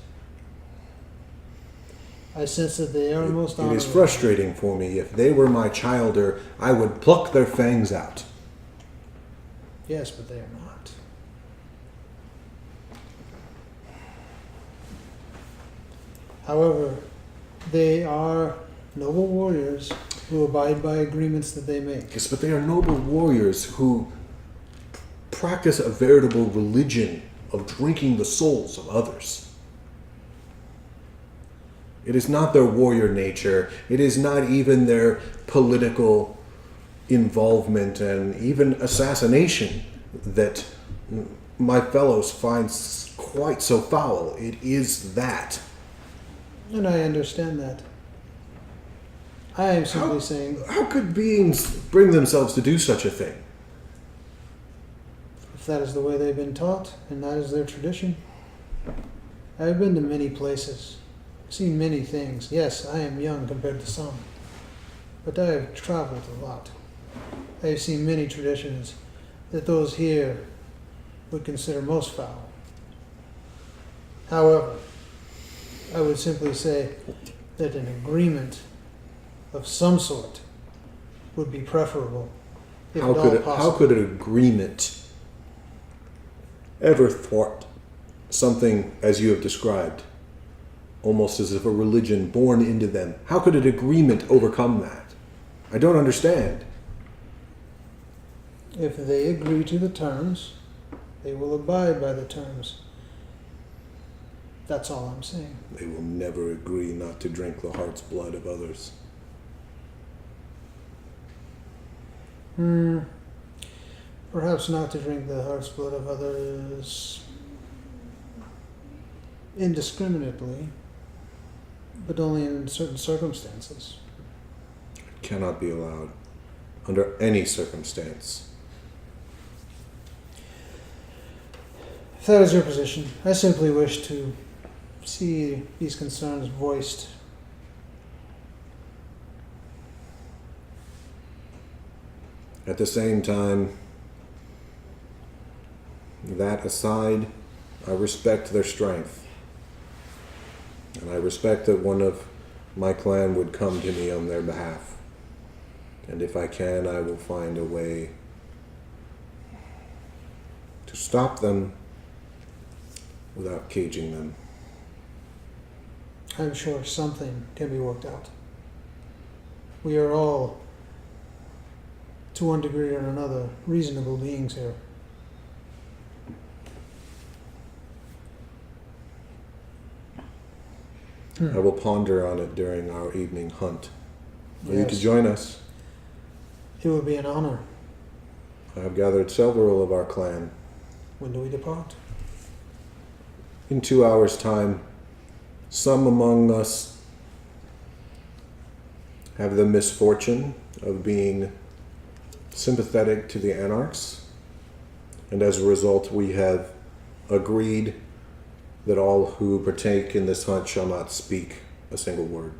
S4: I sense that they are most
S1: It
S4: honorable.
S1: is frustrating for me. If they were my childer, I would pluck their fangs out.
S4: Yes, but they are not. However, they are noble warriors who abide by agreements that they make.
S1: Yes, but they are noble warriors who practice a veritable religion of drinking the souls of others. It is not their warrior nature. It is not even their political involvement and even assassination that my fellows find quite so foul. It is that.
S4: And I understand that. I am simply saying,
S1: How could beings bring themselves to do such a thing?
S4: if that is the way they've been taught, and that is their tradition. I have been to many places, seen many things. Yes, I am young compared to some, but I have traveled a lot. I have seen many traditions that those here would consider most foul. However, I would simply say that an agreement of some sort would be preferable, if
S1: How
S4: at all
S1: could
S4: possible.
S1: how could an agreement ever thwart something as you have described, almost as if a religion born into them? How could an agreement overcome that? I don't understand.
S4: If they agree to the terms, they will abide by the terms. That's all I'm saying.
S1: They will never agree not to drink the heart's blood of others.
S4: Perhaps not to drink the heart's blood of others indiscriminately, but only in certain circumstances.
S1: It cannot be allowed under any circumstance.
S4: If that is your position, I simply wish to see these concerns voiced.
S1: At the same time, that aside, I respect their strength. And I respect that one of my clan would come to me on their behalf. And if I can, I will find a way to stop them without caging them.
S4: I'm sure something can be worked out. We are all, to one degree or another, reasonable beings here.
S1: I will ponder on it during our evening hunt. For you to
S4: Yes.
S1: join us.
S4: It would be an honor.
S1: I have gathered several of our clan.
S4: When do we depart?
S1: In 2 hours' time, some among us have the misfortune of being sympathetic to the anarchs, and as a result, we have agreed that all who partake in this hunt shall not speak a single word.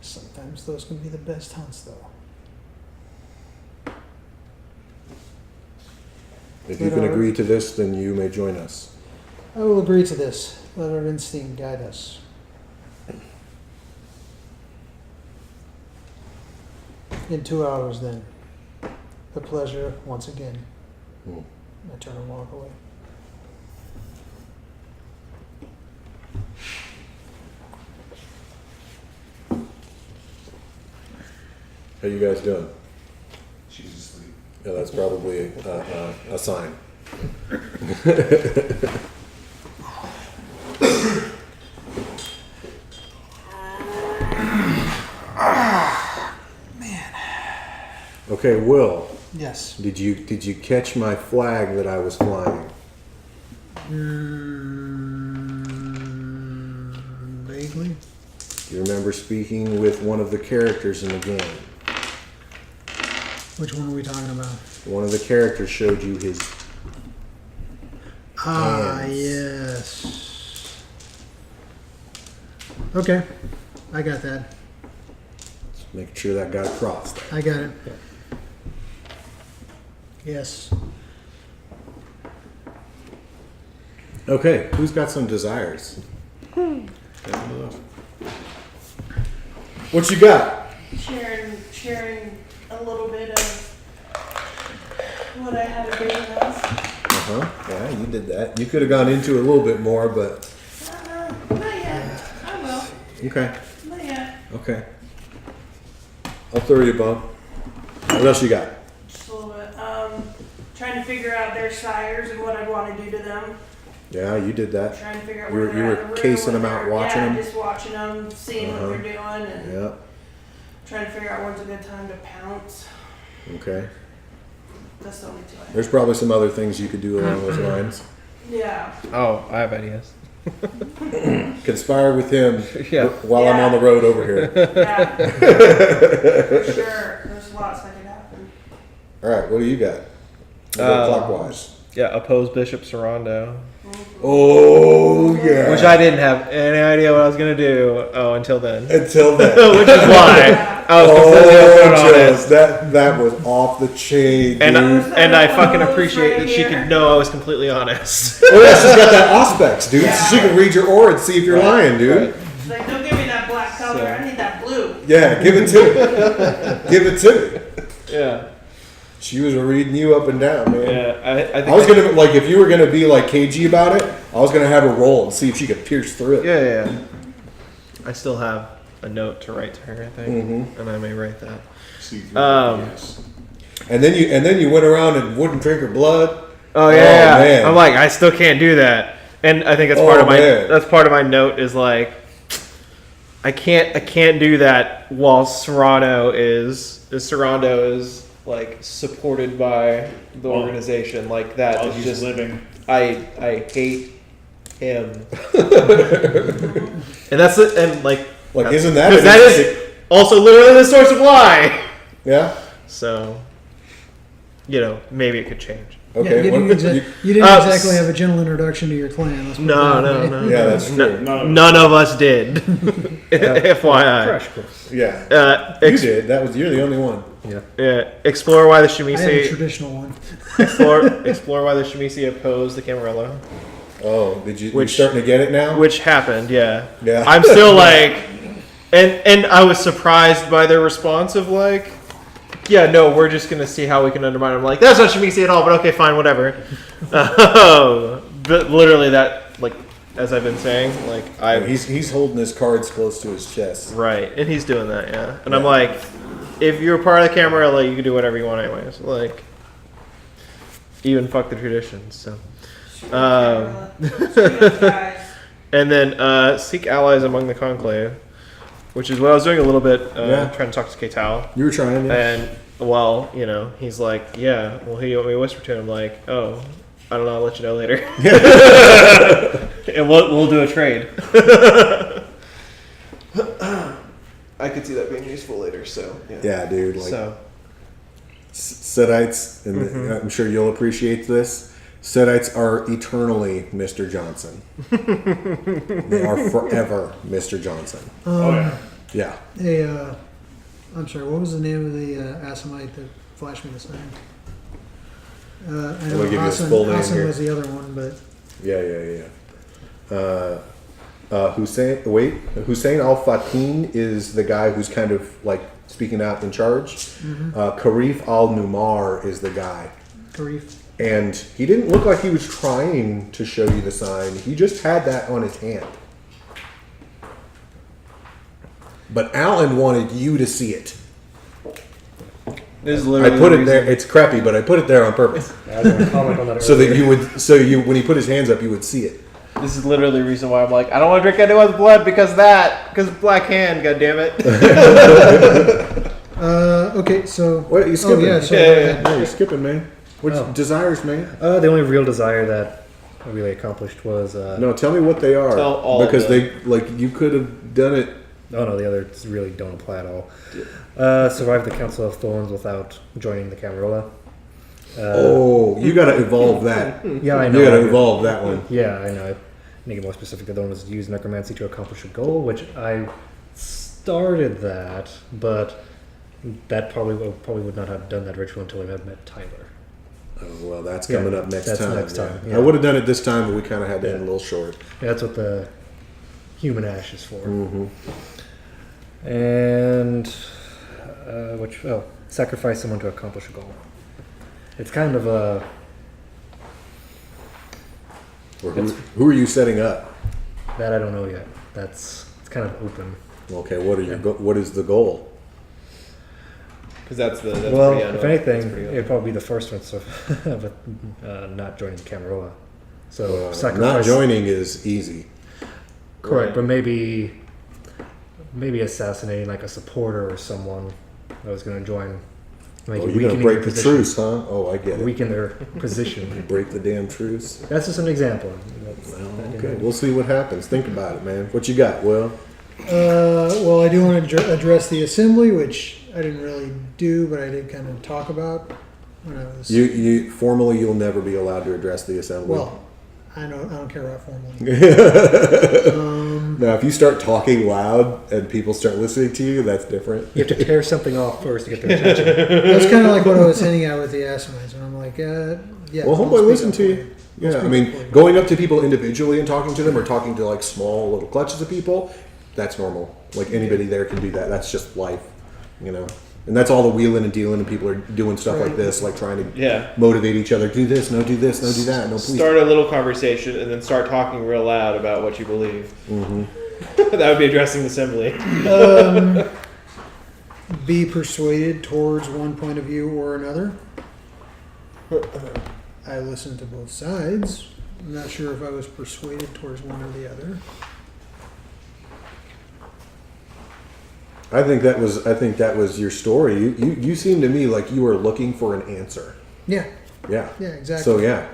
S4: Sometimes those can be the best hunts, though.
S1: If you can agree to this, then you may join us.
S4: I will agree to this. Let our instinct guide us. In 2 hours, then. A pleasure once again. I turn and walk away.
S1: How you guys doing?
S2: She's asleep.
S1: Yeah, that's probably a sign. Okay, Will,
S4: Yes.
S1: did you catch my flag that I was flying?
S4: Vaguely.
S1: Do you remember speaking with one of the characters in the game?
S4: Which one are we talking about?
S1: One of the characters showed you his
S4: Ah,
S1: hands.
S4: yes. Okay. I got that.
S1: Make sure that got across.
S4: I got it. Yes.
S1: Okay, who's got some desires? What you got?
S6: Sharing a little bit of what I had a vision of.
S1: Yeah, you did that. You could have gone into it a little bit more, but
S6: Not yet. I will.
S1: okay,
S6: Not yet.
S1: okay. I'll throw you a bone. What else you got?
S6: Just a little bit. Trying to figure out their sires and what I'd want to do to them.
S1: Yeah, you did that.
S6: Trying to figure out
S1: You were-
S6: where they're
S1: you were
S6: at in the room,
S1: casing
S6: when
S1: them out,
S6: they're-
S1: watching
S6: yeah,
S1: them?
S6: just watching them, seeing what they're doing, and
S1: Yeah.
S6: trying to figure out when's a good time to pounce.
S1: Okay.
S6: That's the only two I have.
S1: There's probably some other things you could do along those lines.
S6: Yeah.
S5: Oh, I have ideas.
S1: Conspire with him
S5: Yeah.
S1: while I'm on the road over here.
S6: Yeah. For sure. There's lots that could happen.
S1: All right, what do you got? We'll go
S5: Um,
S1: clockwise.
S5: Yeah, oppose Bishop Sorondo.
S1: Oh yeah.
S5: Which I didn't have any idea what I was going to do until then.
S1: Until then.
S5: Which is why I was completely open on
S1: Jess,
S5: it.
S1: that was off the chain,
S5: And,
S1: dude.
S5: and I fucking
S6: Oppose
S5: appreciate
S6: right
S5: that she
S6: here.
S5: could know I was completely honest.
S1: Oh yeah, she's got that auspex, dude.
S6: Yeah.
S1: So she can read your aura and see if you're lying, dude.
S5: Right.
S6: She's like, don't give me that black color.
S5: So-
S6: I need that blue.
S1: Yeah, give it to me. Give it to me.
S5: Yeah.
S1: She was reading you up and down, man.
S5: Yeah. I think
S1: I was gonna like if you were gonna be like cagey about it, I was gonna have her roll and see if she could pierce through it.
S5: Yeah. I still have a note to write to her, I think.
S1: Mhm.
S5: And I may write that.
S2: See through yes.
S1: And then you went around and wouldn't drink her blood.
S5: Oh yeah.
S1: man.
S5: I'm like, I still can't do that. And I think that's
S1: Oh,
S5: part of my
S1: man.
S5: that's part of my note is like I can't do that while Serrano is like supported by the
S2: Well,
S5: organization like that.
S2: While
S5: It's
S2: he's
S5: just
S2: living.
S5: I hate him. And that's it. And like
S1: Isn't that
S5: because that is also literally the source of lie.
S1: Yeah.
S5: So maybe it could change.
S1: Okay.
S4: Yeah, you didn't exactly have a gentle introduction to your clan. Let's put it that way.
S5: No.
S1: Yeah, that's true.
S5: None of us did. FYI.
S3: Crash course.
S1: Yeah. You did. You're the only one.
S3: Yeah.
S5: Explore why the
S4: I had a
S5: Shemisi
S4: traditional one.
S5: explore why the Shemisi opposed the Camarilla,
S1: Oh, you starting to get it now?
S5: which happened. Yeah.
S1: Yeah.
S5: I'm still like, and I was surprised by their response of like, yeah, no, we're just gonna see how we can undermine them. Like, that's not Shemisi at all, but okay, fine, whatever. But literally, that like, as I've been saying, like
S1: He's holding his cards close to his chest.
S5: right, and he's doing that, yeah. And I'm
S1: Yeah.
S5: like, if you're part of the Camarilla, you can do whatever you want, anyways. Like, even fuck the traditions. So,
S6: Guys.
S5: and then seek allies among the conclave, which is what I was doing a little bit,
S1: Yeah.
S5: trying to talk to Ketal.
S1: You were trying, yeah.
S5: And well, he's like, yeah. Well, who do you want me to whisper to? I'm like, oh, I don't know. I'll let you know later. And we'll do a trade. I could see that being useful later. So
S1: Yeah, dude. Like
S5: So
S1: Sedites, and I'm sure you'll appreciate this. Sedites are eternally Mr. Johnson. They are forever Mr. Johnson.
S2: Oh yeah.
S1: Yeah.
S4: Hey, I'm sorry, what was the name of the Assamite that flashed me this name? I know
S1: Let me give you his full name
S4: Hassan
S1: here.
S4: was the other one, but
S1: Yeah. Hussein al-Fatin is the guy who's kind of like speaking out in charge. Karif al-Numar is the guy.
S4: Karif.
S1: And he didn't look like he was trying to show you the sign. He just had that on his hand. But Alan wanted you to see it.
S5: this is
S1: I
S5: literally
S1: put
S5: the
S1: it there.
S5: reason-
S1: It's crappy, but I put it there on purpose.
S3: I was going to comment on that
S1: So that
S3: earlier.
S1: when he put his hands up, you would see it.
S5: This is literally the reason why I'm like, I don't want to drink anyone's blood because Black Hand. God damn it.
S4: Okay, so.
S1: What are you skipping?
S4: Oh, yeah, so
S5: Yeah.
S1: No, you're skipping, man. Which
S3: Oh.
S1: desires, man?
S3: The only real desire that I really accomplished was
S1: No, tell me what they are.
S5: Tell all of
S1: because
S5: them.
S1: you could have done it.
S3: oh no, the others really don't apply at all. Survive the Council of Thorns without joining the Camarilla.
S1: You got to evolve that.
S3: Yeah, I know.
S1: You got to evolve that one.
S3: Yeah, I know. Make it more specific. The other one was use necromancy to accomplish a goal, which I started that, but that probably would not have done that ritual until I had met Tyler.
S1: Oh, well, that's
S3: Yeah,
S1: coming up next
S3: that's
S1: time.
S3: next time,
S1: Yeah.
S3: yeah.
S1: I would have done it this time, but we kind of had to end a
S3: Yeah.
S1: little short.
S3: Yeah, that's what the human ash is for.
S1: Mm-hmm.
S3: And sacrifice someone to accomplish a goal. It's kind of a
S1: Or who are you setting up?
S3: that I don't know yet. It's kind of open.
S1: Okay, what is the goal?
S5: Because that's
S3: Well,
S5: pretty
S3: if
S5: unknown.
S3: anything,
S5: That's pretty
S3: it'd probably be the first one, so but not joining the Camarilla. So
S1: Not
S3: sacrifice.
S1: joining is easy.
S3: Correct,
S5: Right.
S3: but maybe assassinating like a supporter or someone that was going to join. Like
S1: Oh, you're gonna break the truce, huh? Oh, I get it.
S3: Weaken their position.
S1: Break the damn truce.
S3: That's just an example.
S1: Okay, we'll see what happens. Think about it, man. What you got, Will?
S4: Well, I do want to address the assembly, which I didn't really do, but I did kind of talk about when I was.
S1: You formally, you'll never be allowed to address the assembly.
S4: Well, I don't care about formally.
S1: Now, if you start talking loud and people start listening to you, that's different.
S3: You have to tear something off first to get their attention.
S4: That's kind of like what I was hinting at with the Assamites, and I'm like, yeah.
S1: Well,
S4: I'll
S1: homeboy,
S4: speak
S1: listen
S4: up
S1: to
S4: for
S1: you. Yeah,
S4: speak
S1: I
S4: up
S1: mean,
S4: for you.
S1: going up to people individually and talking to them, or talking to like small little clutches of people, that's normal. Like anybody there can do that. That's just life, you know. And that's all the wheeling and dealing, and people are doing stuff like this, like trying to
S5: Yeah.
S1: motivate each other. Do this, no, do this, no, do that, no, please.
S5: Start a little conversation and then start talking real loud about what you believe.
S1: Mm-hmm.
S5: That would be addressing the assembly.
S4: Be persuaded towards one point of view or another. I listened to both sides. I'm not sure if I was persuaded towards one or the other.
S1: I think that was your story. You seem to me like you were looking for an answer.
S4: Yeah,
S1: Yeah.
S4: yeah, exactly.
S1: So yeah.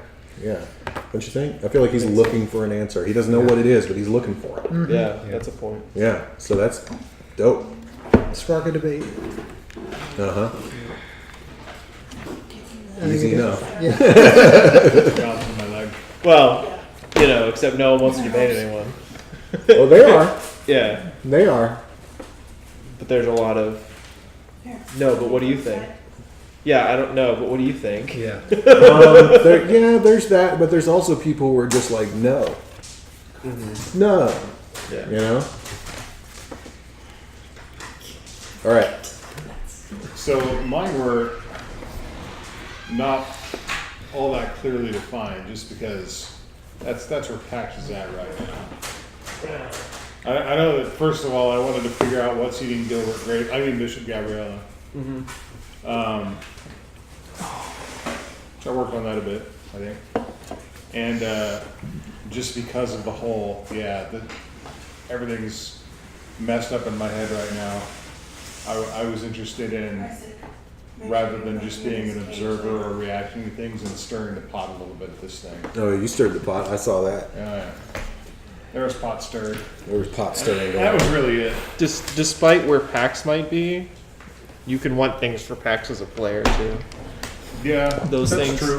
S1: Don't you think? I feel like he's looking for an answer. He doesn't know what it is, but he's looking for it.
S5: Yeah, that's a point.
S1: Yeah. So that's dope.
S4: Spark a debate.
S1: Uh huh.
S4: I think
S1: Easy
S4: it is.
S1: enough.
S4: Yeah.
S2: Drops in my leg.
S5: Well, except no one wants to debate anyone.
S1: Well, they are.
S5: Yeah,
S1: They are.
S5: but there's a lot of. No, but what do you think? Yeah, I don't know, but what do you think?
S3: Yeah.
S1: There's that, but there's also people who are just like, no, no,
S5: Yeah.
S1: you know. All right.
S2: So mine were not all that clearly defined, just because that's where PAX is at right now. I know that first of all, I wanted to figure out what's eating Bishop Gabriella.
S5: Mm-hmm.
S2: So I worked on that a bit, I think. And just because of the whole, everything's messed up in my head right now. I was interested in, rather than just being an observer or reacting to things, and stirring the pot a little bit at this thing.
S1: Oh, you stirred the pot. I saw that.
S2: Yeah. There was pot stirred.
S1: There was pot stirring.
S2: That was really it.
S5: Despite where PAX might be, you can want things for PAX as a player too.
S2: Yeah,
S5: Those
S2: that's
S5: things,
S2: true.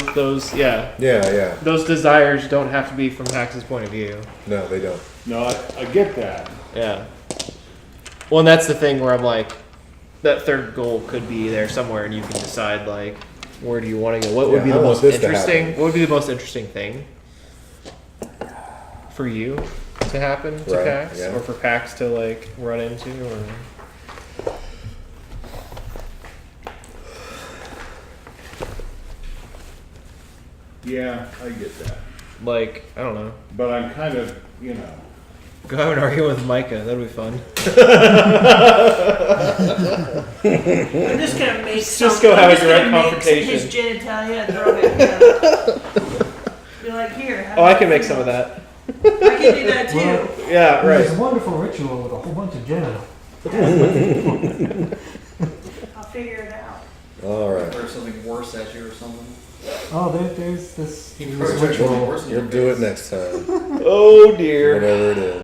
S1: Yeah.
S5: those desires don't have to be from PAX's point of view.
S1: No, they don't.
S2: No, I get that.
S5: Yeah. Well, and that's the thing where I'm like, that third goal could be there somewhere, and you can decide like, where do you want to go? What would be
S1: I
S5: the
S1: want
S5: most
S1: this to
S5: interesting?
S1: happen.
S5: What would be the most interesting thing for you to happen to
S1: Right,
S5: PAX,
S1: yeah.
S5: or for PAX to like run into, or
S2: Yeah, I get that.
S5: like I don't know.
S2: But I'm kind of,
S5: Go have an argument with Micah. That'd be fun.
S6: I'm just gonna make
S5: Just go have a direct
S6: make
S5: confrontation.
S6: His genitalia and throw it at him. Be like, here. have
S5: Oh, I can
S6: that.
S5: make some of that.
S6: I can do that too.
S5: Yeah, right.
S3: It's a wonderful ritual with a whole bunch of genitals.
S6: I'll figure it out.
S1: All right.
S7: Throw something worse at you or something.
S3: Oh, there's this
S7: Throw something
S3: ritual.
S7: worse in
S1: You'll
S7: your
S1: do it
S7: face.
S1: next time.
S5: Oh dear.
S1: Whatever it is.